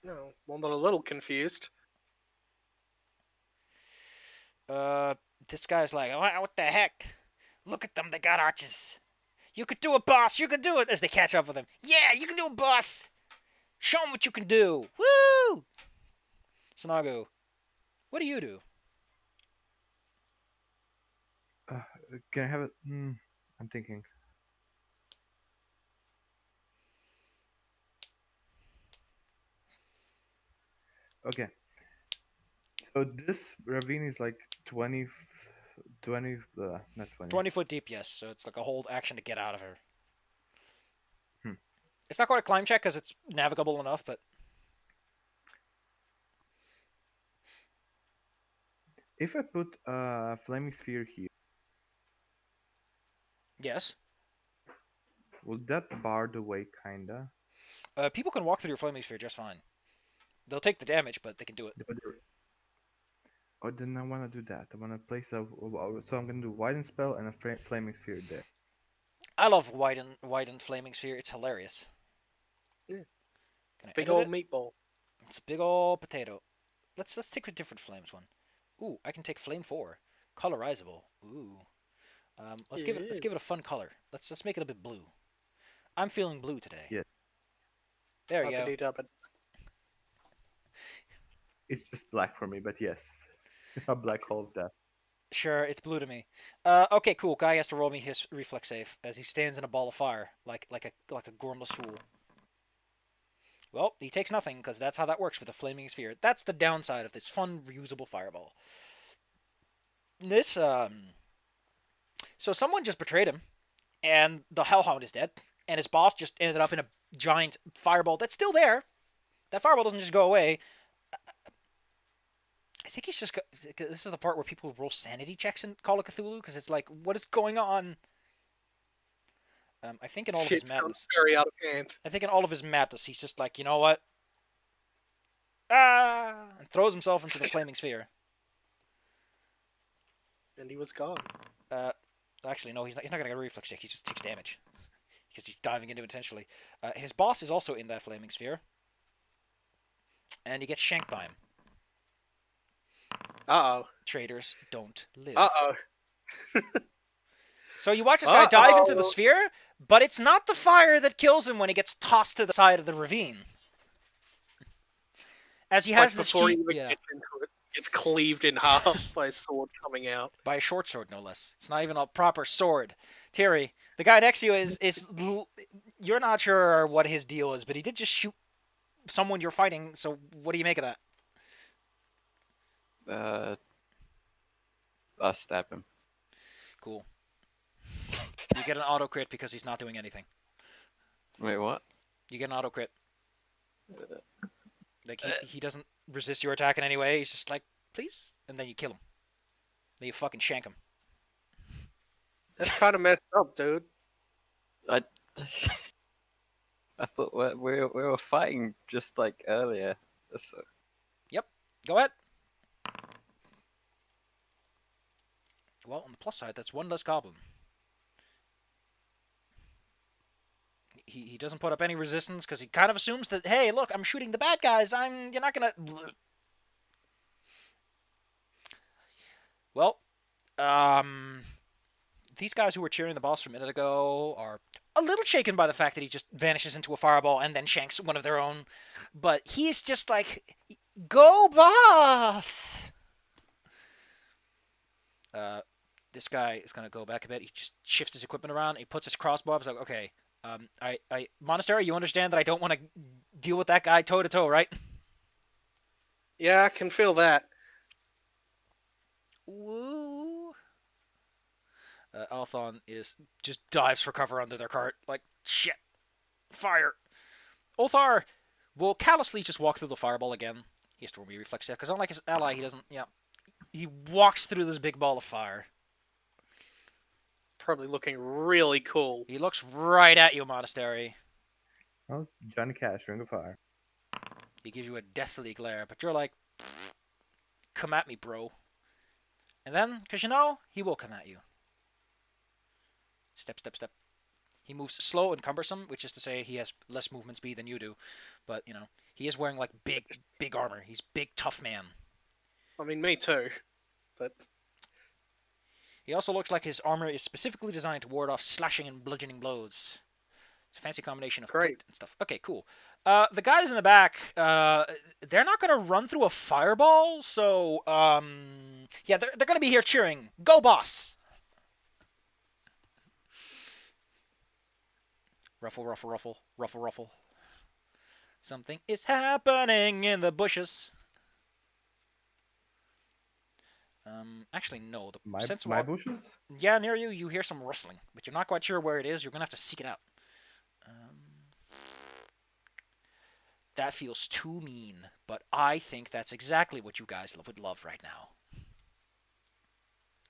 No, one that a little confused. This guy's like, what the heck? Look at them, they got arches. You could do it, boss, you could do it, as they catch up with him. Yeah, you can do it, boss. Show them what you can do. Woo! Snagu, what do you do? Can I have it? I'm thinking. Okay. So this ravine is like 20, not 20. 20 foot deep, yes. So it's like a hold action to get out of here. Hmm. It's not quite a climb check because it's navigable enough, but If I put a flaming sphere here, yes. will that bar the way, kinda? People can walk through your flaming sphere just fine. They'll take the damage, but they can do it. Oh, then I want to do that. I want to place so I'm gonna do widen spell and a flaming sphere there. I love widened flaming sphere. It's hilarious. Yeah. Can I Big edit old it? meatball. It's a big old potato. Let's take a different flames one. Ooh, I can take flame 4. Colorizable. Ooh. Let's give it a fun color. Let's make it a bit blue. I'm feeling blue today. Yeah. There you go. Uppity-dubbity. It's just black for me, but yes. A black hole of death. Sure, it's blue to me. Okay, cool. Guy has to roll me his reflex save as he stands in a ball of fire, like a gormless fool. Well, he takes nothing because that's how that works with a flaming sphere. That's the downside of this fun, reusable fireball. This so someone just betrayed him, and the Hellhound is dead, and his boss just ended up in a giant fireball that's still there. That fireball doesn't just go away. I think he's just. This is the part where people roll sanity checks in Call of Cthulhu because it's like, what is going on? I think in all of his Shit's gone madness. very out of hand. I think in all of his madness, he's just like, you know what? Ah! And throws himself into the flaming sphere. And he was gone. Actually, no, he's not going to get a reflex check. He just takes damage because he's diving into it intentionally. His boss is also in that flaming sphere, and he gets shanked by him. Uh-oh. Traitors don't live. Uh-oh. So you watch this guy dive into the Uh-oh. sphere, but it's not the fire that kills him when he gets tossed to the side of the ravine. As he has Like this before key, he even yeah, gets into it, it's cleaved in half by a sword coming out. by a short sword no less. It's not even a proper sword. Terry, the guy next to you is you're not sure what his deal is, but he did just shoot someone you're fighting. So what do you make of that? I stab him. Cool. You get an auto crit because he's not doing anything. Wait, what? You get an auto crit. Like he doesn't resist your attack in any way. He's just like, please, and then you kill him. Then you fucking shank him. That's kind of messed up, dude. I I thought we were fighting just like earlier. So, Go ahead. Well, on the plus side, that's one less goblin. He doesn't put up any resistance because he kind of assumes that, hey, look, I'm shooting the bad guys. You're not gonna. Well, these guys who were cheering the boss from a minute ago are a little shaken by the fact that he just vanishes into a fireball and then shanks one of their own. But he's just like, go boss! This guy is gonna go back a bit. He just shifts his equipment around. He puts his crossbow up. He's like, okay, Monastery, you understand that I don't want to deal with that guy toe to toe, right? Yeah, I can feel that. Woo. Althon just dives for cover under their cart. Like, shit. Fire. Ulthar will callously just walk through the fireball again. He has to roll me a reflex check, because unlike his ally, he doesn't, he walks through this big ball of fire. Probably looking really cool. He looks right at you, Monastery. Oh, Johnny Cash, Ring of Fire. He gives you a deathly glare, but you're like, come at me, bro. And then, because he will come at you. Step, step, step. He moves slow and cumbersome, which is to say he has less movement speed than you do. But, he is wearing, like, big armor. He's big, tough man. I mean, me too. But He also looks like his armor is specifically designed to ward off slashing and bludgeoning blows. It's a fancy combination of Great. plate and stuff. Okay, cool. The guys in the back, they're not going to run through a fireball, so, they're going to be here cheering. Go, boss! Ruffle, ruffle, ruffle, ruffle, ruffle. Something is happening in the bushes. Actually, no. My bushes? Yeah, near you, you hear some rustling, but you're not quite sure where it is. You're going to have to seek it out. That feels too mean, but I think that's exactly what you guys would love right now.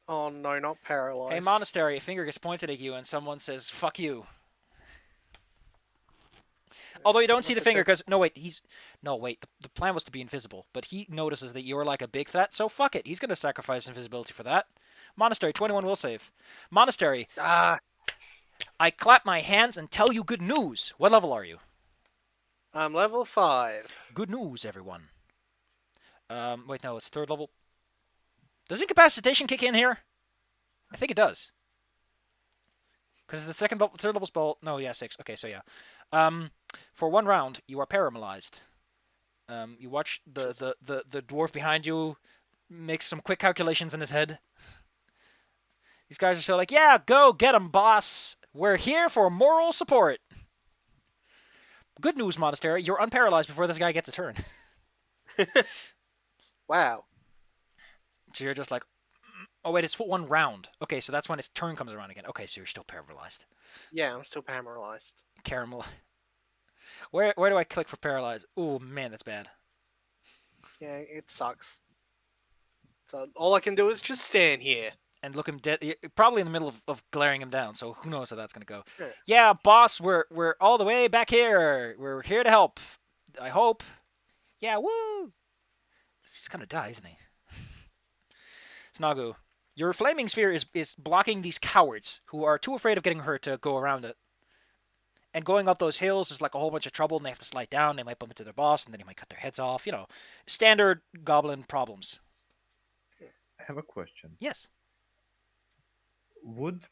oh no, not paralyzed. Hey, Monastery, a finger gets pointed at you and someone says, fuck you. Although you don't see the finger because... No, wait. The plan was to be invisible. But he notices that you're like a big threat, so fuck it. He's going to sacrifice invisibility for that. Monastery, 21 will save. Monastery, Ah, I clap my hands and tell you good news. What level are you? I'm level 5. Good news, everyone. Wait, no, it's third level. Does incapacitation kick in here? I think it does. Because the third level spell. No, yeah, 6. Okay, so yeah. For 1 round, you are paralyzed. You watch the dwarf behind you make some quick calculations in his head. These guys are so like, yeah, go get him, boss. We're here for moral support. Good news, Monastery. You're unparalyzed before this guy gets a turn. Wow. So you're just like, oh wait, it's for 1 round. Okay, so that's when his turn comes around again. Okay, so you're still paralyzed. Yeah, I'm still paralyzed. Caramel. Where do I click for paralyzed? Oh man, that's bad. Yeah, it sucks. So all I can do is just stand here. And look him dead. Probably in the middle of glaring him down. So who knows how that's gonna go? Yeah. Yeah, boss, we're all the way back here. We're here to help. I hope. Yeah, woo. He's gonna die, isn't he? Snagu, your flaming sphere is blocking these cowards who are too afraid of getting hurt to go around it. And going up those hills is like a whole bunch of trouble, and they have to slide down. They might bump into their boss, and then he might cut their heads off. You know, standard goblin problems. I have a question. Yes. Would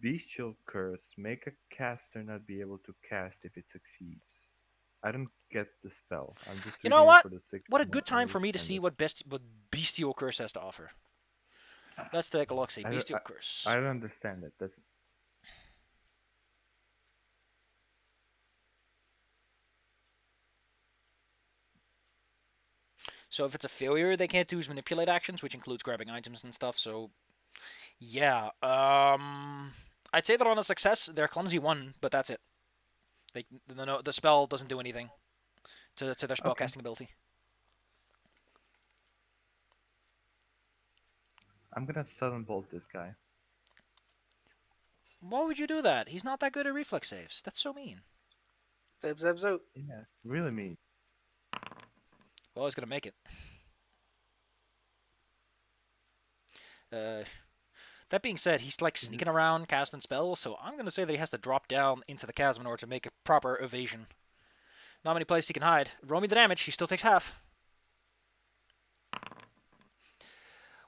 Bestial Curse make a caster not be able to cast if it succeeds? I don't get the spell. I'm just You know reading it what? for the 6 What a to good time for me to understand see it. what Bestial Curse has to offer. Let's take a look. See, I don't- Bestial Curse. I don't understand it. That's So if it's a failure, they can't use manipulate actions, which includes grabbing items and stuff. So, yeah. I'd say that on a success, they're clumsy 1, but that's it. The spell doesn't do anything to their spellcasting ability. I'm gonna sudden bolt this guy. Why would you do that? He's not that good at reflex saves. That's so mean. Zeb, zeb, zoop. Yeah, really mean. Well, he's gonna make it. That being said, he's like sneaking around, casting spells, so I'm gonna say that he has to drop down into the chasm in order to make a proper evasion. Not many places he can hide. Roll me the damage. He still takes half.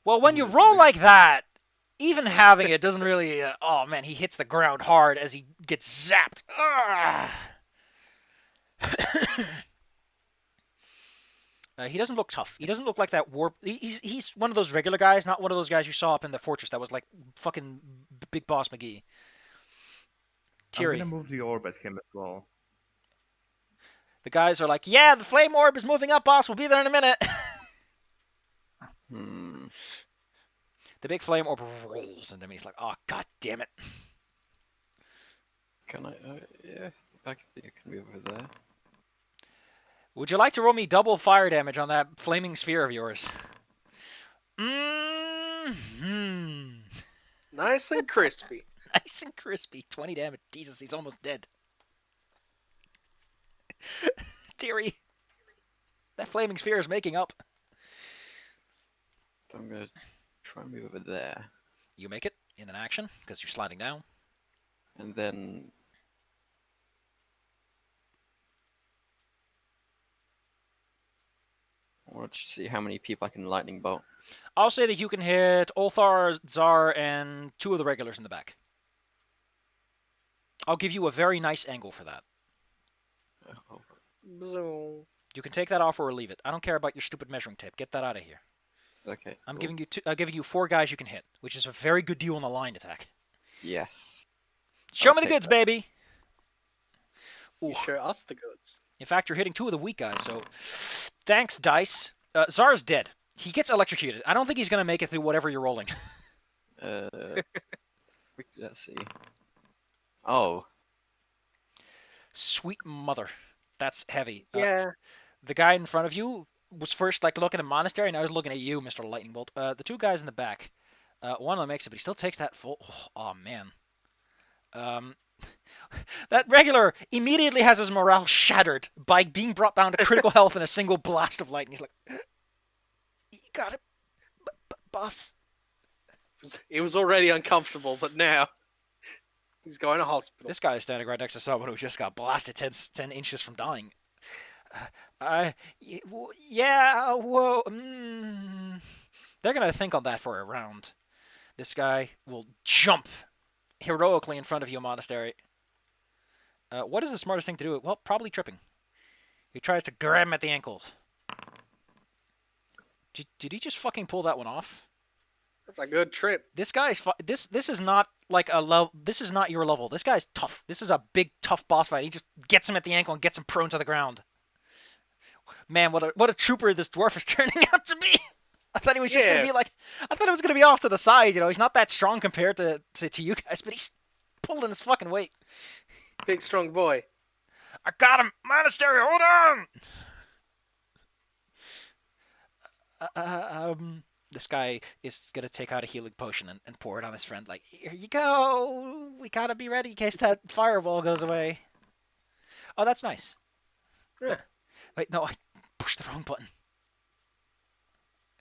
Well, when you roll like that, even having it doesn't really. Oh man, he hits the ground hard as he gets zapped. He doesn't look tough. He doesn't look like that warp. He's one of those regular guys, not one of those guys you saw up in the fortress that was like fucking Big Boss McGee. I'm Tiri. gonna move the orb at him as well. The guys are like, yeah, the flame orb is moving up, boss. We'll be there in a minute. The big flame orb rolls into me. He's like, oh, god damn it. Can I? Yeah, I think I can be over there. Would you like to roll me double fire damage on that flaming sphere of yours? Mm-hmm. Nice and crispy. Nice and crispy. 20 damage. Jesus, he's almost dead. Tiri. That flaming sphere is making up. So I'm gonna try and move over there, You make it in an action because you're sliding down. and then I want to see how many people I can lightning bolt. I'll say that you can hit Ulthar, Tsar, and 2 of the regulars in the back. I'll give you a very nice angle for that. Oh, Zoom. You can take that off or leave it. I don't care about your stupid measuring tape. Get that out of here. okay. I'm cool. giving you 4 guys you can hit, which is a very good deal on a line attack. Yes. Show I'll me the take goods, that. baby. Ooh. You show us the goods. In fact, you're hitting 2 of the weak guys, so thanks, dice. Zar's dead. He gets electrocuted. I don't think he's going to make it through whatever you're rolling. Let's see. Oh, Sweet mother. That's heavy. Yeah. The guy in front of you was first like looking at Monastery, and I was looking at you, Mr. Lightning Bolt. The 2 guys in the back, one of them makes it, but he still takes that full. Oh man. That regular immediately has his morale shattered by being brought down to critical health in a single blast of lightning. He's like, "You got it, boss." It was already uncomfortable, but now. He's going to hospital. This guy is standing right next to someone who just got blasted 10 inches from dying. Yeah, whoa. They're going to think on that for a round. This guy will jump heroically in front of you, Monastery. What is the smartest thing to do? Well, probably tripping. He tries to grab him at the ankles. Did he just fucking pull that one off? That's a good trip. This guy's this is not like a level. This is not your level. This guy's tough. This is a big tough boss fight. He just gets him at the ankle and gets him prone to the ground. Man, what a trooper this dwarf is turning out to be. I thought he was just gonna be like. I thought it was gonna be off to the side. You know, he's not that strong compared to you guys, but he's pulling his fucking weight. Big strong boy. I got him, Monastery. Hold on. This guy is gonna take out a healing potion and pour it on his friend. Like, here you go. We gotta be ready in case that fireball goes away. Oh, that's nice. Yeah. Wait, no, I pushed the wrong button.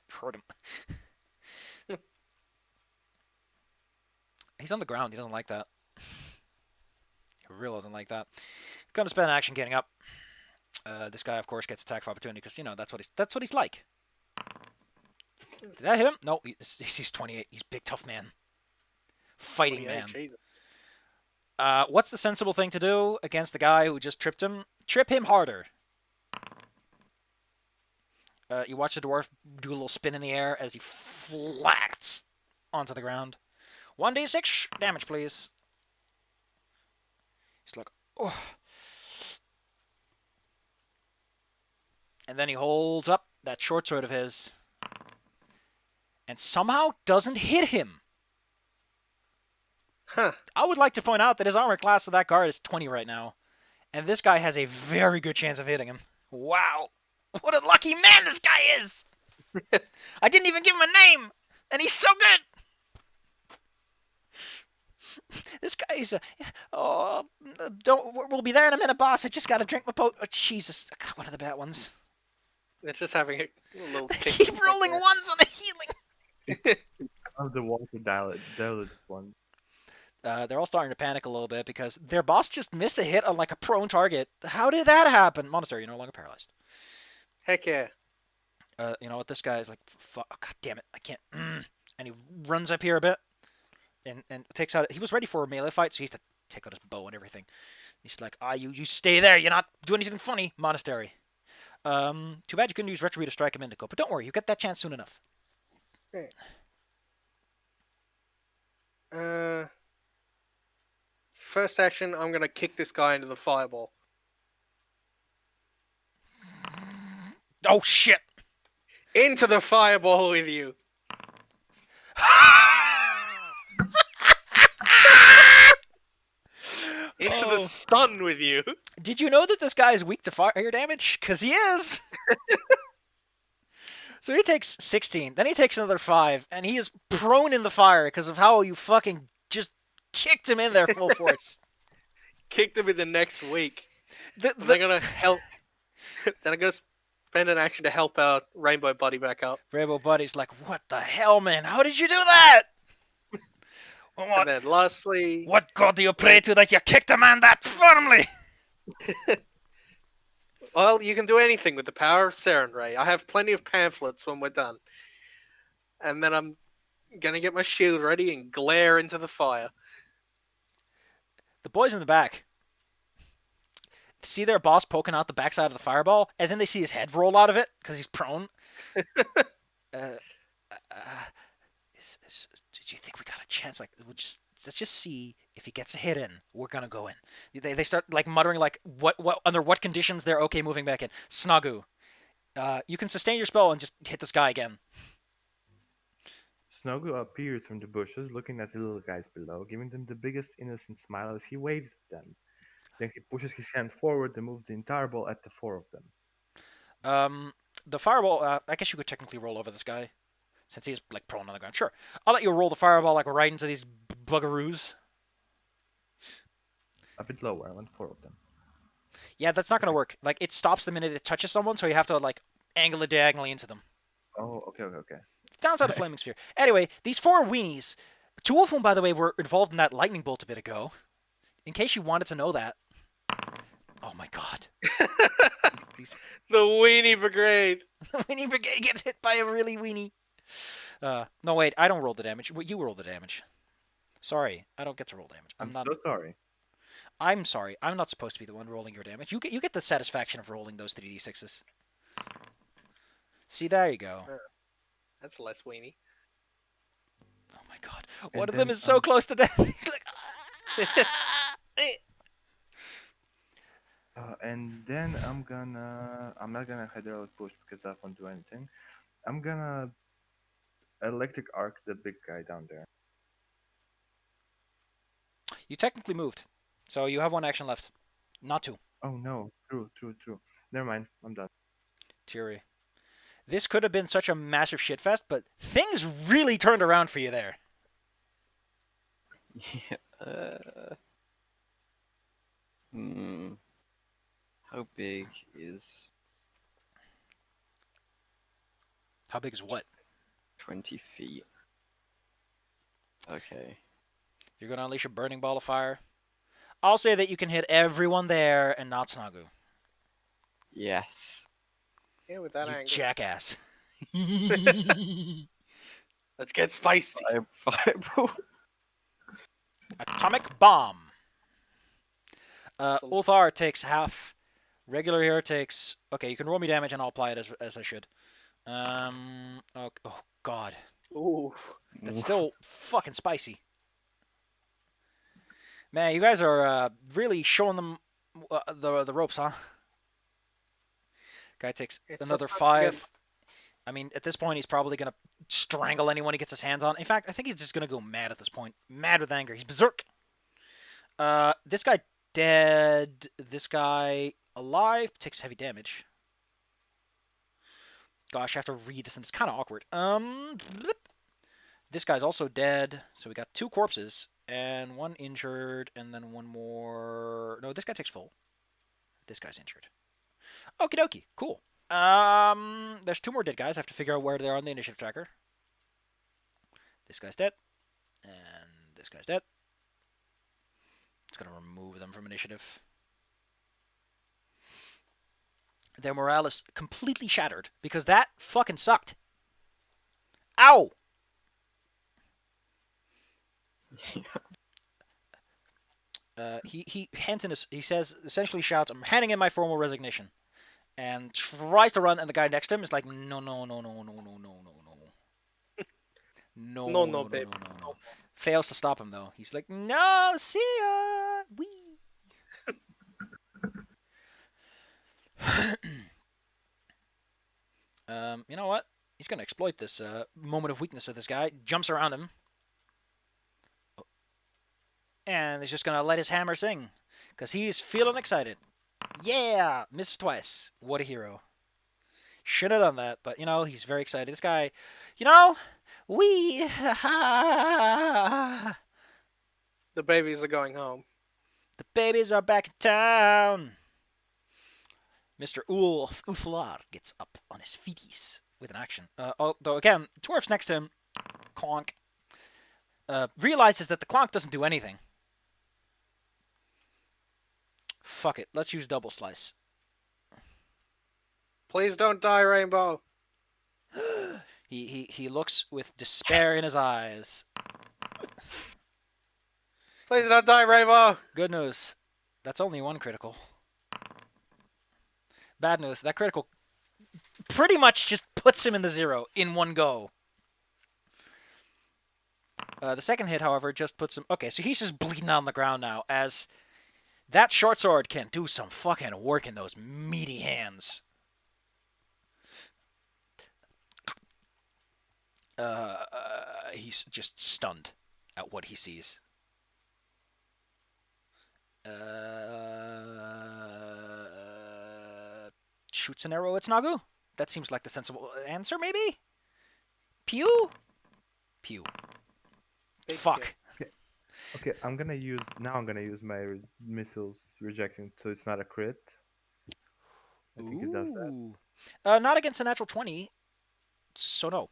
Hurt him. He's on the ground. He doesn't like that. He really doesn't like that. Gonna spend action getting up. This guy, of course, gets attack of opportunity because that's what he's like. Did that hit him? No, he's 28. He's a big, tough man. Fighting man. Jesus. What's the sensible thing to do against the guy who just tripped him? Trip him harder. You watch the dwarf do a little spin in the air as he flats onto the ground. 1d6 damage, please. He's like, oh. And then he holds up that short sword of his and somehow doesn't hit him. Huh. I would like to point out that his armor class of that guard is 20 right now. And this guy has a very good chance of hitting him. Wow. What a lucky man this guy is! I didn't even give him a name! And he's so good! This guy's we'll be there in a minute, boss. I just gotta drink my Oh, Jesus. I got one of the bad ones. They're just having a little kick. Keep rolling ones on the healing! Of the water dilated one. They're all starting to panic a little bit because their boss just missed a hit on like a prone target. How did that happen? Monastery, you're no longer paralyzed. Heck yeah. You know what? This guy is like, fuck, oh, god damn it, I can't. And he runs up here a bit and takes out. He was ready for a melee fight, so he has to take out his bow and everything. He's like, you stay there. You're not doing anything funny, Monastery. Too bad you couldn't use Retributive to strike him Indigo, but don't worry, you get that chance soon enough. Okay. First action, I'm gonna kick this guy into the fireball. Oh shit! Into the fireball with you. Into the sun with you. Did you know that this guy is weak to fire damage? Because he is! So he takes 16, then he takes another 5, and he is prone in the fire because of how you fucking just kicked him in there full force. Kicked him in the next week. They're gonna help. Then I'm gonna spend an action to help out Rainbow Buddy back up. Rainbow Buddy's like, what the hell, man? How did you do that? And then lastly... What god do you pray to that you kicked a man that firmly? Well, you can do anything with the power of Saren Ray. I have plenty of pamphlets when we're done. And then I'm gonna get my shield ready and glare into the fire. The boys in the back see their boss poking out the backside of the fireball, as in they see his head roll out of it because he's prone. Do you think we got a chance? Like, let's just see if he gets a hit in. We're gonna go in. They start like muttering like what under what conditions they're okay moving back in. Snagu, you can sustain your spell and just hit this guy again. Snogu appears from the bushes, looking at the little guys below, giving them the biggest innocent smile as he waves at them. Then he pushes his hand forward and moves the entire ball at the 4 of them. The fireball. I guess you could technically roll over this guy, since he's like prone on the ground. Sure, I'll let you roll the fireball like right into these buggeroos. A bit lower, I want 4 of them. Yeah, that's not gonna work. Like, it stops the minute it touches someone, so you have to like angle it diagonally into them. Oh, okay. Downside of Flaming Sphere. Anyway, these 4 weenies, 2 of whom, by the way, were involved in that lightning bolt a bit ago. in case you wanted to know that. Oh my god. These The Weenie Brigade. Weenie Brigade gets hit by a really weenie. No, wait, I don't roll the damage. You roll the damage. Sorry, I don't get to roll damage. I'm so sorry. I'm sorry. I'm not supposed to be the one rolling your damage. You get the satisfaction of rolling those 3d6s. See, there you go. That's less weenie. Oh my god. And One of them then, is so close to death. He's like, And then I'm not gonna hydraulic push because that won't do anything. I'm gonna electric arc the big guy down there. You technically moved. So you have one action left. Not two. Oh no, true. Never mind, I'm done. Fury. This could have been such a massive shitfest, but things really turned around for you there. Yeah. How big is How big is what? 20 feet? Okay. You're going to unleash a burning ball of fire. I'll say that you can hit everyone there and not Snagu. Yes. Yeah, with that You angle. jackass. Let's get spicy. Fireball. Atomic bomb. So- Ulthar takes half. Regular here takes... Okay, you can roll me damage and I'll apply it as I should. Oh god. Ooh. That's still fucking spicy. Man, you guys are really showing them the ropes, huh? Guy takes It's another sometimes you 5. I mean, at this point, he's probably going to strangle anyone he gets his hands on. In fact, I think he's just going to go mad at this point. Mad with anger. He's berserk. This guy dead. This guy alive. Takes heavy damage. Gosh, I have to read this, and it's kind of awkward. This guy's also dead. So we got 2 corpses, and 1 injured, and then 1 more... No, this guy takes full. This guy's injured. Okie dokie. Cool. There's 2 more dead guys. I have to figure out where they are on the initiative tracker. This guy's dead. And this guy's dead. It's going to remove them from initiative. Their morale is completely shattered because that fucking sucked. Ow! He hands in his, he says, essentially shouts, "I'm handing in my formal resignation," and tries to run, and the guy next to him is like, "No, no, no, no, no, no, no, no, no, no, No, no, babe. no, no, no." Fails to stop him though. He's like, "No, see ya, wee." You know what? He's gonna exploit this moment of weakness of this guy. Jumps around him. And he's just going to let his hammer sing. Because he's feeling excited. Yeah! Misses twice. What a hero. Should have done that, but, you know, he's very excited. This guy, you know, we... The babies are going home. The babies are back in town. Mr. Uthlar gets up on his feeties with an action. Although, again, Dwarf's next to him, Clonk, realizes that the Clonk doesn't do anything. Fuck it. Let's use double slice. Please don't die, Rainbow. He looks with despair in his eyes. Please don't die, Rainbow. Good news. That's only 1 critical. Bad news. That critical pretty much just puts him in the 0 in 1 go. The second hit, however, just puts him... Okay, so he's just bleeding on the ground now, as that short sword can do some fucking work in those meaty hands. He's just stunned at what he sees. Shoots an arrow at Snagu? That seems like the sensible answer, maybe? Pew? Pew. Big Fuck. Okay, I'm gonna use my missiles rejecting, so it's not a crit. I think it does that. Not against a natural 20, so no.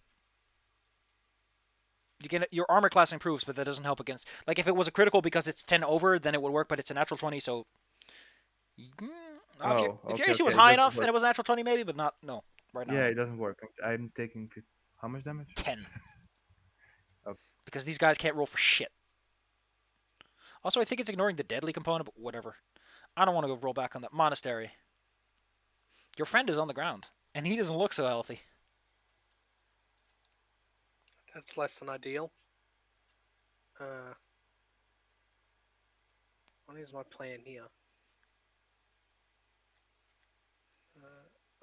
your armor class improves, but that doesn't help against. Like if it was a critical because it's 10 over, then it would work, but it's a natural 20, so. Oh, If your okay, AC was okay. It high doesn't enough and work. it was a natural 20, maybe, but not. No, right now. Yeah, No. it doesn't work. I'm taking how much damage? 10. Okay. Because these guys can't roll for shit. Also, I think it's ignoring the deadly component, but whatever. I don't want to go roll back on that monastery. Your friend is on the ground, and he doesn't look so healthy. That's less than ideal. What is my plan here?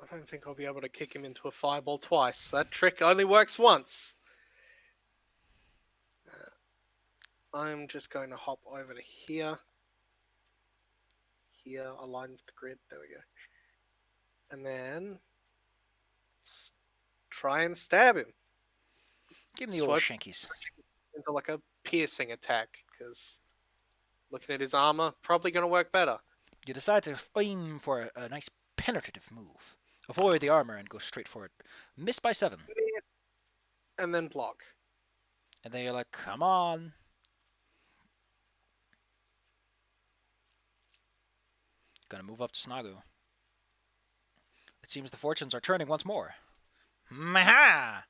I don't think I'll be able to kick him into a fireball twice. That trick only works once. I'm just going to hop over to here. Here, align with the grid. There we go. And then try and stab him. Give him the old Swipe shankies. into like a piercing attack, because looking at his armor, probably going to work better. You decide to aim for a nice penetrative move. Avoid the armor and go straight for it. Missed by 7. And then block. And then you're like, come on. Gonna move up to Snagu. It seems the fortunes are turning once more. Maha!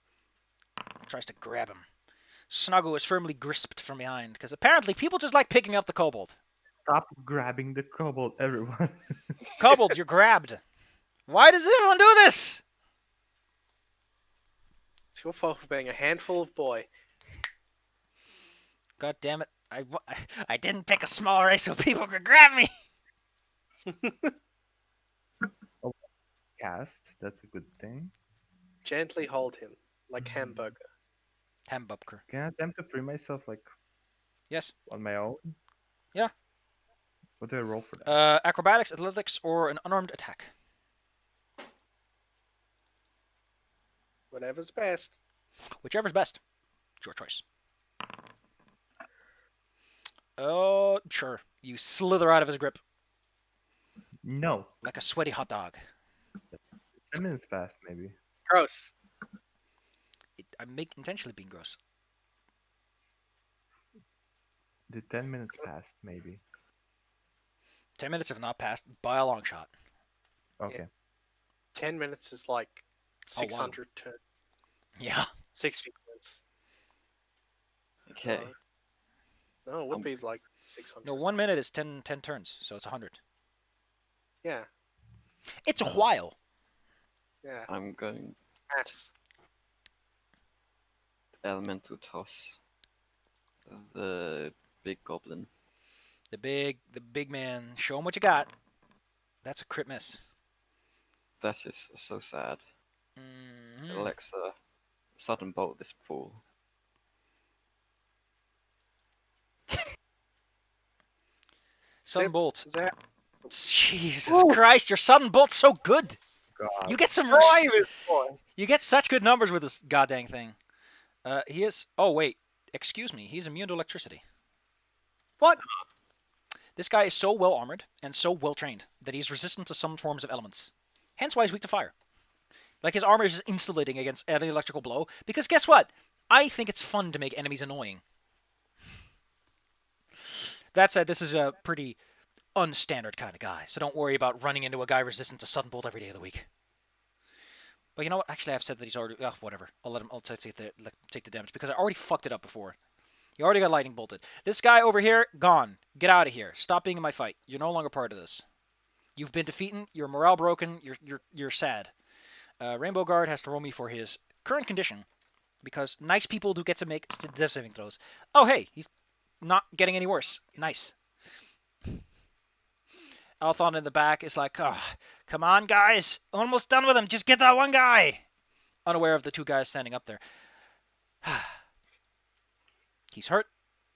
Tries to grab him. Snagu is firmly gripped from behind, because apparently people just like picking up the kobold. Stop grabbing the kobold, everyone. Kobold, you're grabbed. Why does everyone do this? It's your fault for being a handful of boy. God damn it. I didn't pick a small race so people could grab me. Cast. That's a good thing. Gently hold him, like hamburger. Hambubker. Can I attempt to free myself like Yes. on my own? Yeah. What do I roll for that? Acrobatics, athletics, or an unarmed attack. Whatever's best. Whichever's best. It's your choice. Oh, sure. You slither out of his grip No. like a sweaty hot dog. 10 minutes past, maybe. Gross. I'm intentionally being gross. The 10 minutes past, maybe. 10 minutes have not passed by a long shot. Okay. 10 minutes is like Oh, wow. 600 turns. Yeah. 60 minutes. Okay. No, it would be like 600. No, 1 minute is 10 turns, so it's 100. Yeah, It's a while. yeah. I'm going Yes. elemental toss the big goblin. The big man. Show him what you got. That's a crit miss. That is so sad. Mhm. Alexa, sudden bolt this fool. Sudden Zip, bolt. zap. Jesus Ooh. Christ, your sudden bolt's so good. God. You get some. Drive it, boy. You get such good numbers with this goddamn thing. He is. Oh wait, excuse me. He's immune to electricity. What? This guy is so well armored and so well trained that he's resistant to some forms of elements. Hence why he's weak to fire. Like his armor is just insulating against any electrical blow. Because guess what? I think it's fun to make enemies annoying. That said, this is a pretty unstandard kind of guy, so don't worry about running into a guy resistant to sudden bolt every day of the week. But you know what? Actually, I've said that he's already. Oh, whatever. I'll let him. I'll take the damage because I already fucked it up before. He already got lightning bolted. This guy over here, gone. Get out of here. Stop being in my fight. You're no longer part of this. You've been defeated. Your morale broken. You're sad. Rainbow Guard has to roll me for his current condition because nice people do get to make death saving throws. Oh hey, he's not getting any worse. Nice. Althon in the back is like, oh, come on, guys. Almost done with him. Just get that one guy. Unaware of the two guys standing up there. He's hurt.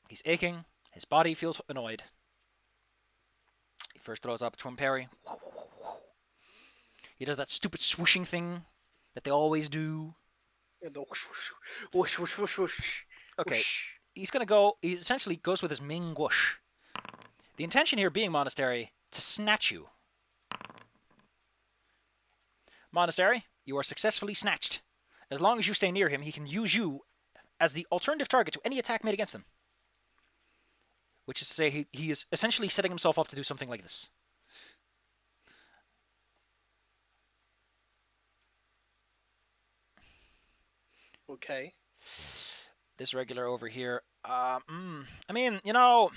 He's aching. His body feels annoyed. He first throws up a twin parry. He does that stupid swooshing thing that they always do. Yeah, the whoosh, whoosh, whoosh, whoosh, whoosh, Okay, whoosh. he's going to go... He essentially goes with his Ming whoosh. The intention here being, Monastery, to snatch you. Monastery, you are successfully snatched. As long as you stay near him, he can use you as the alternative target to any attack made against him. Which is to say, he is essentially setting himself up to do something like this. Okay. This regular over here, I mean, you know,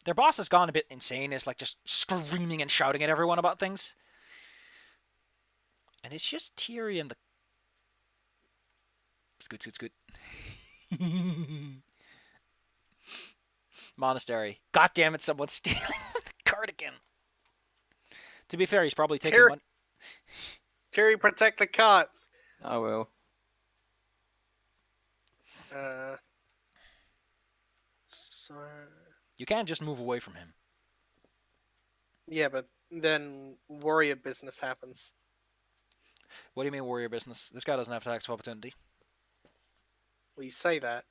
their boss has gone a bit insane. It's like just screaming and shouting at everyone about things. And it's just Tyrion the... Scoot, scoot, scoot. Monastery. God damn it, someone's stealing the cardigan. To be fair, he's probably taking money. Terry, protect the cart. I will. So You can't just move away from him. yeah, but then warrior business happens. What do you mean warrior business? This guy doesn't have attacks of opportunity. Well, you say that,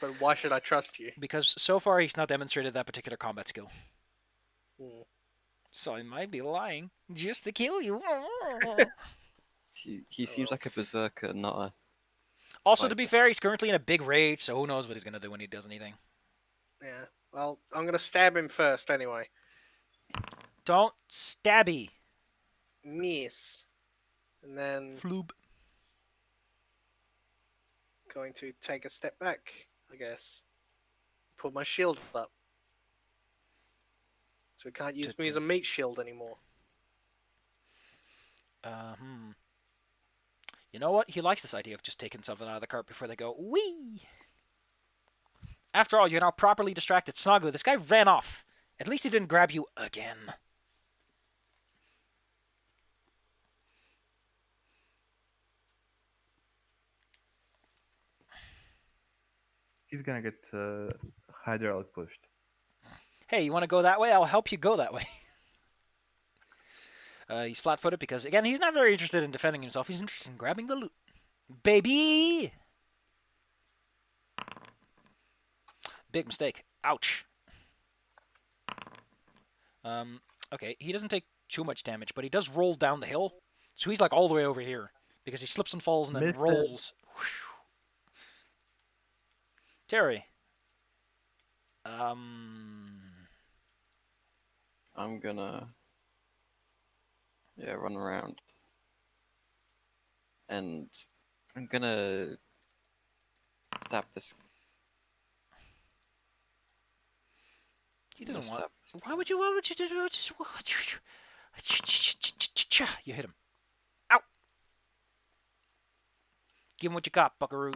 but why should I trust you? Because so far he's not demonstrated that particular combat skill. Hmm. So I might be lying just to kill you. He seems like a berserker, not a... Also, to be fair, he's currently in a big rage, so who knows what he's going to do when he does anything. Yeah. Well, I'm gonna stab him first anyway. Don't stabby. Miss. And then Floob. going to take a step back, I guess. Put my shield up. So he can't use me as a meat shield anymore. You know what? He likes this idea of just taking something out of the cart before they go, wee! After all, you're now properly distracted. Snagu, this guy ran off. At least he didn't grab you again. He's gonna get hydraulic pushed. Hey, you want to go that way? I'll help you go that way. He's flat-footed because, again, he's not very interested in defending himself. He's interested in grabbing the loot. Baby! Big mistake. Ouch. Okay, he doesn't take too much damage, but he does roll down the hill. So he's like all the way over here because he slips and falls and then Missed it. rolls. Terry. I'm gonna... Yeah, run around. And I'm gonna stab this. He doesn't Messed want. up. Why would you? Why would you do? You hit him. Ow! Give him what you got, Buckaroo.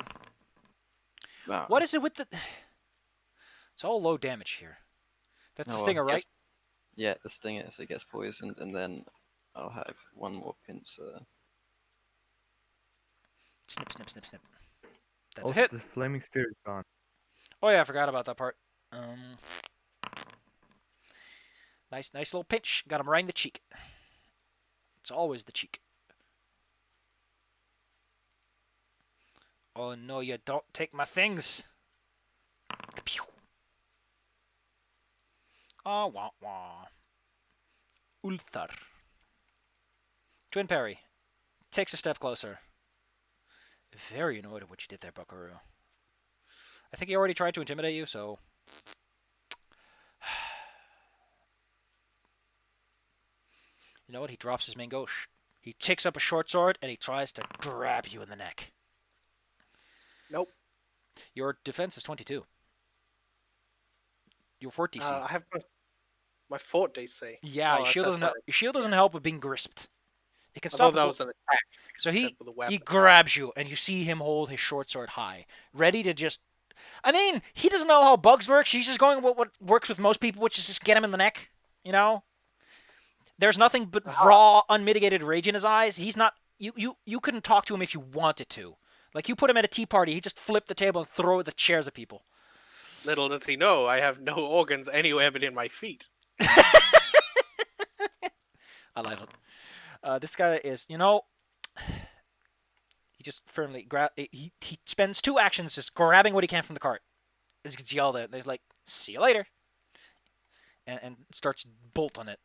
Ah, What is it with the? It's all low damage here. That's the stinger, right? Yeah, the stinger, so it gets poisoned, and then I'll have one more pincer. Snip, snip, snip, snip. That's Also, a hit. the flaming spear is gone. Oh yeah, I forgot about that part. Nice little pinch. Got him right in the cheek. It's always the cheek. Oh no, you don't take my things. Pew. Oh, wah wah. Ulthar. Twin parry. Takes a step closer. Very annoyed at what you did there, Buckaroo. I think he already tried to intimidate you, so... You know what? He drops his main gauche. He takes up a short sword, and he tries to grab you in the neck. Nope. Your defense is 22. Your fort DC. I have my fort DC. Yeah, Oh, your that's shield doesn't help with being grisped. It can I stop thought that a was an attack. So because you he said with a weapon. grabs you, and you see him hold his short sword high, ready to just... I mean, he doesn't know how bugs work. He's just going what works with most people, which is just get him in the neck, you know? There's nothing but raw, unmitigated rage in his eyes. He's not... You couldn't talk to him if you wanted to. Like, you put him at a tea party, he'd just flip the table and throw the chairs at people. Little does he know, I have no organs anywhere but in my feet. I like it. This guy is, you know... He just firmly he spends 2 actions just grabbing what he can from the cart. As you can see all that. There's like, see you later. And starts bolting it.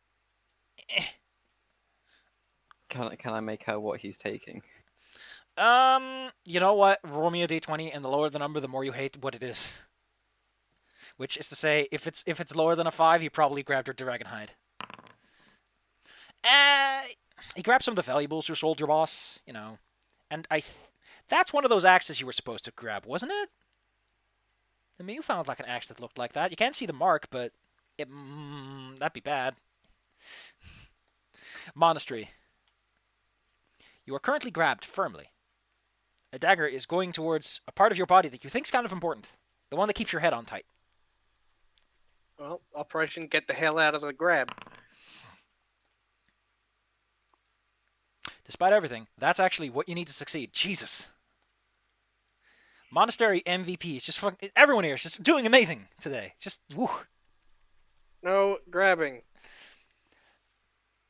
Can I make out what he's taking? You know what? Roll me a d20, and the lower the number, the more you hate what it is. Which is to say, if it's lower than a 5, you probably grabbed your dragon hide. He grabbed some of the valuables your soldier boss, you know, and that's one of those axes you were supposed to grab, wasn't it? I mean, you found like an axe that looked like that. You can't see the mark, but that'd be bad. Monastery. You are currently grabbed firmly. A dagger is going towards a part of your body that you think is kind of important. The one that keeps your head on tight. Well, Operation Get the Hell Out of the Grab. Despite everything, that's actually what you need to succeed. Jesus. Monastery MVP is just fucking... Everyone here is just doing amazing today. Just, woo. No grabbing.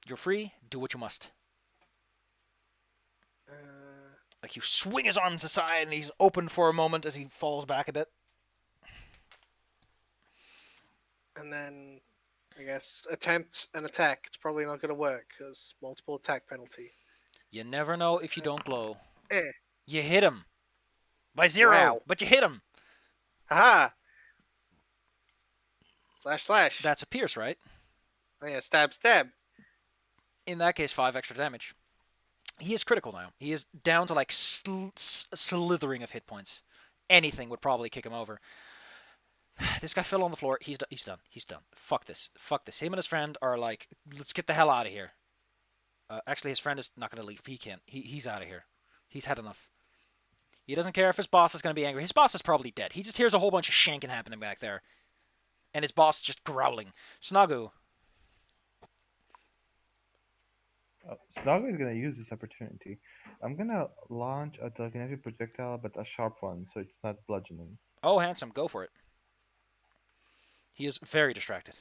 You're free. Do what you must. Uh, Like, you swing his arms aside, and he's open for a moment as he falls back a bit. and then, I guess, attempt an attack. It's probably not going to work, because multiple attack penalty. You never know if you don't blow. Eh. You hit him. By 0, Wow. but you hit him. Haha! Slash slash. That's a pierce, right? Oh, yeah, stab stab. In that case, 5 extra damage. He is critical now. He is down to like slithering of hit points. Anything would probably kick him over. This guy fell on the floor. He's done. He's done. Fuck this. Fuck this. Him and his friend are like, let's get the hell out of here. Actually, his friend is not going to leave. He can't. He's out of here. He's had enough. He doesn't care if his boss is going to be angry. His boss is probably dead. He just hears a whole bunch of shanking happening back there. And his boss is just growling. Snagu. Snogger is gonna use this opportunity. I'm gonna launch a telekinetic projectile, but a sharp one, so it's not bludgeoning. Oh, handsome. Go for it. He is very distracted.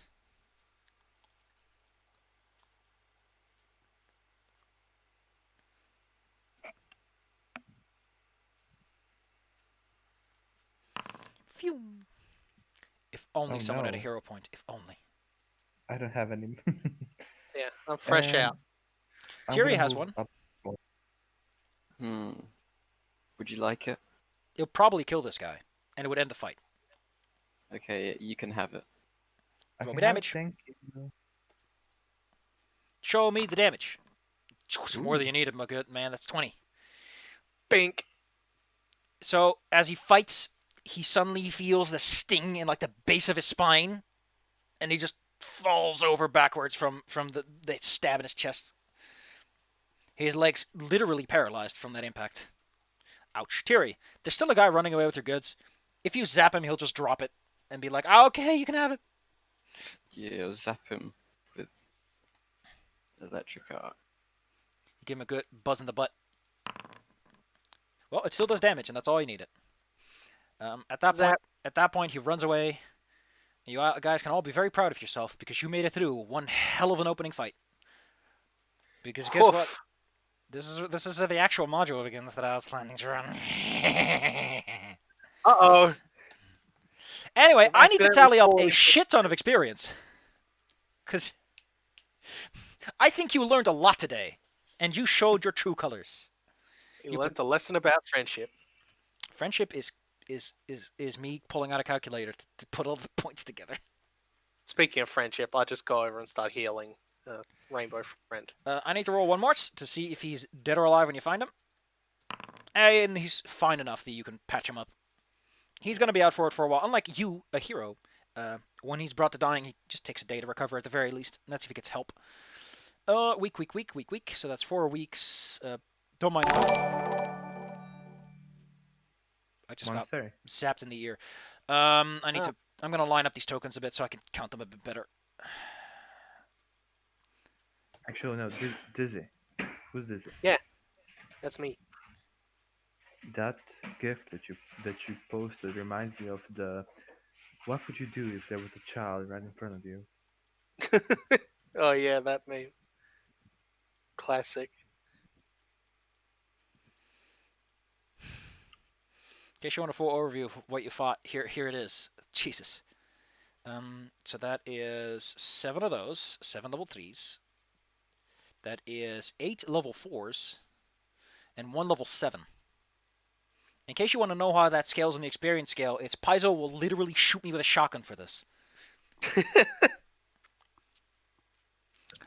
Phew. If only Oh, someone had a no. hero point. If only. I don't have any. Yeah, I'm fresh out. I'm Jerry gonna has move one. up. Would you like it? It'll probably kill this guy, and it would end the fight. Okay, you can have it. I Roll can me have it, damage. thank you. Show me the damage. It's more than Ooh. you needed, my good man. That's 20. Bink. So, as he fights, he suddenly feels the sting in, like, the base of his spine, and he just falls over backwards from the stab in his chest. His legs literally paralyzed from that impact. Ouch. Tiri, there's still a guy running away with your goods. If you zap him, he'll just drop it and be like, oh, okay, you can have it. Yeah, I'll zap him with electric arc. You give him a good buzz in the butt. Well, it still does damage, and that's all you needed. At that point, he runs away. You guys can all be very proud of yourself because you made it through one hell of an opening fight. Because guess what? This is the actual module begins that I was planning to run. Uh-oh. Anyway, I need to tally up a Holy- shit ton of experience. Because I think you learned a lot today, and you showed your true colors. You learned a lesson about friendship. Friendship is me pulling out a calculator to put all the points together. Speaking of friendship, I'll just go over and start healing Rainbow Friend. I need to roll one more to see if he's dead or alive when you find him. And he's fine enough that you can patch him up. He's going to be out for it for a while. Unlike you, a hero, when he's brought to dying, he just takes a day to recover at the very least. And that's if he gets help. Week. So that's 4 weeks. Don't mind. I just Monastery. got zapped in the ear. I'm going to line up these tokens a bit so I can count them a bit better. Actually, no, Dizzy. Who's Dizzy? That's me. That gift that you posted reminds me of the. What would you do if there was a child right in front of you? Oh yeah, that meme. Classic. In case you want a full overview of what you fought, here it is. Jesus. So that is 7 of those, 7 level 3s. That is 8 level 4s, and 1 level 7. In case you want to know how that scales in the experience scale, it's Paizo will literally shoot me with a shotgun for this.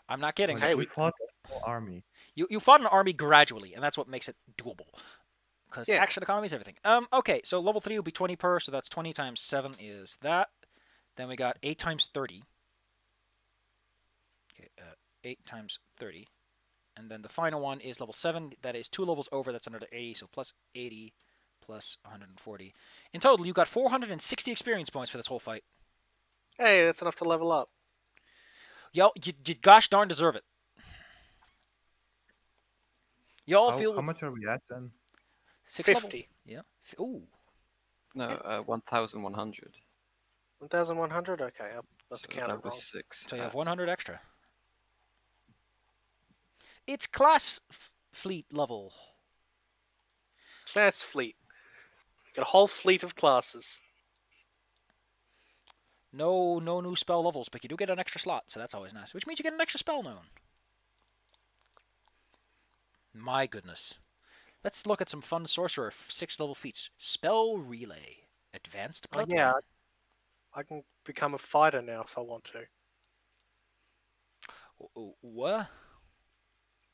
I'm not kidding. Like, Hey, we we fought a small army. You fought an army gradually, and that's what makes it doable. Because Yeah. action economy is everything. Okay, so level 3 will be 20 per, so that's 20 times 7 is that. Then we got 8 times 30. Okay, 8 times 30. And then the final one is level 7. That is 2 levels over. That's another 80. So plus 80 plus 140. In total, you got 460 experience points for this whole fight. Hey, that's enough to level up. Y'all, you gosh darn deserve it. Y'all How feel much are we at then? 6 level. 50. Yeah. Ooh. No, 1,100. 1,100? Okay, I must So have counted that was wrong. 6. So you have 100 extra. It's class fleet level. Class fleet. Got a whole fleet of classes. No new spell levels, but you do get an extra slot, so that's always nice. Which means you get an extra spell known. My goodness. Let's look at some fun sorcerer 6 level feats. Spell Relay. Advanced Oh, Bloodline. yeah, I can become a fighter now if I want to. What?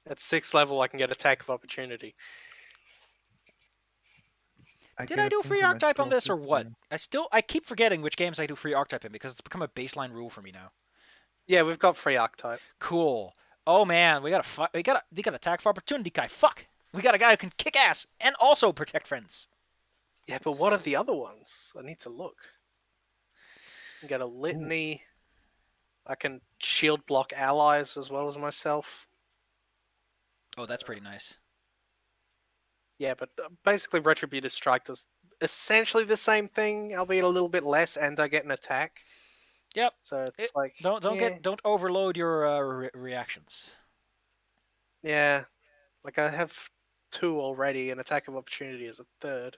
At 6th level, I can get attack of opportunity. Did I do free my archetype on scroll this or feat what? there. I keep forgetting which games I do free archetype in because it's become a baseline rule for me now. Yeah, we've got free archetype. Cool. Oh man, we got attack of opportunity guy. Fuck. We got a guy who can kick ass and also protect friends. Yeah, but what are the other ones? I need to look. I can get a litany. I can shield block allies as well as myself. Oh, that's pretty nice. Yeah, but basically Retributive Strike does essentially the same thing, albeit a little bit less, and I get an attack. Yep. So it's like Don't overload your reactions. Yeah, like I have 2 already, and attack of opportunity is a 3rd.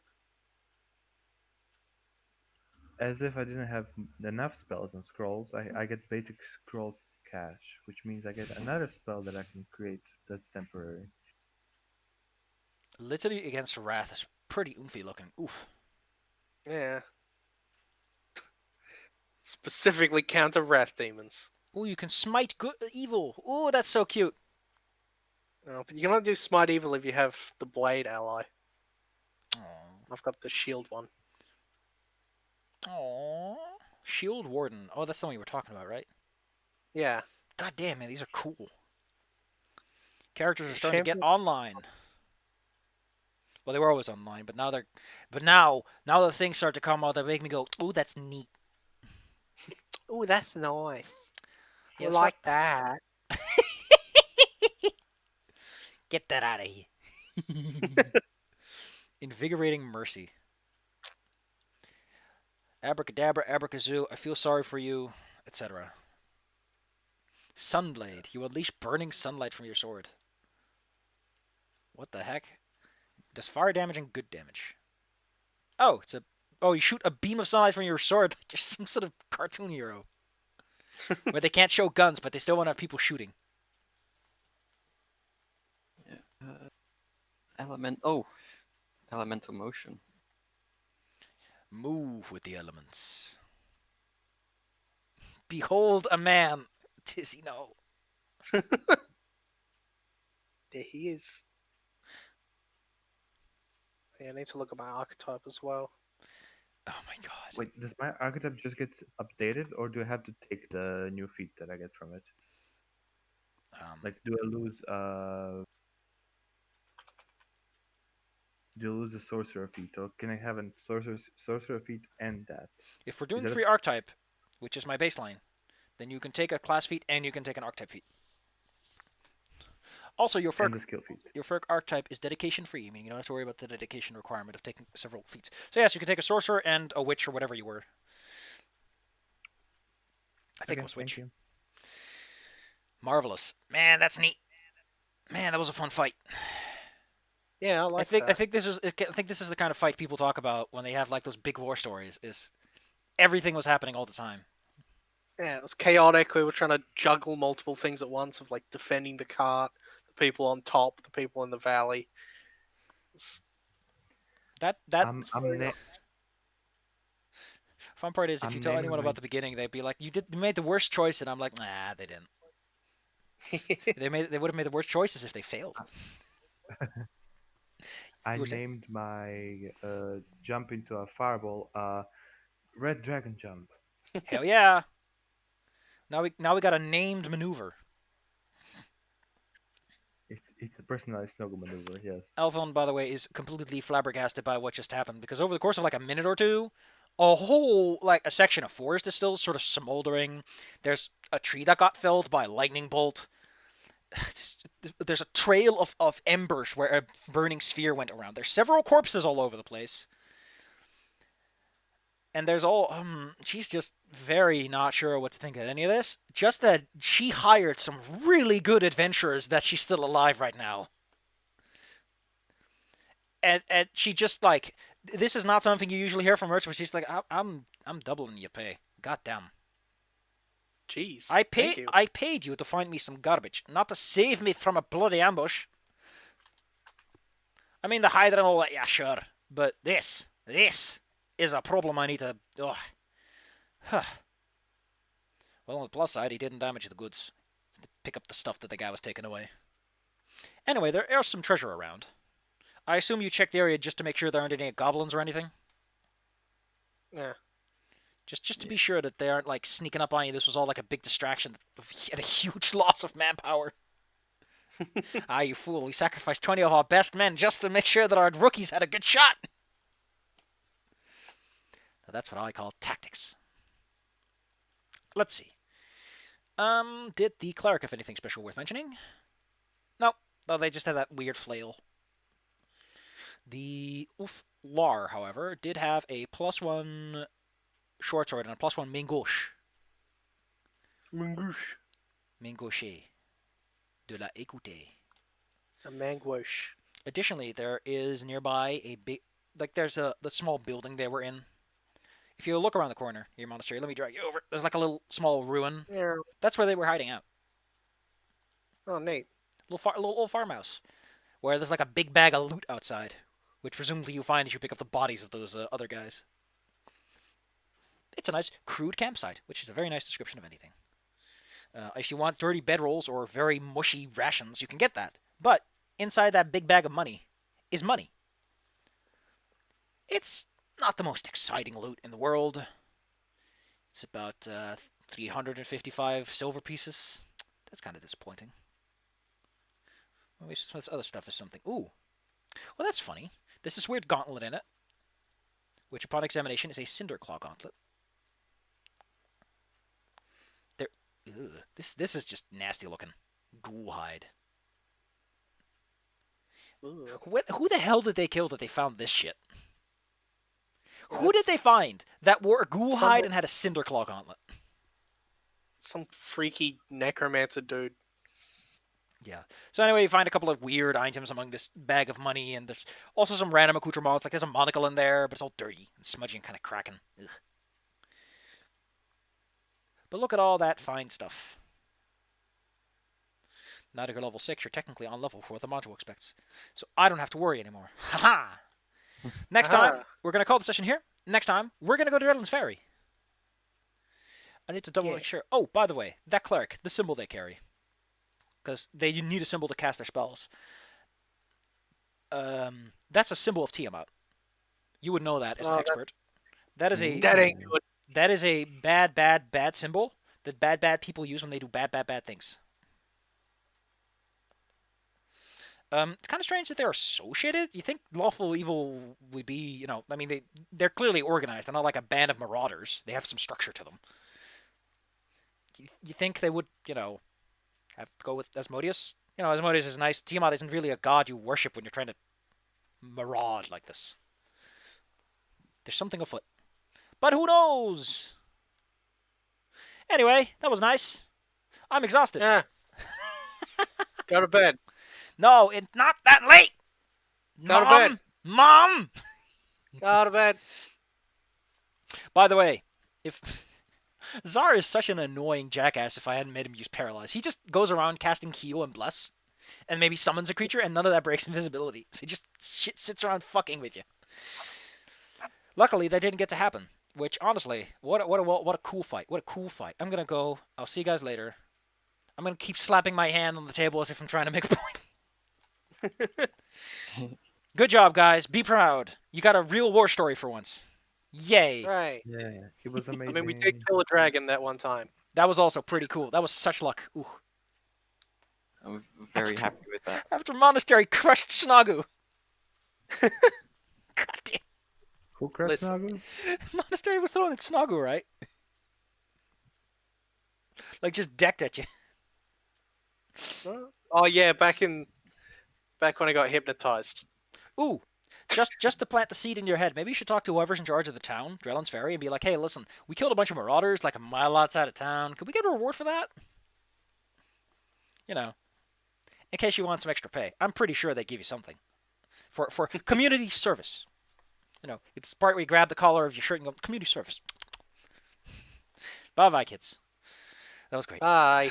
As if I didn't have enough spells and scrolls, I get basic scroll cache, which means I get another spell that I can create that's temporary. Litany against Wrath is pretty oofy looking. Oof. Yeah. Specifically counter wrath demons. Ooh, you can smite good evil. Ooh, that's so cute. But you can only do smite evil if you have the blade ally. Aww. I've got the shield one. Aww. Shield Warden. Oh, that's the one you were talking about, right? Yeah. God damn, man, these are cool. Characters are starting to get Champion- online. Well, they were always online, but now now the things start to come out that make me go, ooh, that's neat. Ooh, that's nice. Yeah, I it's like that. Get that out of here. Invigorating Mercy. Abracadabra, abracazoo, I feel sorry for you, etc. Sunblade. You unleash burning sunlight from your sword. What the heck? Does fire damage and good damage. Oh, you shoot a beam of sunlight from your sword like you're some sort of cartoon hero. Where they can't show guns, but they still want to have people shooting. Yeah. Elemental motion. Move with the elements. Behold a man. Tis he no. There he is. Yeah, I need to look at my archetype as well. Oh my god. Wait, does my archetype just get updated, or do I have to take the new feat that I get from it? Like, do I lose a sorcerer feat, or can I have a sorcerer feat and that? If we're doing that a free archetype, which is my baseline, then you can take a class feat and you can take an archetype feat. Also, your And the skill feat. archetype is dedication free, meaning you don't have to worry about the dedication requirement of taking several feats. So yes, you can take a sorcerer and a witch or whatever you were. I think it was witch. Thank you. Marvelous. Man, that's neat. Man, that was a fun fight. Yeah, I like I that. think this is the kind of fight people talk about when they have like those big war stories. Is everything was happening all the time. Yeah, it was chaotic. We were trying to juggle multiple things at once of like defending the cart, the people on top, the people in the valley. That I'm na- fun part is if you I'm tell naming anyone my about the beginning, they'd be like, "You made the worst choice," and I'm like, "Nah, they didn't. They would have made the worst choices if they failed." I You were saying? named my jump into a fireball red dragon jump. Hell yeah! Now we got a named maneuver. It's a personalized snuggle maneuver. Yes. Alphon, by the way, is completely flabbergasted by what just happened because over the course of like a minute or two, a whole like a section of forest is still sort of smoldering. There's a tree that got felled by a lightning bolt. There's a trail of embers where a burning sphere went around. There's several corpses all over the place. And there's all she's just very not sure what to think of any of this. Just that she hired some really good adventurers that she's still alive right now. And she just like this is not something you usually hear from her, but she's like, I'm doubling your pay. Goddamn. Jeez. I Thank paid you. I paid you to find me some garbage, not to save me from a bloody ambush. I mean the hide and all that, yeah, sure. But this is a problem I need to Huh. Well, on the plus side, he didn't damage the goods. Pick up the stuff that the guy was taking away. Anyway, there are some treasure around. I assume you checked the area just to make sure there aren't any goblins or anything? Yeah. Just to be sure that they aren't like sneaking up on you. This was all like a big distraction and a huge loss of manpower. Ah, you fool. We sacrificed 20 of our best men just to make sure that our rookies had a good shot. Now, that's what I call tactics. Let's see. Did the cleric have anything special worth mentioning? No. Oh, they just had that weird flail. The Lar, however, did have a +1 short sword and a +1 main gauche. Mangouche. Main gauche. De la écoute. A mangouche. Additionally, there is nearby a big, like there's the small building they were in. If you look around the corner, your monastery, let me drag you over. There's like a little small ruin. Yeah. That's where they were hiding out. Oh, neat. Little farmhouse, where there's like a big bag of loot outside, which presumably you find as you pick up the bodies of those other guys. It's a nice crude campsite, which is a very nice description of anything. If you want dirty bedrolls or very mushy rations, you can get that. But inside that big bag of money is money. It's not the most exciting loot in the world. It's about 355 silver pieces. That's kind of disappointing. Maybe some of this other stuff is something. Ooh. Well, that's funny. There's this weird gauntlet in it, which upon examination is a Cinderclaw gauntlet. This is just nasty looking. Ghoul hide. Who the hell did they kill that they found this shit? Who did they find that wore a ghoul hide and had a Cinderclaw gauntlet? Some freaky necromancer dude. Yeah. So anyway, you find a couple of weird items among this bag of money, and there's also some random accoutrements. Like there's a monocle in there, but it's all dirty and smudgy and kind of cracking. Ugh. But look at all that fine stuff. Now that you're level 6, you're technically on level for what the module expects. So I don't have to worry anymore. Haha! Next time, we're going to call the session here. Next time, we're going to go to Redlands Ferry. I need to double make sure. Oh, by the way, that cleric, the symbol they carry. Because they need a symbol to cast their spells. That's a symbol of Tiamat. You would know that as an expert. That is a... That ain't good. That is a bad symbol that bad people use when they do bad things. It's kind of strange that they're associated. You think lawful evil would be, I mean, they're clearly organized. They're not like a band of marauders. They have some structure to them. You think they would, have to go with Asmodeus? Asmodeus is nice. Tiamat isn't really a god you worship when you're trying to maraud like this. There's something afoot. But who knows? Anyway, that was nice. I'm exhausted. Yeah. Go to bed. No, it's not that late. Go to bed. Mom! Go to bed. By the way, if Zar is such an annoying jackass if I hadn't made him use Paralyze. He just goes around casting Heal and Bless, and maybe summons a creature, and none of that breaks invisibility. So he just sits around fucking with you. Luckily, that didn't get to happen. Which, honestly, what a cool fight. What a cool fight. I'm gonna go. I'll see you guys later. I'm gonna keep slapping my hand on the table as if I'm trying to make a point. Good job, guys. Be proud. You got a real war story for once. Yay. Right. Yeah. It was I amazing. mean, we did kill a dragon that one time. That was also pretty cool. That was such luck. Ooh. I'm very happy with that. After Monastery crushed Snagu. God damn. Who crushed Listen. Nagu? Monastery was throwing at Snagu, right? Like, just decked at you. Oh yeah, back when I got hypnotized. Ooh. Just to plant the seed in your head, maybe you should talk to whoever's in charge of the town, Drellin's Ferry, and be like, hey, listen, we killed a bunch of marauders like a mile outside of town. Could we get a reward for that? You know, in case you want some extra pay. I'm pretty sure they give you something. For community service. You know, it's the part where you grab the collar of your shirt and go, community service. Bye-bye, kids. That was great. Bye.